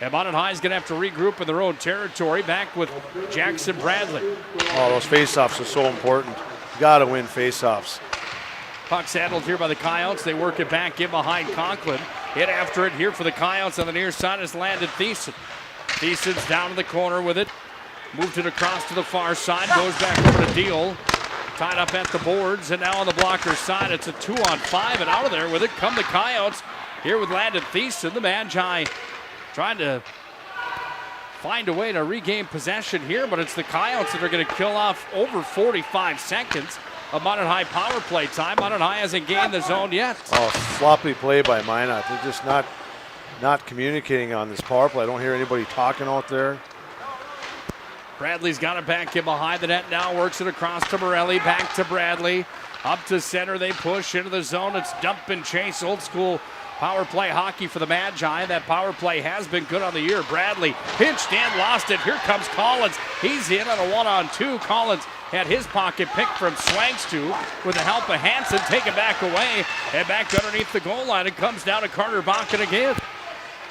And Minot High is going to have to regroup in their own territory, back with Jackson Bradley. Oh, those faceoffs are so important. You got to win faceoffs. Puck's handled here by the Coyotes. They work it back in behind Conklin. Hit after it here for the Coyotes on the near side has landed Thiessen. Thiessen's down in the corner with it. Moved it across to the far side. Goes back over to Deal. Tied up at the boards. And now on the blocker's side, it's a 2-on-5. And out of there with it come the Coyotes. Here with Landon Thiessen, the Magi trying to find a way to regain possession here. But it's the Coyotes that are going to kill off over 45 seconds of Minot High power play time. Minot High hasn't gained the zone yet. Oh, sloppy play by Minot. They're just not communicating on this power play. I don't hear anybody talking out there. Bradley's got it back in behind the net now. Works it across to Morelli. Back to Bradley. Up to center. They push into the zone. It's dump and chase. Old school power play hockey for the Magi. That power play has been good on the year. Bradley pinched in, lost it. Here comes Collins. He's in on a 1-on-2. Collins had his pocket picked from Swangstu with the help of Hansen. Taken back away and back underneath the goal line. It comes down to Carter Bakken again.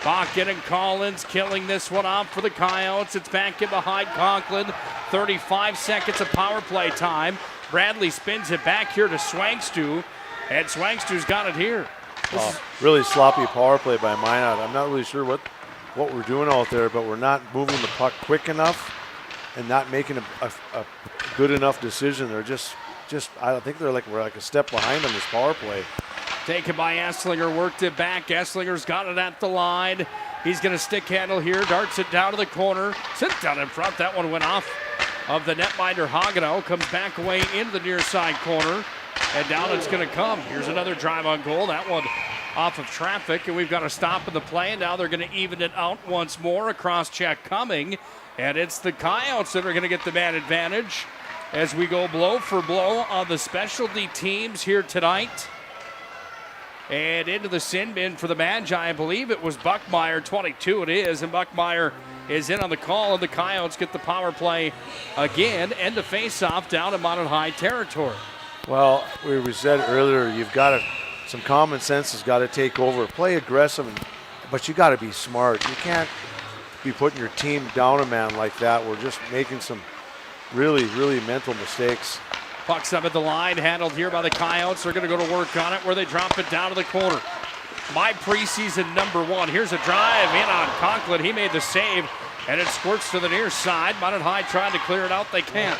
Bakken and Collins killing this one off for the Coyotes. It's back in behind Conklin. 35 seconds of power play time. Bradley spins it back here to Swangstu, and Swangstu's got it here. Really sloppy power play by Minot. I'm not really sure what we're doing out there, but we're not moving the puck quick enough and not making a good enough decision. They're just I think we're like a step behind on this power play. Taken by Esslinger, worked it back. Esslinger's got it at the line. He's going to stick handle here, darts it down to the corner. Sits down in front. That one went off of the netminder Hagenow. Comes back away into the near side corner. And down it's going to come. Here's another drive on goal. That one off of traffic. And we've got a stop in the play. And now they're going to even it out once more. A cross check coming. And it's the Coyotes that are going to get the man advantage as we go blow for blow on the specialty teams here tonight. And into the sin bin for the Magi. I believe it was Buckmeyer, 22 it is. And Buckmeyer is in on the call. And the Coyotes get the power play again. End of face-off down in Minot High territory. Well, we said earlier, some common sense has got to take over. Play aggressive, but you got to be smart. You can't be putting your team down a man like that. We're just making some really, really mental mistakes. Puck's up at the line, handled here by the Coyotes. They're going to go to work on it where they drop it down to the corner. My preseason #1. Here's a drive in on Conklin. He made the save, and it squirts to the near side. Minot High trying to clear it out. They can't.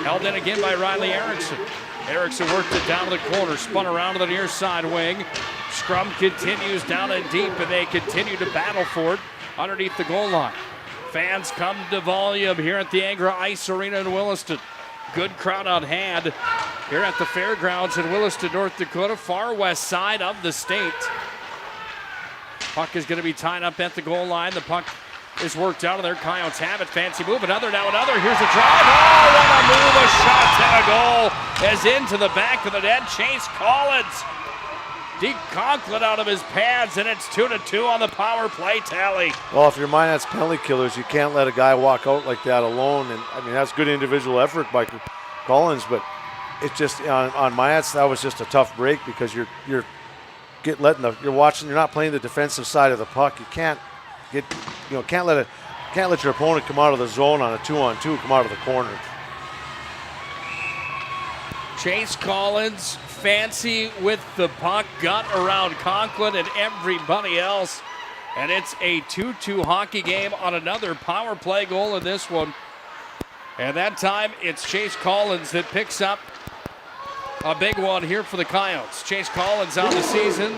Held in again by Riley Erickson. Erickson worked it down to the corner, spun around to the near side wing. Scrum continues down and deep, and they continue to battle for it underneath the goal line. Fans come to volume here at the Agra Ice Arena in Williston. Good crowd on hand here at the fairgrounds in Williston, North Dakota, far west side of the state. Puck is going to be tied up at the goal line. The puck is worked out of there. Coyotes have it. Fancy move. Another. Here's a drive. Oh, what a move. A shot and a goal as into the back of the net. Chase Collins. Deep Conklin out of his pads, and it's 2-2 on the power play tally. Well, if you're Minot's penalty killers, you can't let a guy walk out like that alone. And I mean, that's good individual effort by Collins, but it's just on Minot's, that was just a tough break because you're you're watching. You're not playing the defensive side of the puck. You can't let your opponent come out of the zone on a 2-on-2, come out of the corner. Chase Collins, fancy with the puck, got around Conklin and everybody else. And it's a 2-2 hockey game on another power play goal in this one. And that time it's Chase Collins that picks up a big one here for the Coyotes. Chase Collins on the season,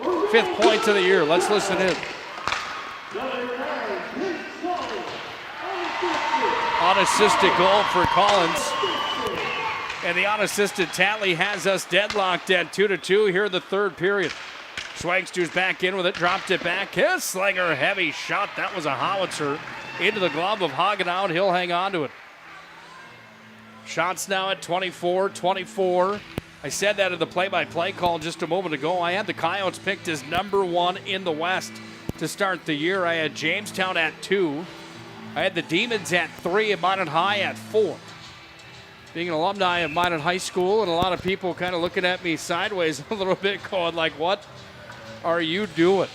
5th point of the year. Let's listen in. Unassisted goal for Collins. And the unassisted tally has us deadlocked at 2-2 here in the third period. Schwagstu's back in with it, dropped it back. Kisslinger, heavy shot. That was a howitzer into the glove of Hagenau. He'll hang on to it. Shots now at 24-24. I said that in the play-by-play call just a moment ago. I had the Coyotes picked as number 1 in the West to start the year. I had Jamestown at 2. I had the Demons at 3 and Minot High at 4. Being an alumni of Minot High School, and a lot of people kind of looking at me sideways a little bit, going like, what are you doing?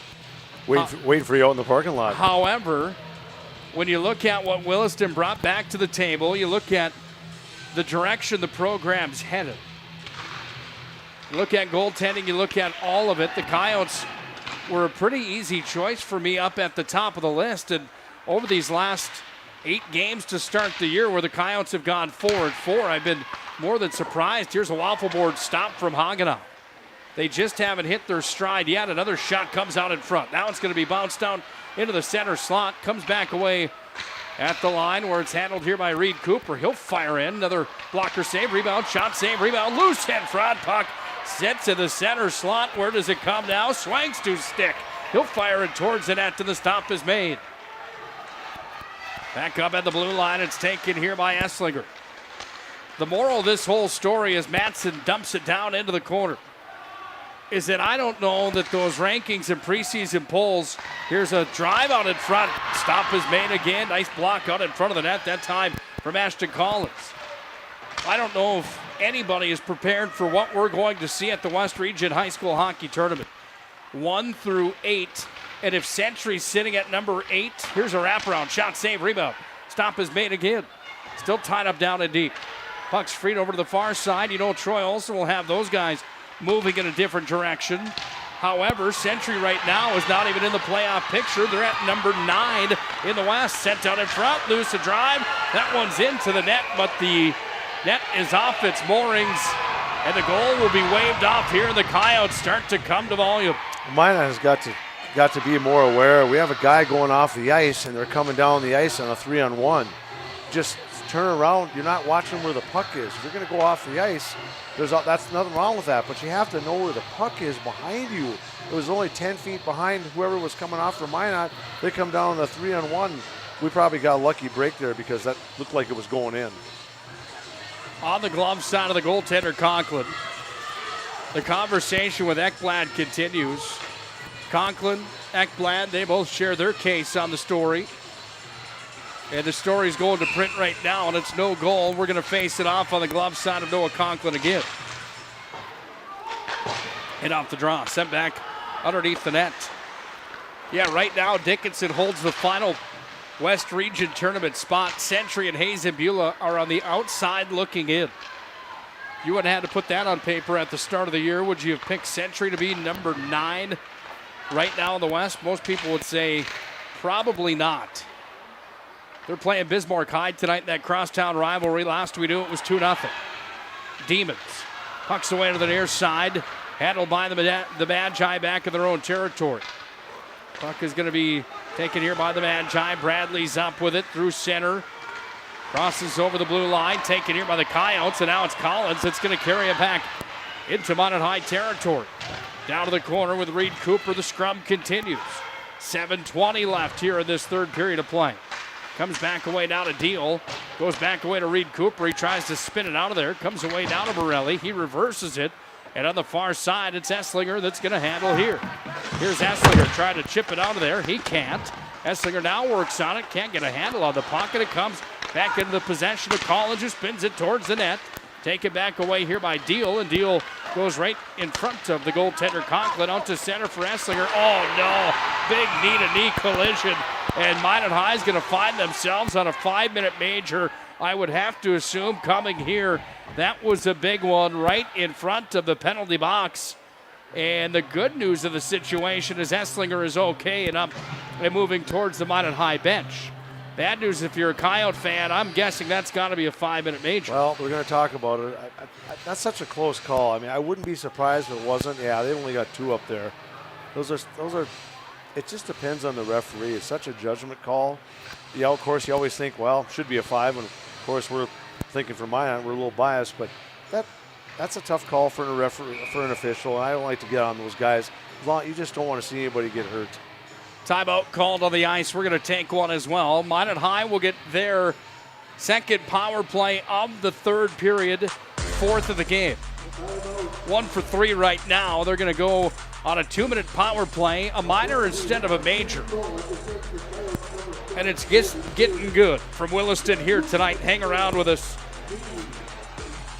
Waiting for you out in the parking lot. However, when you look at what Williston brought back to the table, you look at the direction the program's headed. You look at goaltending, you look at all of it. The Coyotes were a pretty easy choice for me up at the top of the list. And over these last 8 games to start the year where the Coyotes have gone 4-4, I've been more than surprised. Here's a waffle board stop from Hagenau. They just haven't hit their stride yet. Another shot comes out in front. Now it's going to be bounced down into the center slot. Comes back away at the line where it's handled here by Reed Cooper. He'll fire in. Another blocker save, rebound, shot save, rebound. Loose in front. Puck sits in the center slot. Where does it come now? Schwagstu's stick. He'll fire it towards the net, and the stop is made. Back up at the blue line. It's taken here by Esslinger. The moral of this whole story is Matson dumps it down into the corner. Is that I don't know that those rankings and preseason polls, here's a drive out in front. Stop is made again. Nice block out in front of the net, that time from Ashton Collins. I don't know if anybody is prepared for what we're going to see at the West Region High School Hockey Tournament. 1 through 8. And if Century's sitting at number 8, here's a wraparound. Shot, save, rebound. Stop is made again. Still tied up down and deep. Puck's freed over to the far side. You know Troy Olsen will have those guys moving in a different direction. However, Century right now is not even in the playoff picture. They're at number 9 in the West. Sent out in front, loose a drive. That one's into the net, but the net is off its moorings. And the goal will be waved off here. The Coyotes start to come to volume. Minot has got to be more aware. We have a guy going off the ice, and they're coming down the ice on a 3-on-1. Just turn around. You're not watching where the puck is. If you're going to go off the ice, that's nothing wrong with that, but you have to know where the puck is behind you. It was only 10 feet behind whoever was coming off for Minot. They come down on the 3-on-1. We probably got a lucky break there because that looked like it was going in. On the glove side of the goaltender, Conklin. The conversation with Ekblad continues. Conklin, Ekblad, they both share their case on the story. And the story's going to print right now, and it's no goal. We're going to face it off on the glove side of Noah Conklin again. And off the draw, sent back underneath the net. Yeah, right now Dickinson holds the final West Region tournament spot. Century and Hayes and Beulah are on the outside looking in. You wouldn't have had to put that on paper at the start of the year. Would you have picked Century to be number 9 right now in the West? Most people would say probably not. They're playing Bismarck High tonight in that crosstown rivalry. Last we knew it was 2-0. Demons. Pucks away to the near side. Handled by the Magi back in their own territory. Puck is going to be taken here by the Magi. Bradley's up with it through center. Crosses over the blue line. Taken here by the Coyotes. And now it's Collins that's going to carry it back into Minot High territory. Down to the corner with Reed Cooper. The scrum continues. 7:20 left here in this third period of play. Comes back away down to Deal. Goes back away to Reed Cooper. He tries to spin it out of there. Comes away down to Morelli. He reverses it. And on the far side, it's Esslinger that's going to handle here. Here's Esslinger trying to chip it out of there. He can't. Esslinger now works on it. Can't get a handle on the pocket. It comes back into the possession of Collins, who spins it towards the net. Taken back away here by Deal. And Deal Goes right in front of the goaltender Conklin, out to center for Esslinger. Oh no, big knee-to-knee collision. And Minot High is going to find themselves on a 5-minute major, I would have to assume, coming here. That was a big one right in front of the penalty box. And the good news of the situation is Esslinger is okay and up and moving towards the Minot High bench. Bad news if you're a Coyote fan, I'm guessing that's got to be a 5-minute major. Well, we're going to talk about it. That's such a close call. I mean, I wouldn't be surprised if it wasn't. Yeah, they only got 2 up there. Those are. It just depends on the referee. It's such a judgment call. Yeah, of course, you always think, well, should be a 5. And of course, we're thinking for Minot, we're a little biased, but that's a tough call for a referee, for an official. And I don't like to get on those guys. You just don't want to see anybody get hurt. Timeout called on the ice. We're going to take one as well. Minot High will get their second power play of the third period, 4th of the game. 1 for 3 right now. They're going to go on a 2-minute power play, a minor instead of a major. And it's getting good from Williston here tonight. Hang around with us.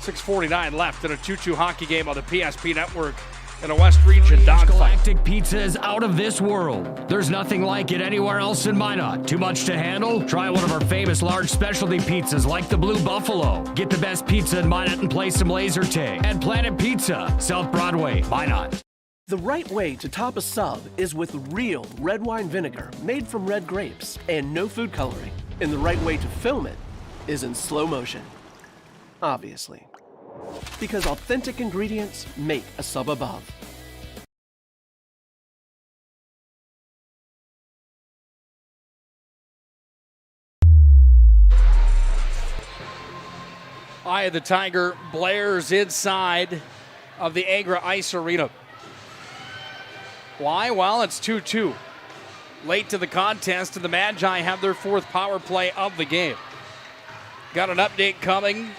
6:49 left in a 2-2 hockey game on the PSP Network. In a West Region dogfight. Galactic pizza is out of this world. There's nothing like it anywhere else in Minot. Too much to handle? Try one of our famous large specialty pizzas like the Blue Buffalo. Get the best pizza in Minot and play some laser tag. And Planet Pizza, South Broadway, Minot. The right way to top a sub is with real red wine vinegar made from red grapes and no food coloring. And the right way to film it is in slow motion. Obviously. Because authentic ingredients make a sub above. Eye of the Tiger blares inside of the Agra Ice Arena. Why? Well, it's 2-2. Late to the contest, and the Magi have their 4th power play of the game. Got an update coming.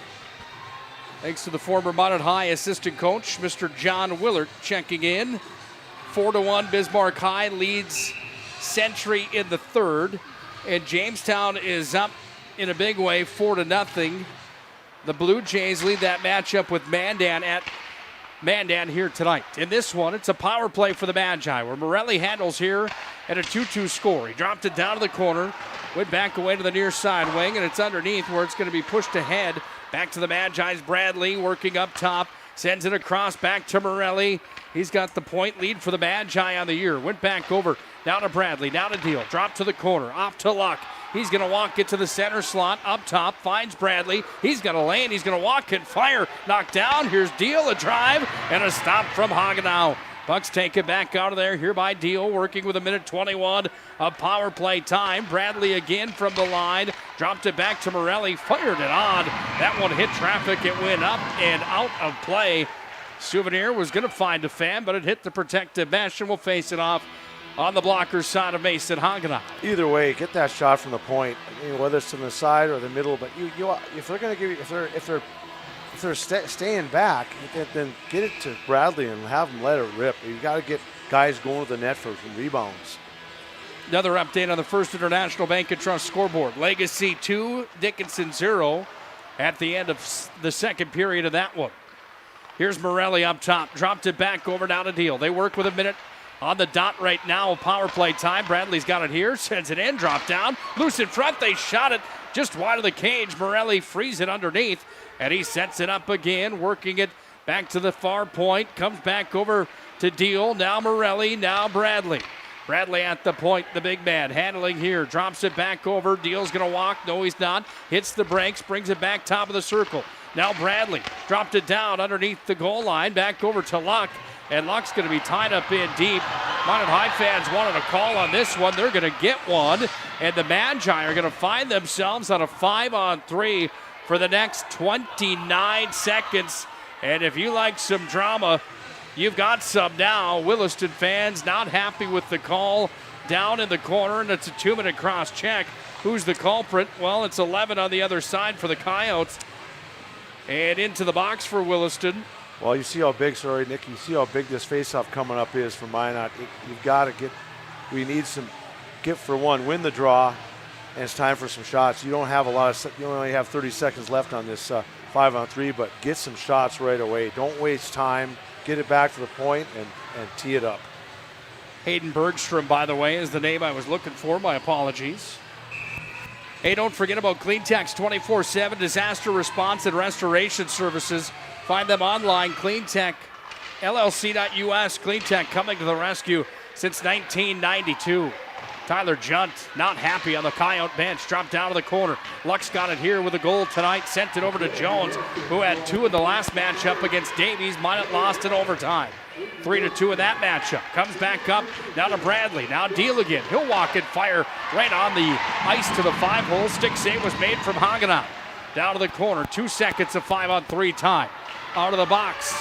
Thanks to the former Minot High assistant coach, Mr. John Willert, checking in. 4-1, Bismarck High leads Century in the 3rd. And Jamestown is up in a big way, 4-0. The Blue Jays lead that matchup with Mandan at Mandan here tonight. In this one, it's a power play for the Magi, where Morelli handles here at a 2-2 score. He dropped it down to the corner, went back away to the near side wing, and it's underneath where it's going to be pushed ahead. Back to the Magi's Bradley, working up top, sends it across back to Morelli. He's got the point lead for the Magi on the year. Went back over, down to Bradley, down to Deal, dropped to the corner, off to Luck. He's going to walk it to the center slot, up top, finds Bradley. He's got a lane, he's going to walk and fire. Knocked down, here's Deal, a drive, and a stop from Hagenau. Bucks take it back out of there here by Deal, working with 1:21 of power play time. Bradley again from the line, dropped it back to Morelli, fired it on. That one hit traffic, it went up and out of play. Souvenir was going to find a fan, but it hit the protective mesh and will face it off on the blocker side of Mason Hagenau. Either way, get that shot from the point. I mean, whether it's to the side or the middle, but if they're going to give you, if they're staying back, then get it to Bradley and have them let it rip. You got to get guys going to the net for rebounds. Another update on the First International Bank and Trust scoreboard. Legacy 2, Dickinson 0 at the end of the second period of that one. Here's Morelli up top, dropped it back over down to Deal. They work with a minute on the dot right now, power play time. Bradley's got it here, sends it in, drop down, loose in front. They shot it just wide of the cage. Morelli frees it underneath, and he sets it up again, working it back to the far point. Comes back over to Deal. Now Morelli, now Bradley. Bradley at the point, the big man, handling here, drops it back over. Deal's going to walk. No, he's not. Hits the brakes, brings it back top of the circle. Now Bradley dropped it down underneath the goal line, back over to Luck. And Luck's going to be tied up in deep. Minot High fans wanted a call on this one. They're going to get one. And the Magi are going to find themselves on a 5-on-3 for the next 29 seconds. And if you like some drama, you've got some now. Williston fans not happy with the call down in the corner, and it's a 2-minute cross check. Who's the culprit? Well, it's 11 on the other side for the Coyotes. And into the box for Williston. Well, you see how big, sorry, Nick, you see how big this faceoff coming up is for Minot. You've got to we need some, win the draw, and it's time for some shots. You don't have a lot of, you only have 30 seconds left on this 5-on-3, but get some shots right away. Don't waste time. Get it back to the point and tee it up. Hayden Bergstrom, by the way, is the name I was looking for. My apologies. Hey, don't forget about CleanTech's 24/7 disaster response and restoration services. Find them online, cleantechllc.us. CleanTech coming to the rescue since 1992. Tyler Junt not happy on the Coyote bench. Dropped down to the corner. Luck's got it here with a goal tonight. Sent it over to Jones, who had 2 in the last matchup against Davies. Minot lost in overtime. 3-2 in that matchup. Comes back up, now to Bradley. Now Deal again. He'll walk and fire right on the ice to the 5-hole. Stick save was made from Hagenau. Down to the corner. 2 seconds of 5-on-3 time. Out of the box.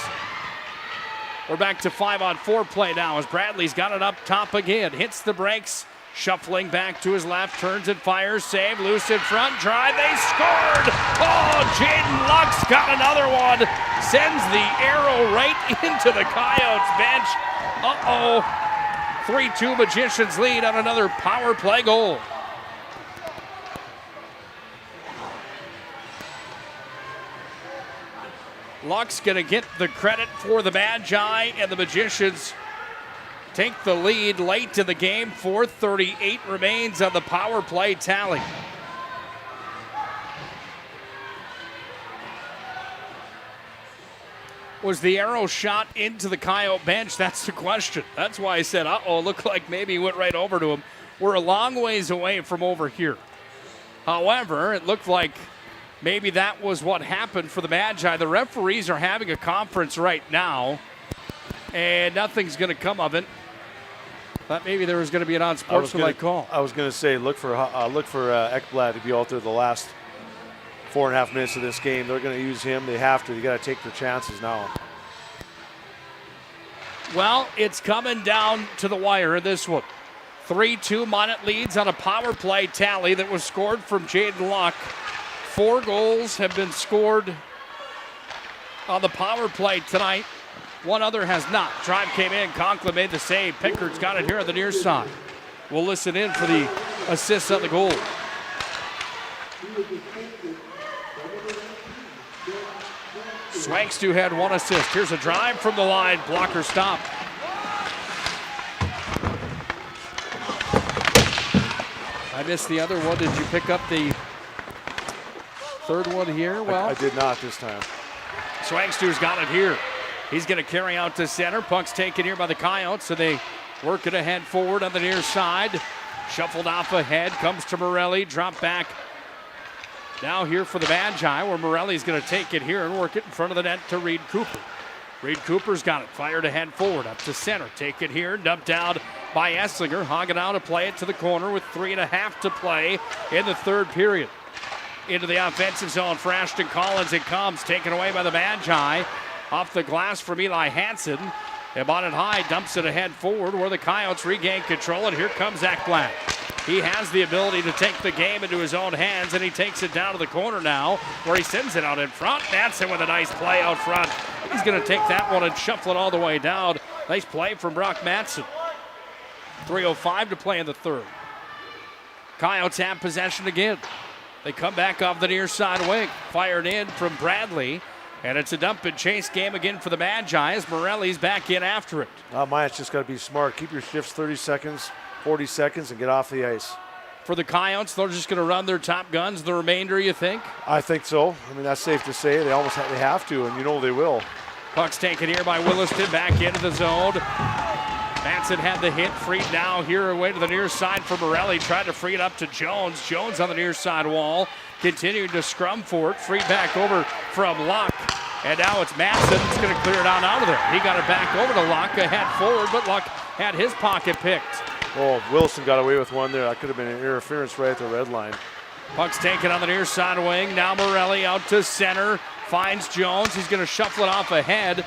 We're back to 5-on-4 play now as Bradley's got it up top again. Hits the brakes. Shuffling back to his left, turns and fires, save, loose in front, drive, they scored! Oh, Jaden Luck's got another one, sends the arrow right into the Coyotes bench. Uh-oh, 3-2 Magicians lead on another power play goal. Luck's gonna get the credit for the Magi, and the Magicians take the lead late in the game. 4:38 remains on the power play tally. Was the arrow shot into the Coyote bench? That's the question. That's why I said, uh-oh, looked like maybe he went right over to him. We're a long ways away from over here. However, it looked like maybe that was what happened for the Magi. The referees are having a conference right now, and nothing's going to come of it. Thought maybe there was going to be an unsportsmanlike call. I was going to say, look for Ekblad to be out there the last 4.5 minutes of this game. They're going to use him. They have to. They got to take their chances now. Well, it's coming down to the wire in this one. 3-2 Minot leads on a power play tally that was scored from Jaden Luck. 4 goals have been scored on the power play tonight. 1 other has not. Drive came in. Conklin made the save. Pickard's got it here on the near side. We'll listen in for the assist on the goal. Swankstu had 1 assist. Here's a drive from the line. Blocker stop. I missed the other one. Did you pick up the third one here? Well, I did not this time. Swangstu's got it here. He's going to carry out to center. Puck's taken here by the Coyotes, so they work it ahead forward on the near side. Shuffled off ahead, comes to Morelli, drop back. Now here for the Magi, where Morelli's going to take it here and work it in front of the net to Reed Cooper. Reed Cooper's got it, fired ahead forward, up to center. Take it here, dumped down by Esslinger. Hagenau to play it to the corner with 3.5 to play in the third period. Into the offensive zone for Ashton Collins. It comes, taken away by the Magi. Off the glass from Eli Hansen. On it high, dumps it ahead forward where the Coyotes regain control. And here comes Ekblad. He has the ability to take the game into his own hands, and he takes it down to the corner now where he sends it out in front. Madsen with a nice play out front. He's going to take that one and shuffle it all the way down. Nice play from Brock Madsen. 3:05 to play in the third. Coyotes have possession again. They come back off the near side wing. Fired in from Bradley. And it's a dump and chase game again for the Magi as Morelli's back in after it. Minot's just got to be smart. Keep your shifts 30 seconds, 40 seconds, and get off the ice. For the Coyotes, they're just going to run their top guns the remainder, you think? I think so. I mean, that's safe to say. They have to, and you know they will. Puck's taken here by Williston, back into the zone. Madsen had the hit, freed now here away to the near side for Morelli. Tried to free it up to Jones. Jones on the near side wall. Continuing to scrum for it. Freed back over from Luck. And now it's Madsen that's going to clear it out of there. He got it back over to Luck, ahead forward, but Luck had his pocket picked. Oh, Wilson got away with one there. That could have been an interference right at the red line. Puck's taken on the near side wing. Now Morelli out to center. Finds Jones. He's going to shuffle it off ahead.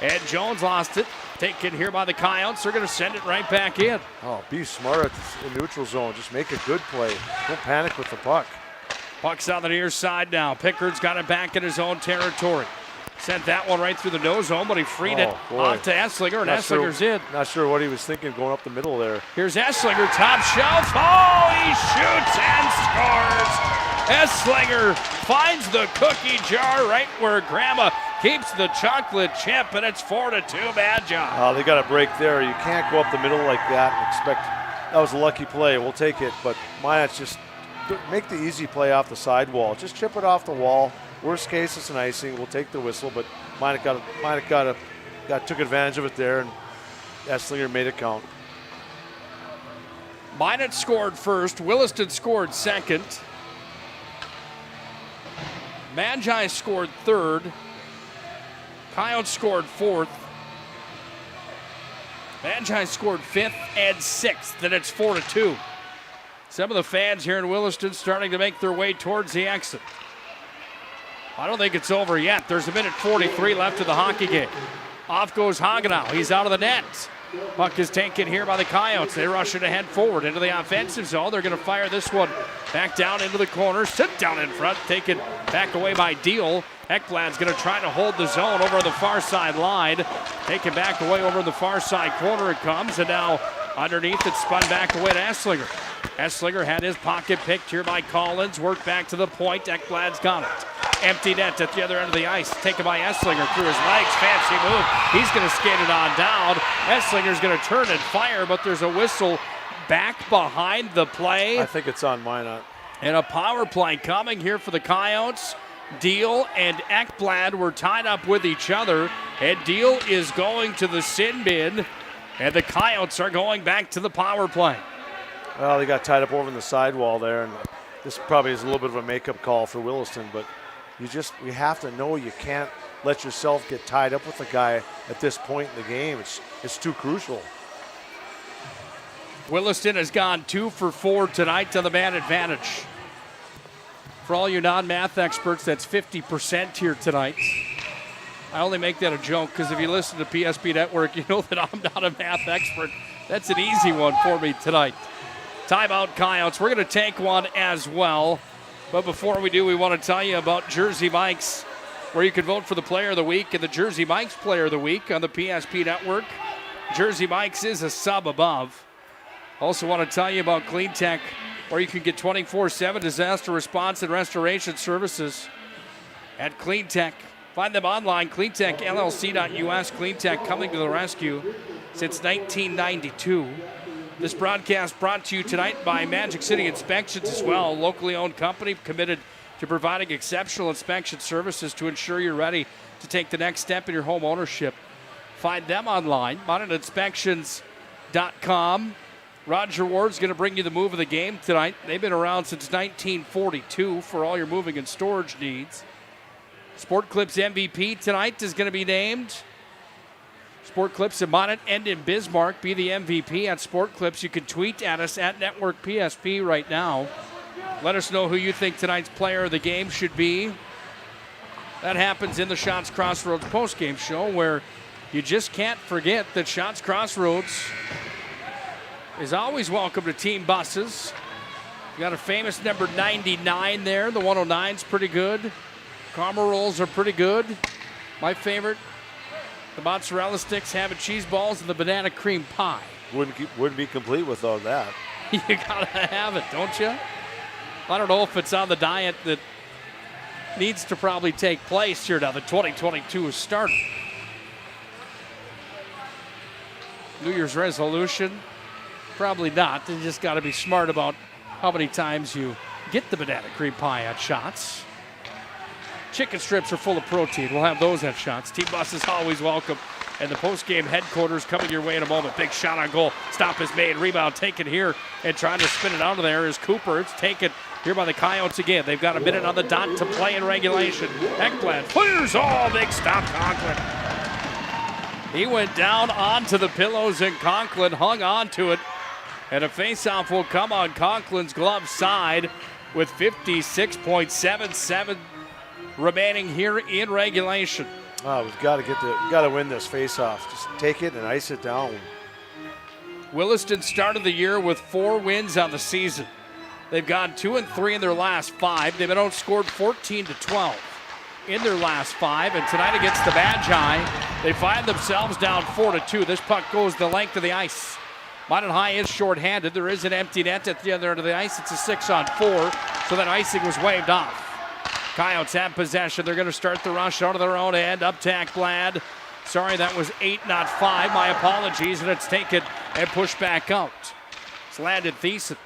And Jones lost it. Taken here by the Coyotes. They're going to send it right back in. Oh, be smart in the neutral zone. Just make a good play. Don't panic with the puck. Puck's on the near side now. Pickard's got it back in his own territory. Sent that one right through the nose zone, but he freed it off to Esslinger, and Esslinger's in. Not sure what he was thinking going up the middle there. Here's Esslinger, top shelf. Oh, he shoots and scores. Esslinger finds the cookie jar right where Grandma keeps the chocolate chip, and it's 4-2 Magi. Oh, they got a break there. You can't go up the middle like that and expect that was a lucky play. We'll take it, but Minot's just make the easy play off the sidewall. Just chip it off the wall. Worst case, it's an icing. We'll take the whistle, but Minot took advantage of it there, and Esslinger made it count. Minot scored first. Williston scored second. Magi scored third. Coyotes scored fourth. Magi scored fifth and sixth, and it's 4-2. Some of the fans here in Williston starting to make their way towards the exit. I don't think it's over yet. There's 1:43 left of the hockey game. Off goes Hagenow. He's out of the net. Puck is taken here by the Coyotes. They rush it ahead forward into the offensive zone. They're going to fire this one back down into the corner. Sit down in front. Taken back away by Deal. Ekblad's going to try to hold the zone over on the far side line. Taken back away over the far side corner it comes. And now underneath it's spun back away to Esslinger. Esslinger had his pocket picked here by Collins. Worked back to the point. Ekblad's got it. Empty net at the other end of the ice. Taken by Esslinger through his legs. Fancy move. He's going to skate it on down. Esslinger's going to turn and fire, but there's a whistle back behind the play. I think it's on Minot. And a power play coming here for the Coyotes. Deal and Ekblad were tied up with each other. And Deal is going to the sin bin. And the Coyotes are going back to the power play. Well, they got tied up over in the sidewall there. And this probably is a little bit of a makeup call for Williston, but you have to know you can't let yourself get tied up with a guy at this point in the game. It's too crucial. Williston has gone 2 for 4 tonight on the man advantage. For all you non-math experts, that's 50% here tonight. I only make that a joke because if you listen to PSP Network, you know that I'm not a math expert. That's an easy one for me tonight. Timeout Coyotes. We're going to take one as well. But before we do, we want to tell you about Jersey Mike's, where you can vote for the Player of the Week and the Jersey Mike's Player of the Week on the PSP Network. Jersey Mike's is a sub above. Also want to tell you about Clean Tech, where you can get 24/7 disaster response and restoration services at Clean Tech. Find them online, cleantechllc.us. Clean Tech coming to the rescue since 1992. This broadcast brought to you tonight by Magic City Inspections as well, a locally owned company committed to providing exceptional inspection services to ensure you're ready to take the next step in your home ownership. Find them online, mountaininspections.com. Roger Ward's going to bring you the move of the game tonight. They've been around since 1942 for all your moving and storage needs. Sport Clips MVP tonight is going to be named. Sport Clips in Minot and in Bismarck. Be the MVP at Sport Clips. You can tweet at us at Network PSP right now. Let us know who you think tonight's player of the game should be. That happens in the Shots Crossroads postgame show, where you just can't forget that Shots Crossroads is always welcome to team buses. You got a famous number 99 there. The 109's pretty good. Karma rolls are pretty good. My favorite, the mozzarella sticks, ham and cheese balls, and the banana cream pie. Wouldn't be complete without that. You gotta have it, don't you? I don't know if it's on the diet that needs to probably take place here now. The 2022 is started. New Year's resolution? Probably not. You just got to be smart about how many times you get the banana cream pie at Shots. Chicken strips are full of protein. We'll have those at Shots. Team Bus is always welcome. And the post-game headquarters coming your way in a moment. Big shot on goal. Stop is made. Rebound taken here. And trying to spin it out of there is Cooper. It's taken here by the Coyotes again. They've got a minute on the dot to play in regulation. Ekblad clears. Oh, big stop, Conklin. He went down onto the pillows, and Conklin hung on to it. And a faceoff will come on Conklin's glove side with 56.77 remaining here in regulation. Oh, we've got to win this face-off. Just take it and ice it down. Williston started the year with 4 wins on the season. They've gone 2-3 in their last 5. They've been outscored 14-12 in their last 5. And tonight against the Magi, they find themselves down 4-2. This puck goes the length of the ice. Minot High is shorthanded. There is an empty net at the other end of the ice. It's a 6-on-4, so that icing was waved off. Coyotes have possession. They're going to start the rush out of their own end. Up tack Blad. Sorry, that was 8, not 5. My apologies, and it's taken and pushed back out. It's landed Thiessen.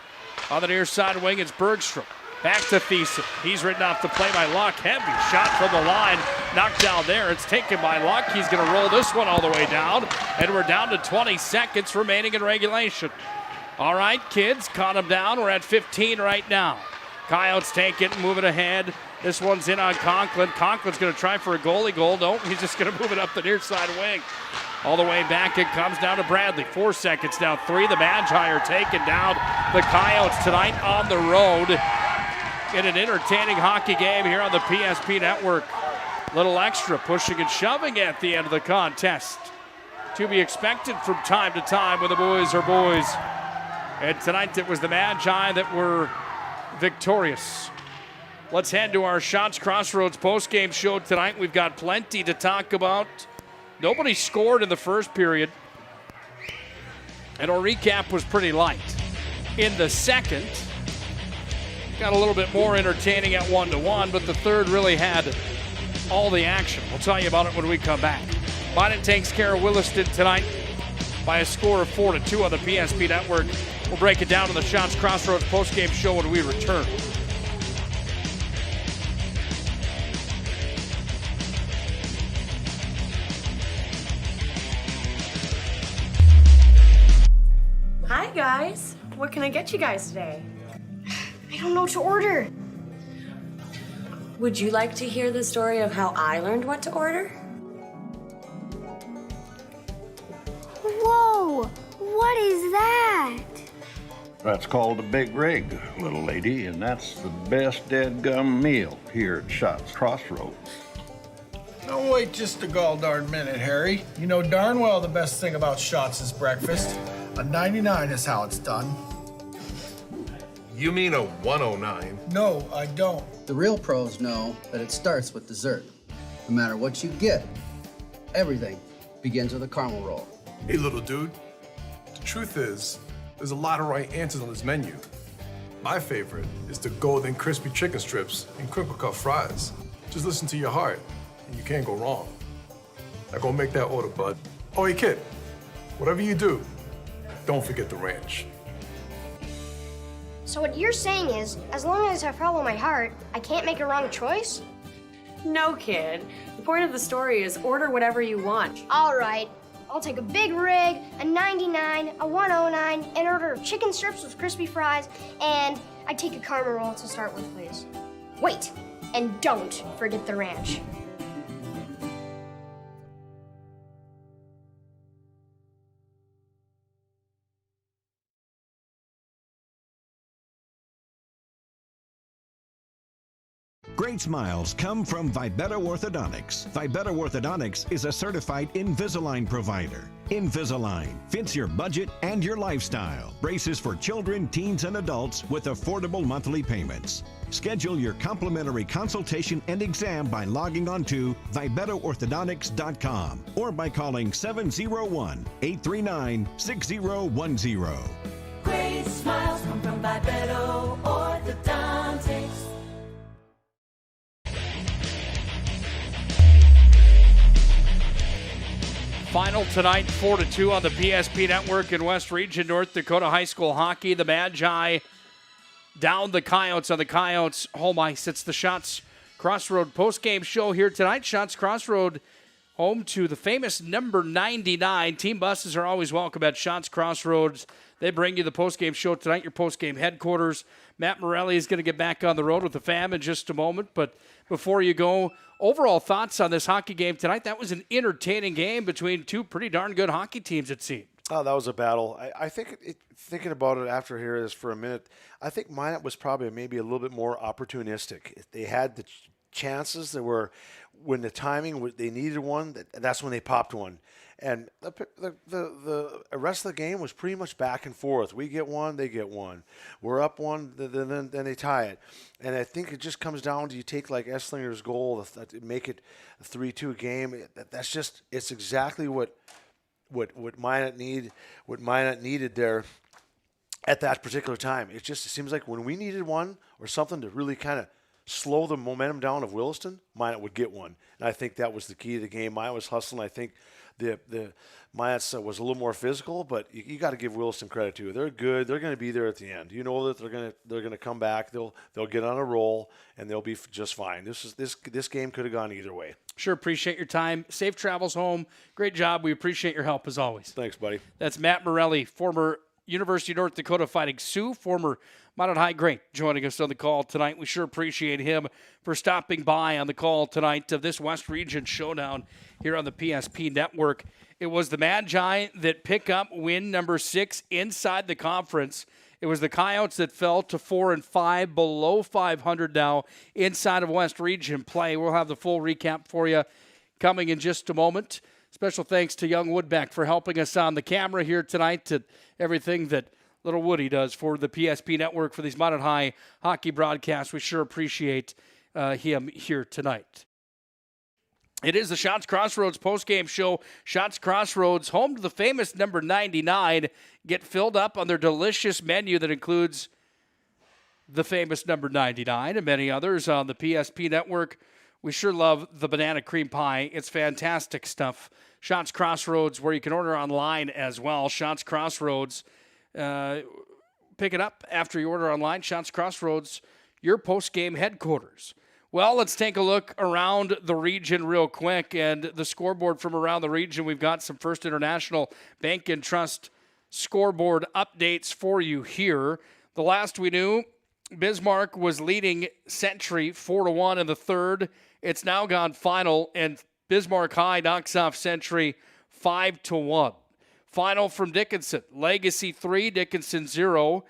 On the near side wing, it's Bergstrom. Back to Thiessen. He's ridden off the play by Luck. Heavy shot from the line. Knocked down there. It's taken by Luck. He's going to roll this one all the way down. And we're down to 20 seconds remaining in regulation. All right, kids, caught him down. We're at 15 right now. Coyotes take it and move it ahead. This one's in on Conklin. Conklin's going to try for a goalie goal. No, he's just going to move it up the near side wing. All the way back, it comes down to Bradley. 4 seconds now. 3, the Magi are taken down. The Coyotes tonight on the road in an entertaining hockey game here on the PSP Network. Little extra pushing and shoving at the end of the contest. To be expected from time to time when the boys are boys. And tonight it was the Magi that were victorious. Let's head to our Shots Crossroads postgame show tonight. We've got plenty to talk about. Nobody scored in the first period. And our recap was pretty light. In the second, got a little bit more entertaining at 1-1, but the third really had all the action. We'll tell you about it when we come back. Minot takes care of Williston tonight by a score of 4-2 on the PSP Network. We'll break it down in the Shots Crossroads postgame show when we return. Hi guys, what can I get you guys today? I don't know what to order. Would you like to hear the story of how I learned what to order? Whoa, what is that? That's called a big rig, little lady, and that's the best dead-gum meal here at Shots Crossroads. Don't wait just a gall darn minute, Harry. You know darn well the best thing about Shots is breakfast. A 99 is how it's done. You mean a 109? No, I don't. The real pros know that it starts with dessert. No matter what you get, everything begins with a caramel roll. Hey, little dude. The truth is, there's a lot of right answers on this menu. My favorite is the golden crispy chicken strips and crinkle cut fries. Just listen to your heart, and you can't go wrong. Now go make that order, bud. Oh, hey, kid. Whatever you do, don't forget the ranch. So what you're saying is, as long as I follow my heart, I can't make a wrong choice? No, kid. The point of the story is order whatever you want. All right, I'll take a big rig, a 99, a 109, an order of chicken strips with crispy fries, and I take a caramel roll to start with, please. Wait, and don't forget the ranch. Great smiles come from Vibetta Orthodontics. Vibetta Orthodontics is a certified Invisalign provider. Invisalign fits your budget and your lifestyle. Braces for children, teens, and adults with affordable monthly payments. Schedule your complimentary consultation and exam by logging on to VibettaOrthodontics.com or by calling 701-839-6010. Great smiles come from Vibetta Orthodontics. Final tonight, 4-2 on the PSP Network in West Region, North Dakota High School Hockey. The Magi down the Coyotes on the Coyotes home ice. It's the Shots Crossroad postgame show here tonight. Shots Crossroad home to the famous number 99. Team buses are always welcome at Shots Crossroads. They bring you the postgame show tonight, your postgame headquarters. Matt Morelli is going to get back on the road with the fam in just a moment. But before you go, overall thoughts on this hockey game tonight? That was an entertaining game between two pretty darn good hockey teams, it seemed. Oh, that was a battle. I think, thinking about it after hearing this for a minute, I think Minot was probably maybe a little bit more opportunistic. They had the chances. That were, when the timing, they needed one, that's when they popped one. And the rest of the game was pretty much back and forth. We get one, they get one. We're up one, then they tie it. And I think it just comes down to, you take like Esslinger's goal to make it a 3-2 game. That's just, it's exactly what Minot needed there at that particular time. It seems like when we needed one or something to really kind of slow the momentum down of Williston, Minot would get one. And I think that was the key to the game. Minot was hustling. I think the Minot was a little more physical, but you got to give Williston credit too. They're good. They're going to be there at the end. You know that they're going to come back. They'll get on a roll and they'll be just fine. This game could have gone either way. Sure, appreciate your time. Safe travels home. Great job. We appreciate your help as always. Thanks, buddy. That's Matt Morelli, former University of North Dakota Fighting Sioux, former Minot High great, joining us on the call tonight. We sure appreciate him for stopping by on the call tonight of this West Region Showdown here on the PSP Network. It was the Magi that pick up win number 6 inside the conference. It was the Coyotes that fell to 4-5, below 500 now inside of West Region play. We'll have the full recap for you coming in just a moment. Special thanks to Young Woodbeck for helping us on the camera here tonight, and everything that little Woody does for the PSP Network for these Minot High hockey broadcasts. We sure appreciate him here tonight. It is the Shots Crossroads postgame show. Shots Crossroads, home to the famous number 99, get filled up on their delicious menu that includes the famous number 99 and many others on the PSP Network. We sure love the banana cream pie. It's fantastic stuff. Shots Crossroads, where you can order online as well. Shots Crossroads, pick it up after you order online. Shots Crossroads, your postgame headquarters. Well, let's take a look around the region real quick, and the scoreboard from around the region. We've got some First International Bank and Trust scoreboard updates for you here. The last we knew, Bismarck was leading Century 4-1 in the third. It's now gone final, and Bismarck High knocks off Century 5-1. Final from Dickinson, Legacy 3, Dickinson 0,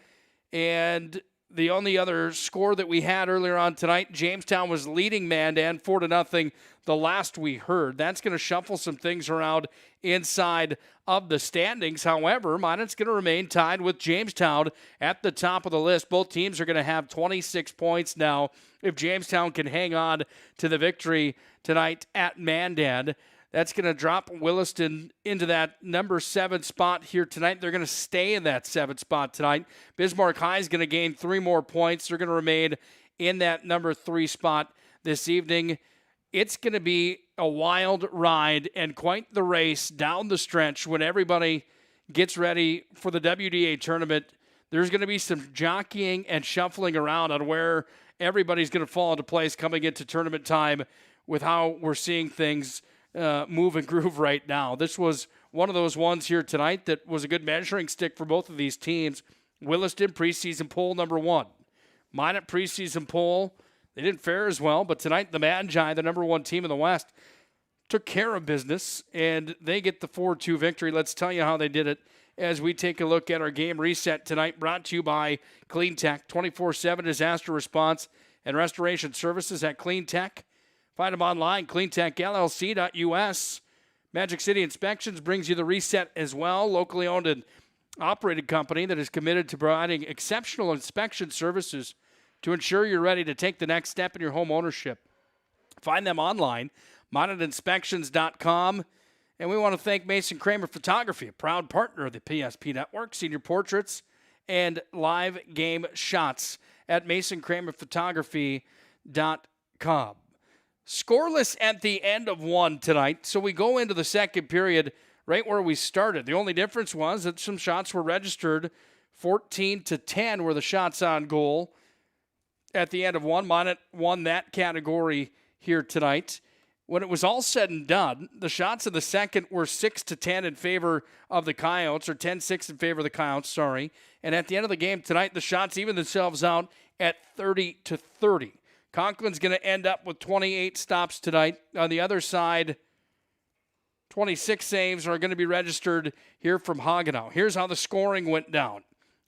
and the only other score that we had earlier on tonight, Jamestown was leading Mandan 4-0 the last we heard. That's going to shuffle some things around inside of the standings. However, Minot's going to remain tied with Jamestown at the top of the list. Both teams are going to have 26 points now if Jamestown can hang on to the victory tonight at Mandan. That's going to drop Williston into that number 7 spot here tonight. They're going to stay in that 7th spot tonight. Bismarck High is going to gain 3 more points. They're going to remain in that number 3 spot this evening. It's going to be a wild ride and quite the race down the stretch when everybody gets ready for the WDA tournament. There's going to be some jockeying and shuffling around on where everybody's going to fall into place coming into tournament time with how we're seeing things move and groove right now. This was one of those ones here tonight that was a good measuring stick for both of these teams. Williston, preseason poll number 1. Minot, preseason poll. They didn't fare as well, but tonight the Magi, the number 1 team in the West, took care of business, and they get the 4-2 victory. Let's tell you how they did it as we take a look at our game reset tonight, brought to you by Clean Tech, 24/7 disaster response and restoration services at Clean Tech. Find them online, cleantechllc.us. Magic City Inspections brings you the reset as well. Locally owned and operated company that is committed to providing exceptional inspection services to ensure you're ready to take the next step in your home ownership. Find them online, monetinspections.com. And we want to thank Mason Kramer Photography, a proud partner of the PSP Network, senior portraits and live game shots at masonkramerphotography.com. Scoreless at the end of 1 tonight, so we go into the second period right where we started. The only difference was that some shots were registered. 14-10 were the shots on goal at the end of 1. Minot won that category here tonight. When it was all said and done, the shots in the second were 6-10 in favor of the Coyotes, or 10-6 in favor of the Coyotes, sorry. And at the end of the game tonight, the shots even themselves out at 30-30. Conklin's going to end up with 28 stops tonight. On the other side, 26 saves are going to be registered here from Hagenau. Here's how the scoring went down.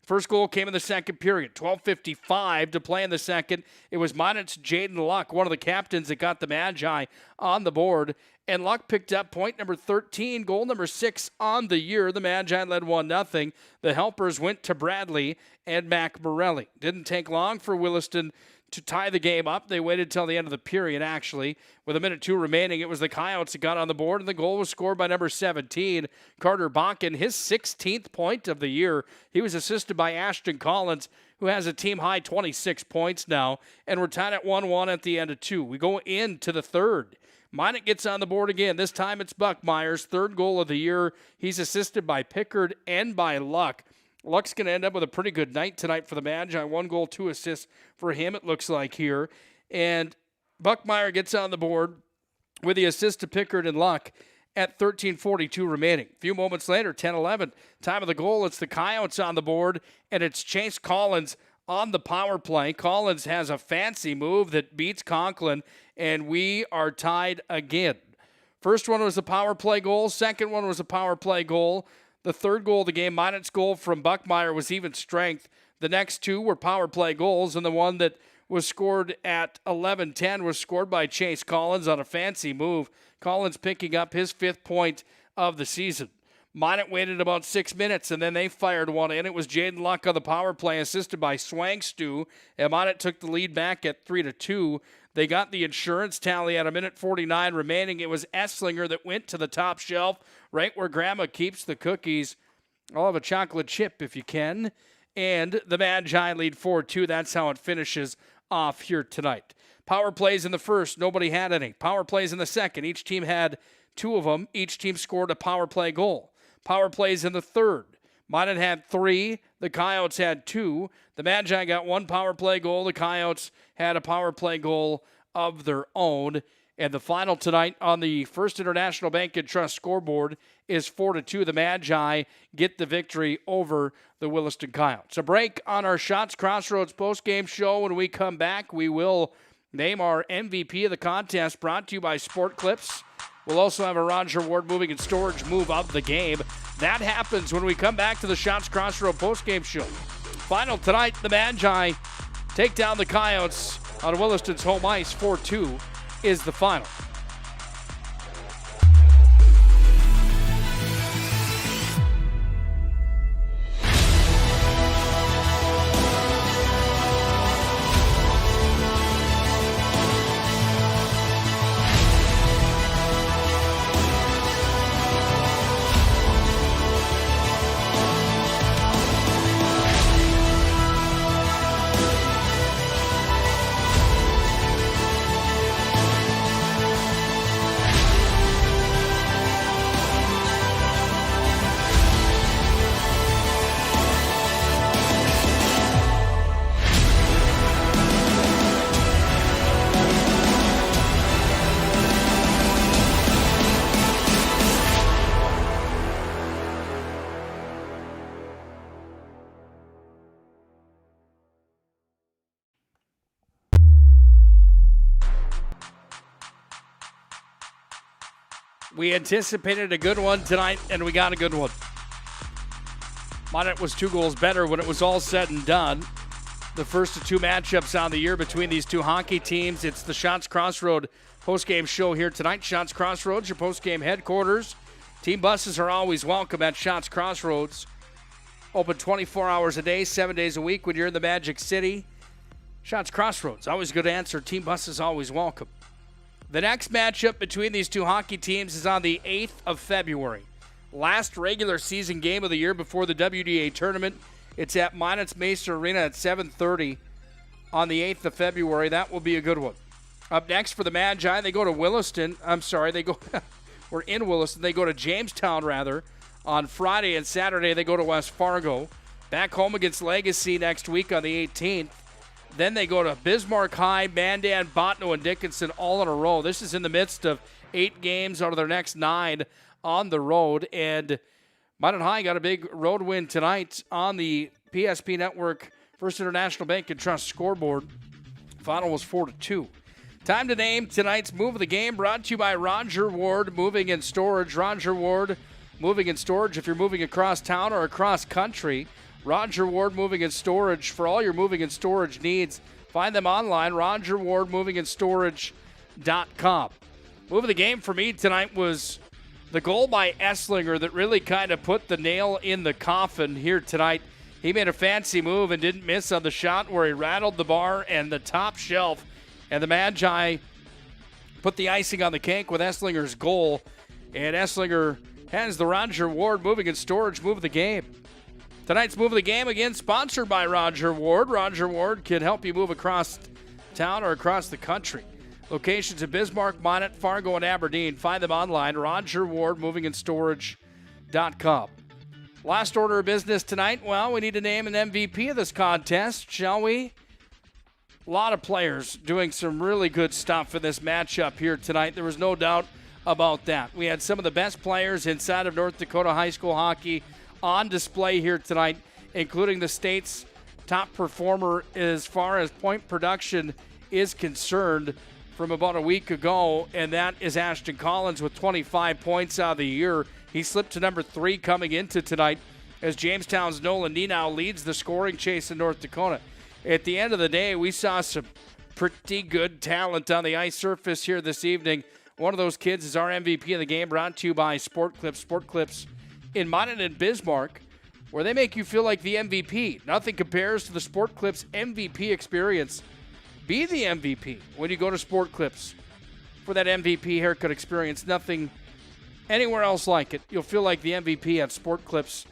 First goal came in the second period, 12:55 to play in the second. It was Minot's Jaden Luck, one of the captains that got the Magi on the board. And Luck picked up point number 13, goal number 6 on the year. The Magi led 1-0. The helpers went to Bradley and Matt Morelli. Didn't take long for Williston to tie the game up. They waited till the end of the period, actually. With 1:02 remaining, it was the Coyotes that got on the board, and the goal was scored by number 17, Carter Bonkin, his 16th point of the year. He was assisted by Ashton Collins, who has a team-high 26 points now, and we're tied at 1-1 at the end of 2. We go into the third. Minot gets on the board again. This time it's Buckmeyer's third goal of the year. He's assisted by Pickard and by Luck. Luck's going to end up with a pretty good night tonight for the Magi. 1 goal, 2 assists for him, it looks like here. And Buckmeyer gets on the board with the assist to Pickard and Luck at 13:42 remaining. A few moments later, 10-11, time of the goal, it's the Coyotes on the board, and it's Chase Collins on the power play. Collins has a fancy move that beats Conklin, and we are tied again. First one was a power play goal. Second one was a power play goal. The third goal of the game, Minot's goal from Buckmeyer, was even strength. The next 2 were power play goals, and the one that was scored at 11:10 was scored by Chase Collins on a fancy move. Collins picking up his 5th point of the season. Minot waited about 6 minutes, and then they fired one in. It was Jaden Luck on the power play, assisted by Swangstu, and Minot took the lead back at 3-2. They got the insurance tally at 1:49 remaining. It was Esslinger that went to the top shelf, right where Grandma keeps the cookies. I'll have a chocolate chip if you can. And the Magi lead 4-2. That's how it finishes off here tonight. Power plays in the first. Nobody had any. Power plays in the second. Each team had 2 of them. Each team scored a power play goal. Power plays in the third. Minot had 3. The Coyotes had 2. The Magi got 1 power play goal. The Coyotes had a power play goal of their own. And the final tonight on the First International Bank and Trust scoreboard is 4-2. The Magi get the victory over the Williston Coyotes. A break on our Shots Crossroads postgame show. When we come back, we will name our MVP of the contest, brought to you by Sport Clips. We'll also have a Roger Ward Moving and Storage move of the game. That happens when we come back to the Shots Crossroads postgame show. Final tonight, the Magi take down the Coyotes on Williston's home ice. 4-2 is the final. We anticipated a good one tonight, and we got a good one. Minot was 2 goals better when it was all said and done. The first of 2 matchups on the year between these 2 hockey teams. It's the Shots Crossroads postgame show here tonight. Shots Crossroads, your postgame headquarters. Team buses are always welcome at Shots Crossroads. Open 24 hours a day, 7 days a week when you're in the Magic City. Shots Crossroads, always a good answer. Team buses always welcome. The next matchup between these 2 hockey teams is on the 8th of February. Last regular season game of the year before the WDA tournament. It's at Minot's Maester Arena at 7:30 on the 8th of February. That will be a good one. Up next for the Magi, they go to Williston. We're in Williston. They go to Jamestown, rather, on Friday, and Saturday they go to West Fargo. Back home against Legacy next week on the 18th. Then they go to Bismarck High, Mandan, Botno, and Dickinson all in a row. This is in the midst of 8 games out of their next 9 on the road. And Minot High got a big road win tonight on the PSP Network First International Bank and Trust scoreboard. Final was 4-2. Time to name tonight's move of the game, brought to you by Roger Ward Moving and Storage. Roger Ward Moving and Storage, if you're moving across town or across country. Roger Ward Moving and Storage for all your moving and storage needs. Find them online, rogerwardmovingandstorage.com. Move of the game for me tonight was the goal by Esslinger that really kind of put the nail in the coffin here tonight. He made a fancy move and didn't miss on the shot where he rattled the bar and the top shelf. And the Magi put the icing on the cake with Esslinger's goal. And Esslinger has the Roger Ward Moving and Storage move of the game. Tonight's move of the game, again, sponsored by Roger Ward. Roger Ward can help you move across town or across the country. Locations in Bismarck, Minot, Fargo, and Aberdeen. Find them online, rogerwardmovingandStorage.com. Last order of business tonight, well, we need to name an MVP of this contest, shall we? A lot of players doing some really good stuff in this matchup here tonight. There was no doubt about that. We had some of the best players inside of North Dakota high school hockey on display here tonight, including the state's top performer as far as point production is concerned from about a week ago, and that is Ashton Collins with 25 points out of the year. He slipped to number 3 coming into tonight as Jamestown's Nolan Nenau leads the scoring chase in North Dakota. At the end of the day, we saw some pretty good talent on the ice surface here this evening. One of those kids is our MVP of the game, brought to you by Sport Clips in Minot and Bismarck, where they make you feel like the MVP. Nothing compares to the Sport Clips MVP experience. Be the MVP when you go to Sport Clips for that MVP haircut experience. Nothing anywhere else like it. You'll feel like the MVP at Sport Clips.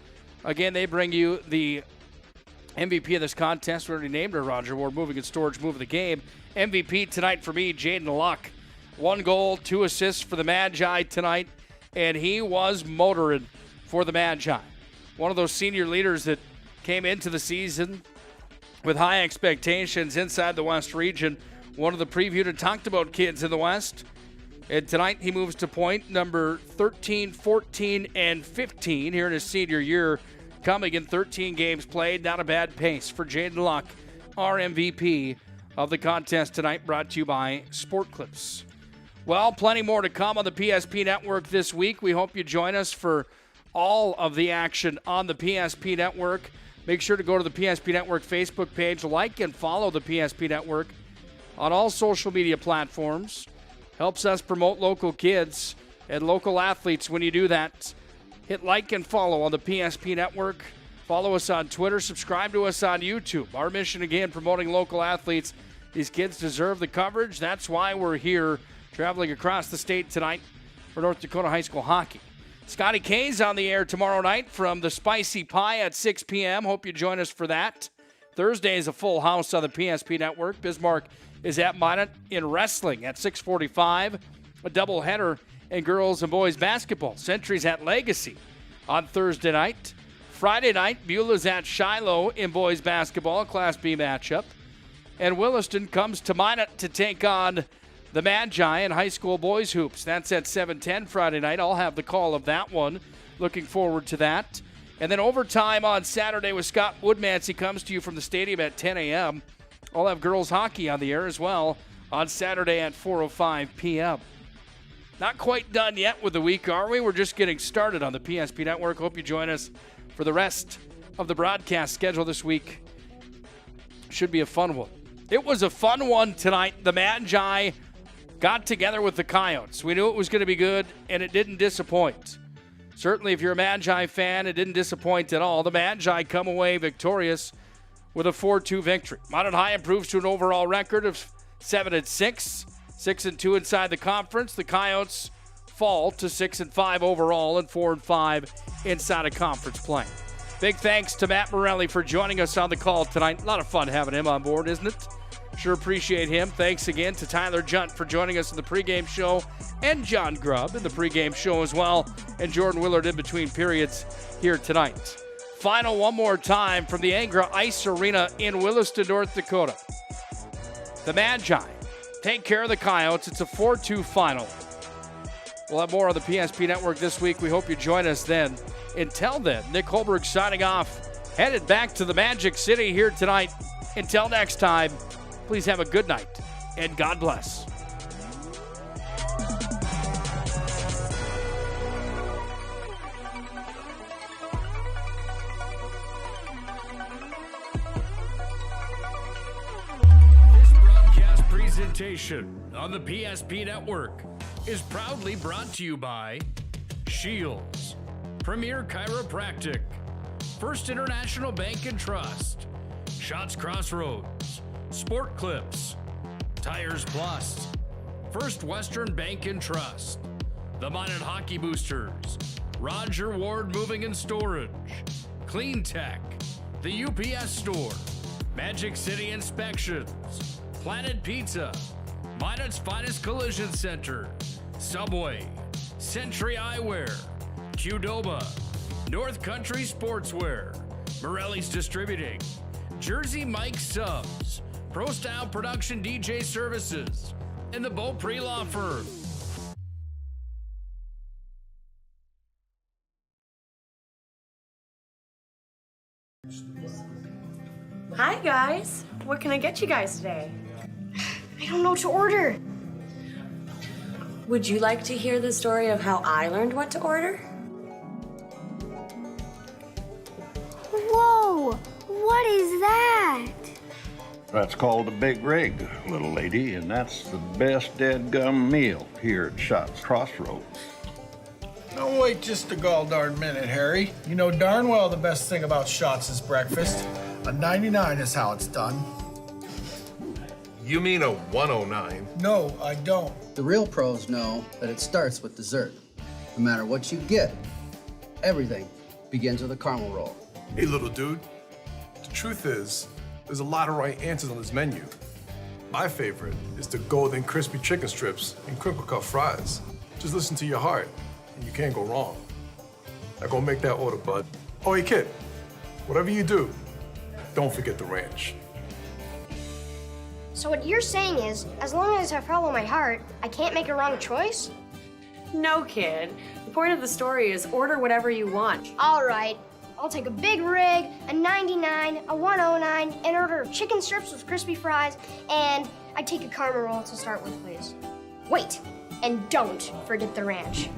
Again, they bring you the MVP of this contest. We already named her Roger Ward Moving and Storage move of the game. MVP tonight for me, Jaden Luck. 1 goal, 2 assists for the Magi tonight, and he was motoring for the Magi. One of those senior leaders that came into the season with high expectations inside the West region. One of the previewed and talked about kids in the West. And tonight he moves to point number 13, 14, and 15 here in his senior year. Coming in 13 games played. Not a bad pace for Jaden Luck, our MVP of the contest tonight, brought to you by Sport Clips. Well, plenty more to come on the PSP Network this week. We hope you join us for all of the action on the PSP Network. Make sure to go to the PSP Network Facebook page, like and follow the PSP Network on all social media platforms. Helps us promote local kids and local athletes when you do that. Hit like and follow on the PSP Network. Follow us on Twitter. Subscribe to us on YouTube. Our mission, again, promoting local athletes. These kids deserve the coverage. That's why we're here traveling across the state tonight for North Dakota high school hockey. Scotty K's on the air tomorrow night from the Spicy Pie at 6 p.m. Hope you join us for that. Thursday is a full house on the PSP Network. Bismarck is at Minot in wrestling at 6:45. A doubleheader in girls and boys basketball. Century's at Legacy on Thursday night. Friday night, Beulah's at Shiloh in boys basketball, Class B matchup. And Williston comes to Minot to take on the Magi in high school boys hoops. That's at 7:10 Friday night. I'll have the call of that one. Looking forward to that. And then overtime on Saturday with Scott Woodmansey comes to you from the stadium at 10 a.m. I'll have girls hockey on the air as well on Saturday at 4:05 p.m. Not quite done yet with the week, are we? We're just getting started on the PSP Network. Hope you join us for the rest of the broadcast schedule this week. Should be a fun one. It was a fun one tonight. The Magi got together with the Coyotes. We knew it was going to be good, and it didn't disappoint. Certainly, if you're a Magi fan, it didn't disappoint at all. The Magi come away victorious with a 4-2 victory. Minot High improves to an overall record of 7-6, 6-2 inside the conference. The Coyotes fall to 6-5 overall and 4-5 inside of conference play. Big thanks to Matt Morelli for joining us on the call tonight. A lot of fun having him on board, isn't it? Sure appreciate him. Thanks again to Tyler Junt for joining us in the pregame show, and John Grubb in the pregame show as well, and Jordan Willard in between periods here tonight. Final one more time from the Angra Ice Arena in Williston, North Dakota. The Magi take care of the Coyotes. It's a 4-2 final. We'll have more on the PSP Network this week. We hope you join us then. Until then, Nick Hulberg signing off, headed back to the Magic City here tonight. Until next time, please have a good night, and God bless. This broadcast presentation on the PSP Network is proudly brought to you by Shields, Premier Chiropractic, First International Bank and Trust, Shots Crossroads, Sport Clips, Tires Plus, First Western Bank and Trust, the Minot Hockey Boosters, Roger Ward Moving and Storage, Clean Tech, the UPS Store, Magic City Inspections, Planet Pizza, Minot's Finest Collision Center, Subway, Century Eyewear, Qdoba, North Country Sportswear, Morelli's Distributing, Jersey Mike Subs, Pro Style Production DJ Services, and the Beaupre Law Firm. Hi, guys. What can I get you guys today? I don't know what to order. Would you like to hear the story of how I learned what to order? Whoa! What is that? That's called a big rig, little lady, and that's the best dead gum meal here at Shots Crossroads. Don't wait just a gall darn minute, Harry. You know darn well the best thing about Shots is breakfast. A 99 is how it's done. You mean a 109? No, I don't. The real pros know that it starts with dessert. No matter what you get, everything begins with a caramel roll. Hey, little dude. The truth is, there's a lot of right answers on this menu. My favorite is the golden crispy chicken strips and crinkle cut fries. Just listen to your heart, and you can't go wrong. Now go make that order, bud. Oh, hey, kid. Whatever you do, don't forget the ranch. So what you're saying is, as long as I follow my heart, I can't make a wrong choice? No, kid. The point of the story is order whatever you want. All right. I'll take a big rig, a 99, a 109, an order of chicken strips with crispy fries, and I'd take a caramel roll to start with, please. Wait, and don't forget the ranch.